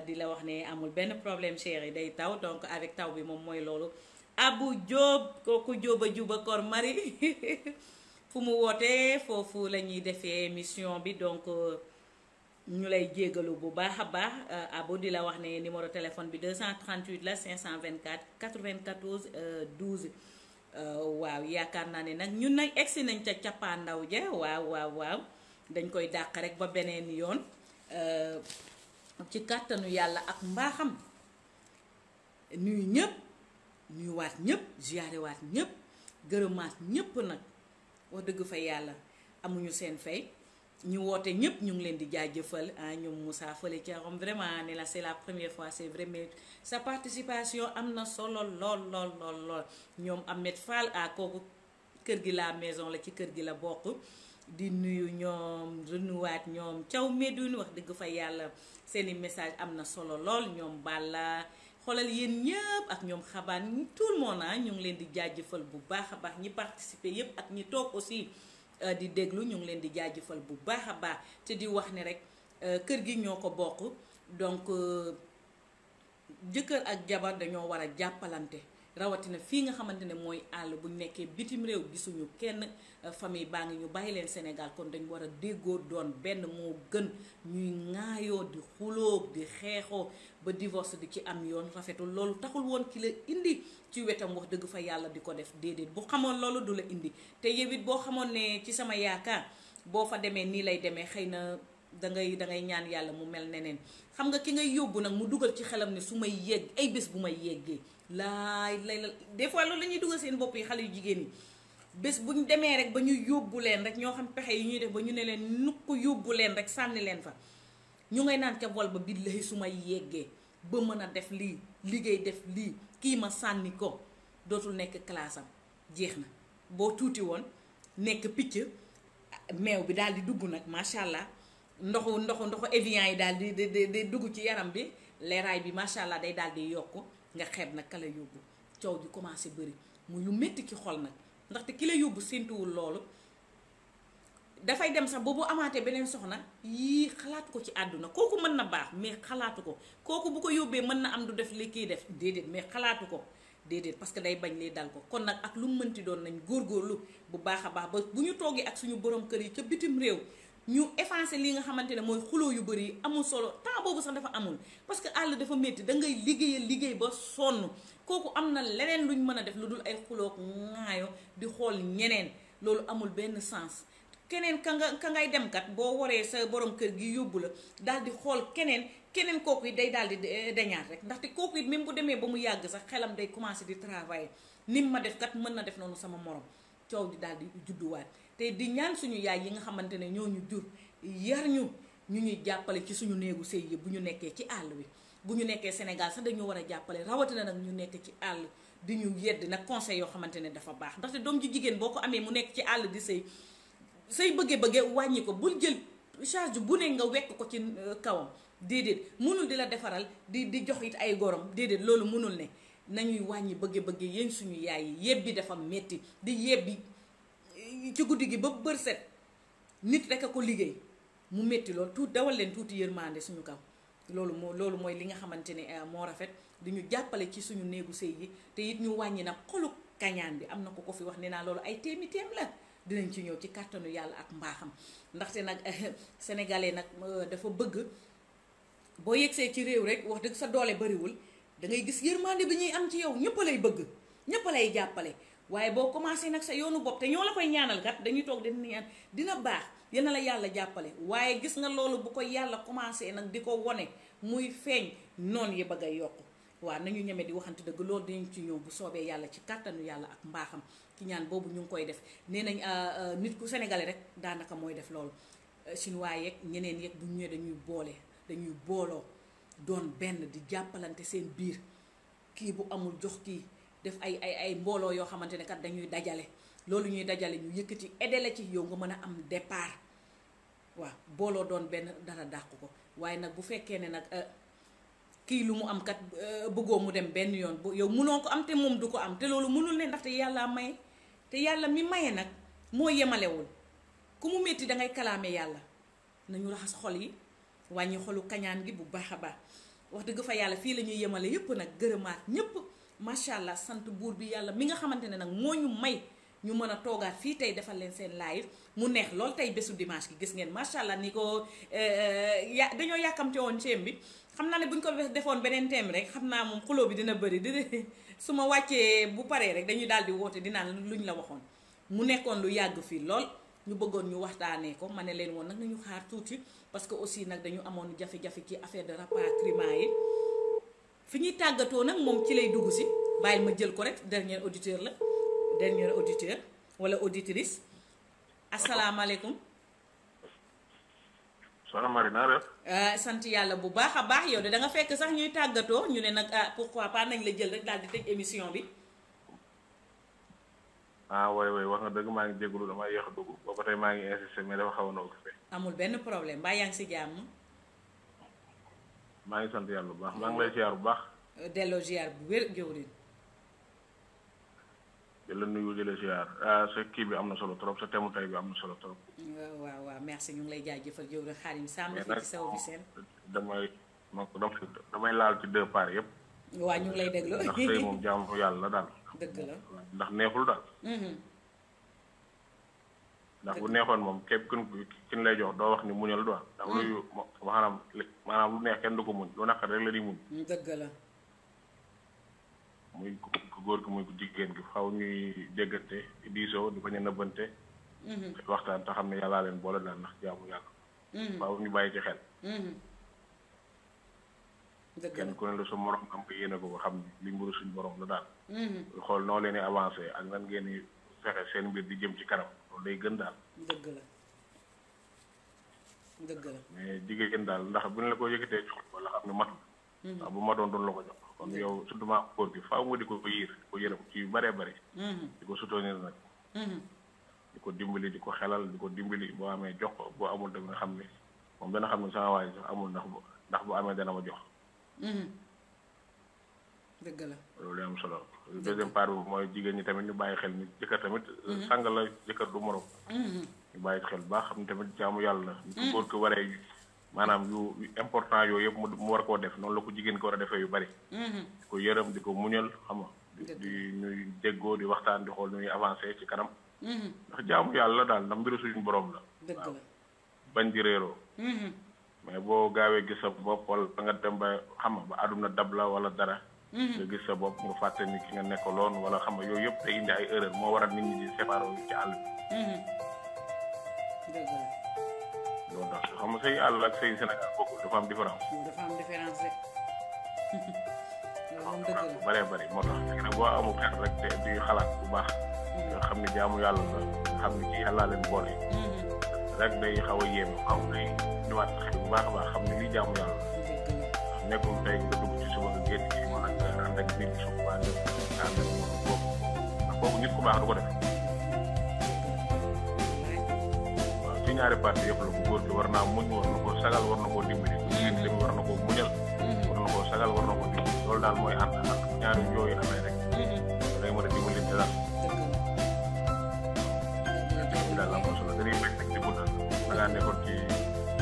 di la wax ne amul benn problème chéri day taw donc avec taw bi moom mooy loolu Abu Diop kooku Jóoba juba kor mari fu mu wootee foofu la ñuy defee émission bi donc ñu lay jégalu bu baax a baax Abu di la wax ne numéro téléphone bi 238 la 524 94 12 waaw yaakaar naa ne nag ñun nag egsi nañ ca cappaandaw ja waaw dañ koy dàq rek ba beneen yoon ci kàttanu yàlla ak mbaaxam nuyu ñëpp nuyuwaat ñëpp ziyarewaat ñëpp gërëmaat ñëpp nag wax dëgg fa yàlla amuñu seen fay ñu woote ñëpp ñu ngi leen di jaajëfal ñoom Moussa fële ca Rome vraiment ne la c'est la première fois c'est vraiment sa participation am na solo lool ñoom Ahmed Fall kooku kër gi la maison la ci kër gi la bokk di nuyu ñoom renouwaat ñoom Thiaw Medoune wax dëgg fa yàlla seeni message am na solo lool ñoom Balla xoolal yéen ñëpp ak ñoom xabaan tout le monde ñu ngi leen di jaajëfal bu baax a baax ñi participer yëpp ak ñi toog aussi di déglu ñu ngi leen di jaajëfal bu baax a baax te di wax ne rek kër gi ñoo ko bokk donc jëkkër ak jabar dañoo war a jàppalante rawatina fii nga xamante ne mooy àll bu nekkee bitim réew gisuñu kenn famille baa ngi ñu bàyyi leen Sénégal kon dañ war a déggoo doon benn moo gën ñuy ŋaayoo di xuloo di xeexoo ba divorce di ci am yoon rafetul loolu taxul woon ki la indi ci wetam wax dëgg fa yàlla di ko def déedéet bu xamoon loolu du la indi te yow it boo xamoon ne ci sama yaakaar boo fa demee nii lay demee xëy na dangay ñaan yàlla mu mel neneen xam nga ki ngay yóbbu nag mu dugal ci xelam ne su may yegg ay bés bu may yeggee lay des fois loolu la ñuy dugal seen bopp yi xale yu jigéen yi bés bu ñu demee rek ba ñu yóbbu leen rek ñoo xam pexe yi ñuy def ba ñu ne leen nu ko yóbbu leen rek sànni leen fa ñu ngay naan ca vol ba billahi su may yeggee ba mën a def lii liggéey def lii kii ma sànni ko dootul nekk classe am jeex na boo tuuti woon nekk picc meew bi daal di dugg nag macha allah ndoxu Evian yi daal di dugg ci yaram bi leeraay bi macha allah day daal di yokk nga xeeb nag ka la yóbbu coow di commencé bëri muy lu métti ci xol nag ndaxte ki la yóbbu séntuwul loolu dafay dem sax boobu amaatee beneen soxna yii xalaatu ko ci àdduna kooku mën na baax mais xalaatu ko kooku bu ko yóbbee mën na am du def li kii def déedéet mais xalaatu ko déedéet parce que day bañ li dal ko kon nag ak lu mu mënti doon nañ góorgóorlu bu baax a baax ba bu ñu toogee ak suñu borom kër yi ca bitim réew ñu effacé li nga xamante ne mooy xuloo yu bëri yi amul solo temps boobu sax dafa amul parce que àll dafa métti da ngay liggéey ba sonn kooku am na leneen luñ mën a def lu dul ay xuloo ŋaayo di xool ñeneen loolu amul benn sens keneen ka ngay dem kat boo waree sa borom kër gi yóbbu la daal di xool keneen kooku it day daal di dañaat rek ndaxte kooku it même bu demee ba mu yàgg sax xelam day commencé di travailler nim ma def kat mën na def noonu sama morom coow di daal di judduwaat te di ñaan suñu yaay yi nga xamante ne ñoo ñu jur yar ñu ñuy jàppale ci suñu néegu sëy yi bu ñu nekkee ci àll bi bu ñu nekkee Sénégal sax dañu war a jàppale rawatina nag ñu nekk ci àll di ñu yedd nag conseil yoo xamante ne dafa baax ndaxte doom ji jigéen boo ko amee mu nekk ci àll di say bëggee wàññi ko bul jël charge bu ne nga wekk ko ci kawam déedéet mënul di la defaral di jox it ay gorom déedéet loolu mënul ne nañuy wàññi bëgge yéen suñu yaay yi yebbi dafa metti di yebbi ci guddi gi ba bër set nit rek a ko liggéey mu metti loolu tuuti dawal leen tuuti yërmande suñu kaw loolu mooy li nga xamante ne moo rafet di ñu jàppale ci suñu néegu sëy yi te it ñu wàññi nag xolu kañaan bi am na ko fi wax ne naa loolu ay téemi la dinañ ci ñëw ci kàttanu yàlla ak mbaaxam ndaxte nag sénégalais nag dafa bëgg boo yegsee ci réew rek wax dëgg sa doole bariwul da ngay gis yërmande bi ñuy am ci yow ñëpp lay bëgg ñëpp lay jàppale waaye boo commencé nag sa yoonu bopp te ñoo la koy ñaanal kat dañuy toog di ñaan dina baax yal na la yàlla jàppale waaye gis nga loolu bu ko yàlla commencé nag di ko wone muy feeñ noonu yi bëgg a yokku waaw nañu ñeme di waxante dëgg loolu dañ ci ñëw bu soobee yàlla ci kàttanu yàlla ak mbaaxam ci ñaan boobu ñu ngi koy def nee nañ nit ku sénégalais rek daanaka mooy def loolu chinois yeeg ñeneen yeeg bu ñëwee dañuy booloo doon benn di jàppalante seen biir kii bu amul jox kii def ay mbooloo yoo xamante ne kat dañuy dajale loolu ñuy dajale ñu yëkkati aidé la ci yow nga mën a am départ waaw booloo doon benn dara dàq ko waaye nag bu fekkee ne nag kii lu mu am kat bëggoo mu dem benn yoon yow mënoo ko am te moom du ko am te loolu mënul ne ndaxte yàlla maye te yàlla mi maye nag moo yemalewul ku mu métti dangay kalaame yàlla nañu raxas xol yi wàññi xolu kañaan gi bu baax a baax wax dëgg fa yàlla fii la ñuy yemale yépp nag gërëmaat ñépp macha allah sant buur bi yàlla mi nga xamante ne nag moo ñu may ñu mën a toogaat fii tey defal leen seen live mu neex lool tey bésu dimanche gi gis ngeen macha allah ni ko dañoo yàkkamte woon thème bi xam naa ne buñ ko defoon beneen thème rek xam naa moom xuloo bi dina bëri su ma wàccee bu paree rek dañuy daal di woote dinaan luñ la waxoon mu nekkoon lu yàgg fii lool ñu bëggoon ñu waxtaanee ko ma ne leen woon nag nañu xaar tuuti parce que aussi nag dañu amoon jafe-jafe ci affaire de rapatriement yi fi ñuy tàggatoo nag moom ci lay dugg si bàyyil ma jël ko rek dernier auditeur wala auditrice asalaamaaleykum. soxna Marie naa def. sant yàlla bu baax a baax yow de da nga fekk sax ñuy tàggatoo ñu ne nag pourquoi pas nañ la jël rek daal di tëj émission bi. way wax nga dëgg maa ngi jégalu dama yéex a dugg booba tey maa ngi insisté mais dafa xaw a occupé. amul benn problème mbaa yaa ngi si jàmm. maa ngi sant yàlla bu baax maa ngi lay ziar bu baax. delloo ziar bu wér jëwriñ. di la nuyu di la ziar sa kii bi am na solo trop sa thème tey bi am na solo trop. waaw merci ñu ngi lay jaajëfal jëwriñ Xaadim Samb fii ci saw bi seen. damay laal ci deux parts yëpp. waaw ñu ngi lay déglu. ndax tey moom jaamu yàlla la daal. dëgg la ndax neexul daal. ndax bu neexoon moom képp kin lay jox doo wax ni muñal du ndax luy maanaam lu neex kenn du ko muñ lu naqar rek la di muñ. dëgg la. muy ku góor gi muy ku jigéen gi xaw ñuy déggante diisoo di bañ a nëbbante. waxtaan te xam ne yàllaa leen boole daal ndax jaamu yàlla. faaw ñu bàyyi ci xel. dëgg la kenn ku ne la sa morom am ko yéene ko xam li mburu suñu borom la daal. xool noo leen di avancé ak nan ngeen di fexe seen mbir di jëm ci kanam loolu day gën daal. dëgg la dëgg la. mais jigéen daal ndax bu ñu la ko yëkkatee jox wala xam ne matul. ndax bu matoon doon la ko jox. kon yow surtout maa góor gi faaw nga di ko yiir di ko yërëm ci yu bëree bëri. di ko soutenir nag. di ko dimbali di ko xelal di ko dimbali boo amee jox ko boo amul tamit nga xam ne moom dana xam ne sama waay sax amul ndax bu amee dana ma jox. dëgg la loolu am solo. deuxième part bi mooy jigéen ñi tamit ñu bàyyi xel ni jëkkër tamit. sàng la jëkkër du morom. ñu bàyyi xel bu baax xam ne tamit jaamu yàlla la. ñu ko góor ko waree maanaam yu important yooyu yëpp mu war koo def noonu la ko jigéen ko war a defee yu bari. di ko yërëm di ko muñal xam nga. di ñuy déggoo di waxtaan di xool ñuy avancé ci kanam. ndax jaamu yàlla la daal ndax mbiru suñu borom la. dëgg la bañ di réeroo. mais boo gaawee gis sa bopp wala nga dem ba xam nga ba àdduna dab la wala dara. nga gis sa bopp nga fàtte ni ki nga nekkaloon wala xam nga yooyu yëpp day indi ay erreur moo waral nit ñi di séparé ci àll bi. dëgg la. loolu tax xam nga say àll ak say Sénégal bokkul dafa am différence. dafa am différence rek. loolu moom dëgg la bu bëree bëri moo tax léegi nag boo amul xel rek te di xalaat bu baax. nga xam ni jaamu yàlla la nga xam ni ci yàllaa leen boole. rek day xaw a yéeme xaw day ñëwaat xel bu baax a baax xam ne lii jaamu yàlla la. nekkul tey nga dugg ci suba nga génn ci wala nga ànd ak nit suuf waa nga ànd ak moom boobu ndax boobu nit ku baax du ko def. waaw ci ñaari parti yëpp la bu góor gi war naa muñ war na koo sagal war na koo dimbali. bu jigéen tamit war na koo muñal. war na koo sagal war na koo dimbali loolu daal mooy ànd ak ñaari yooyu amee rek. day mën a dimbali te daal. dëgg la daal am na solo dañuy fekk rek di guddal da ngaa nekkoon ci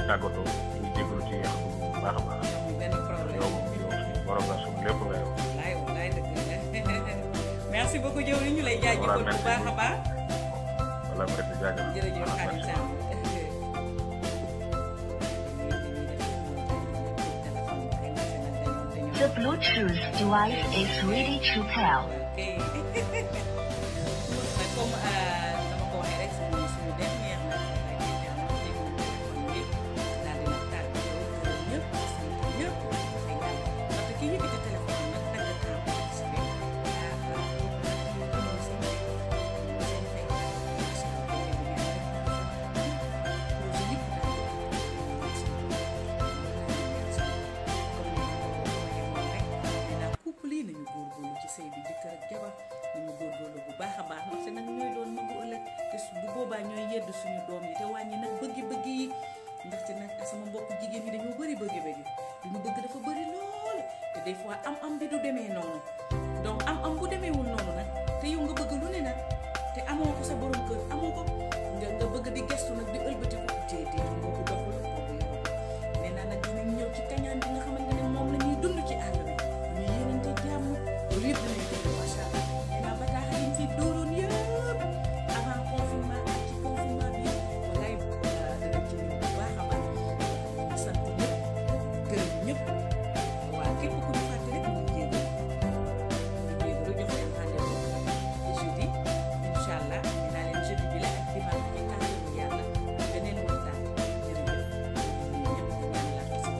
tàggatoo ñu jégalu ci yàq bu baax a baax. borom la suñu lépp nga yow. wallaay dëgg la merci beaucoup jëwriñ ñu lay jaajëfal bu baax a baax. wala merci jaajëf. jërëjëf Xaadim Samb. The Bluetooth device is ready to pair. suñu doom yi te wàññi nag bëgg-bëgg yi ndaxte nag sama mbokku jigéen ñi dañoo bëri bëgg-bëgg li ñu bëgg dafa bëri lool te des fois am bi du demee noonu donc am bu demeewul noonu nag te yow nga bëgg lu ne nag te amoo ko sa borom kër amoo ko nga bëgg di gestu nag di ëlbati ko déedéet boobu doxul boobu yorul nee naa nag dinañ ñëw ci kañaan bi nga xamante ne moom la ñuy dund ci àll bi ñu yéenante jàmm loolu yëpp dinañ ko def macha allah nee naa bataaxal yi fi dóoroon yëpp avant confinement ak ci confinement bi walaay dinañ ci ñëw bu baax a baax ñu sant ñëpp gërëm ñëpp waaw képp ku ñu fàtte rek ñu jéegal lu jox leen rendez-vous jeudi incha allah nee naa leen jeudi bi la ak dimanche bi kàttanu yàlla beneen waxtaan jërëjëf ñëpp di ñaan la si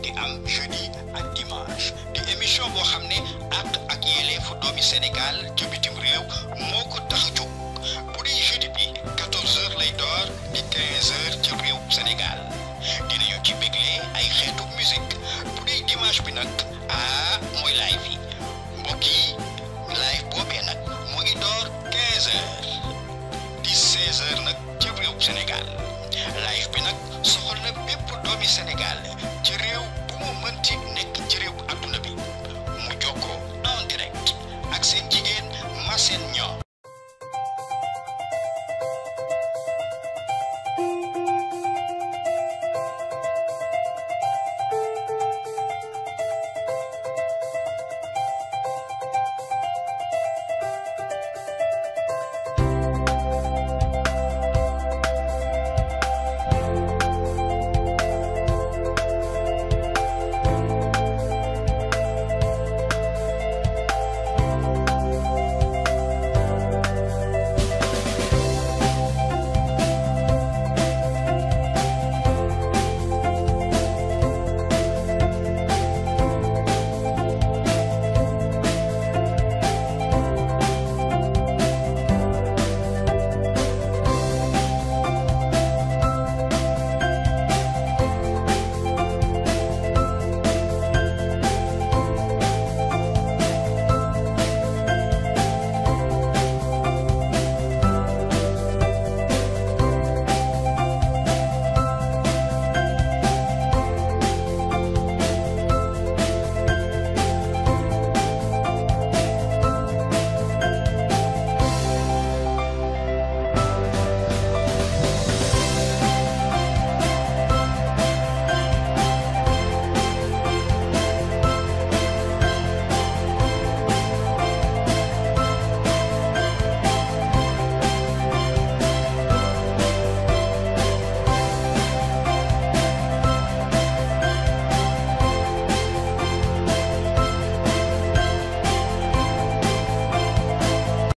di am jeudi ak dimanche di émission boo xam ne ak yelleefu doomi Sénégal ci bitim réew moo ko tax a jóg bu dee jeudi bi 14h lay door di 15h ci réew Sénégal dinañu ci bégle ay xeetu musique bu dee dimanche bi nag mooy live yi mbokk yi live boobee nag mu ngi door 15h di 16h nag ci réew Sénégal live bi nag soxal na bépp doomi Sénégal ci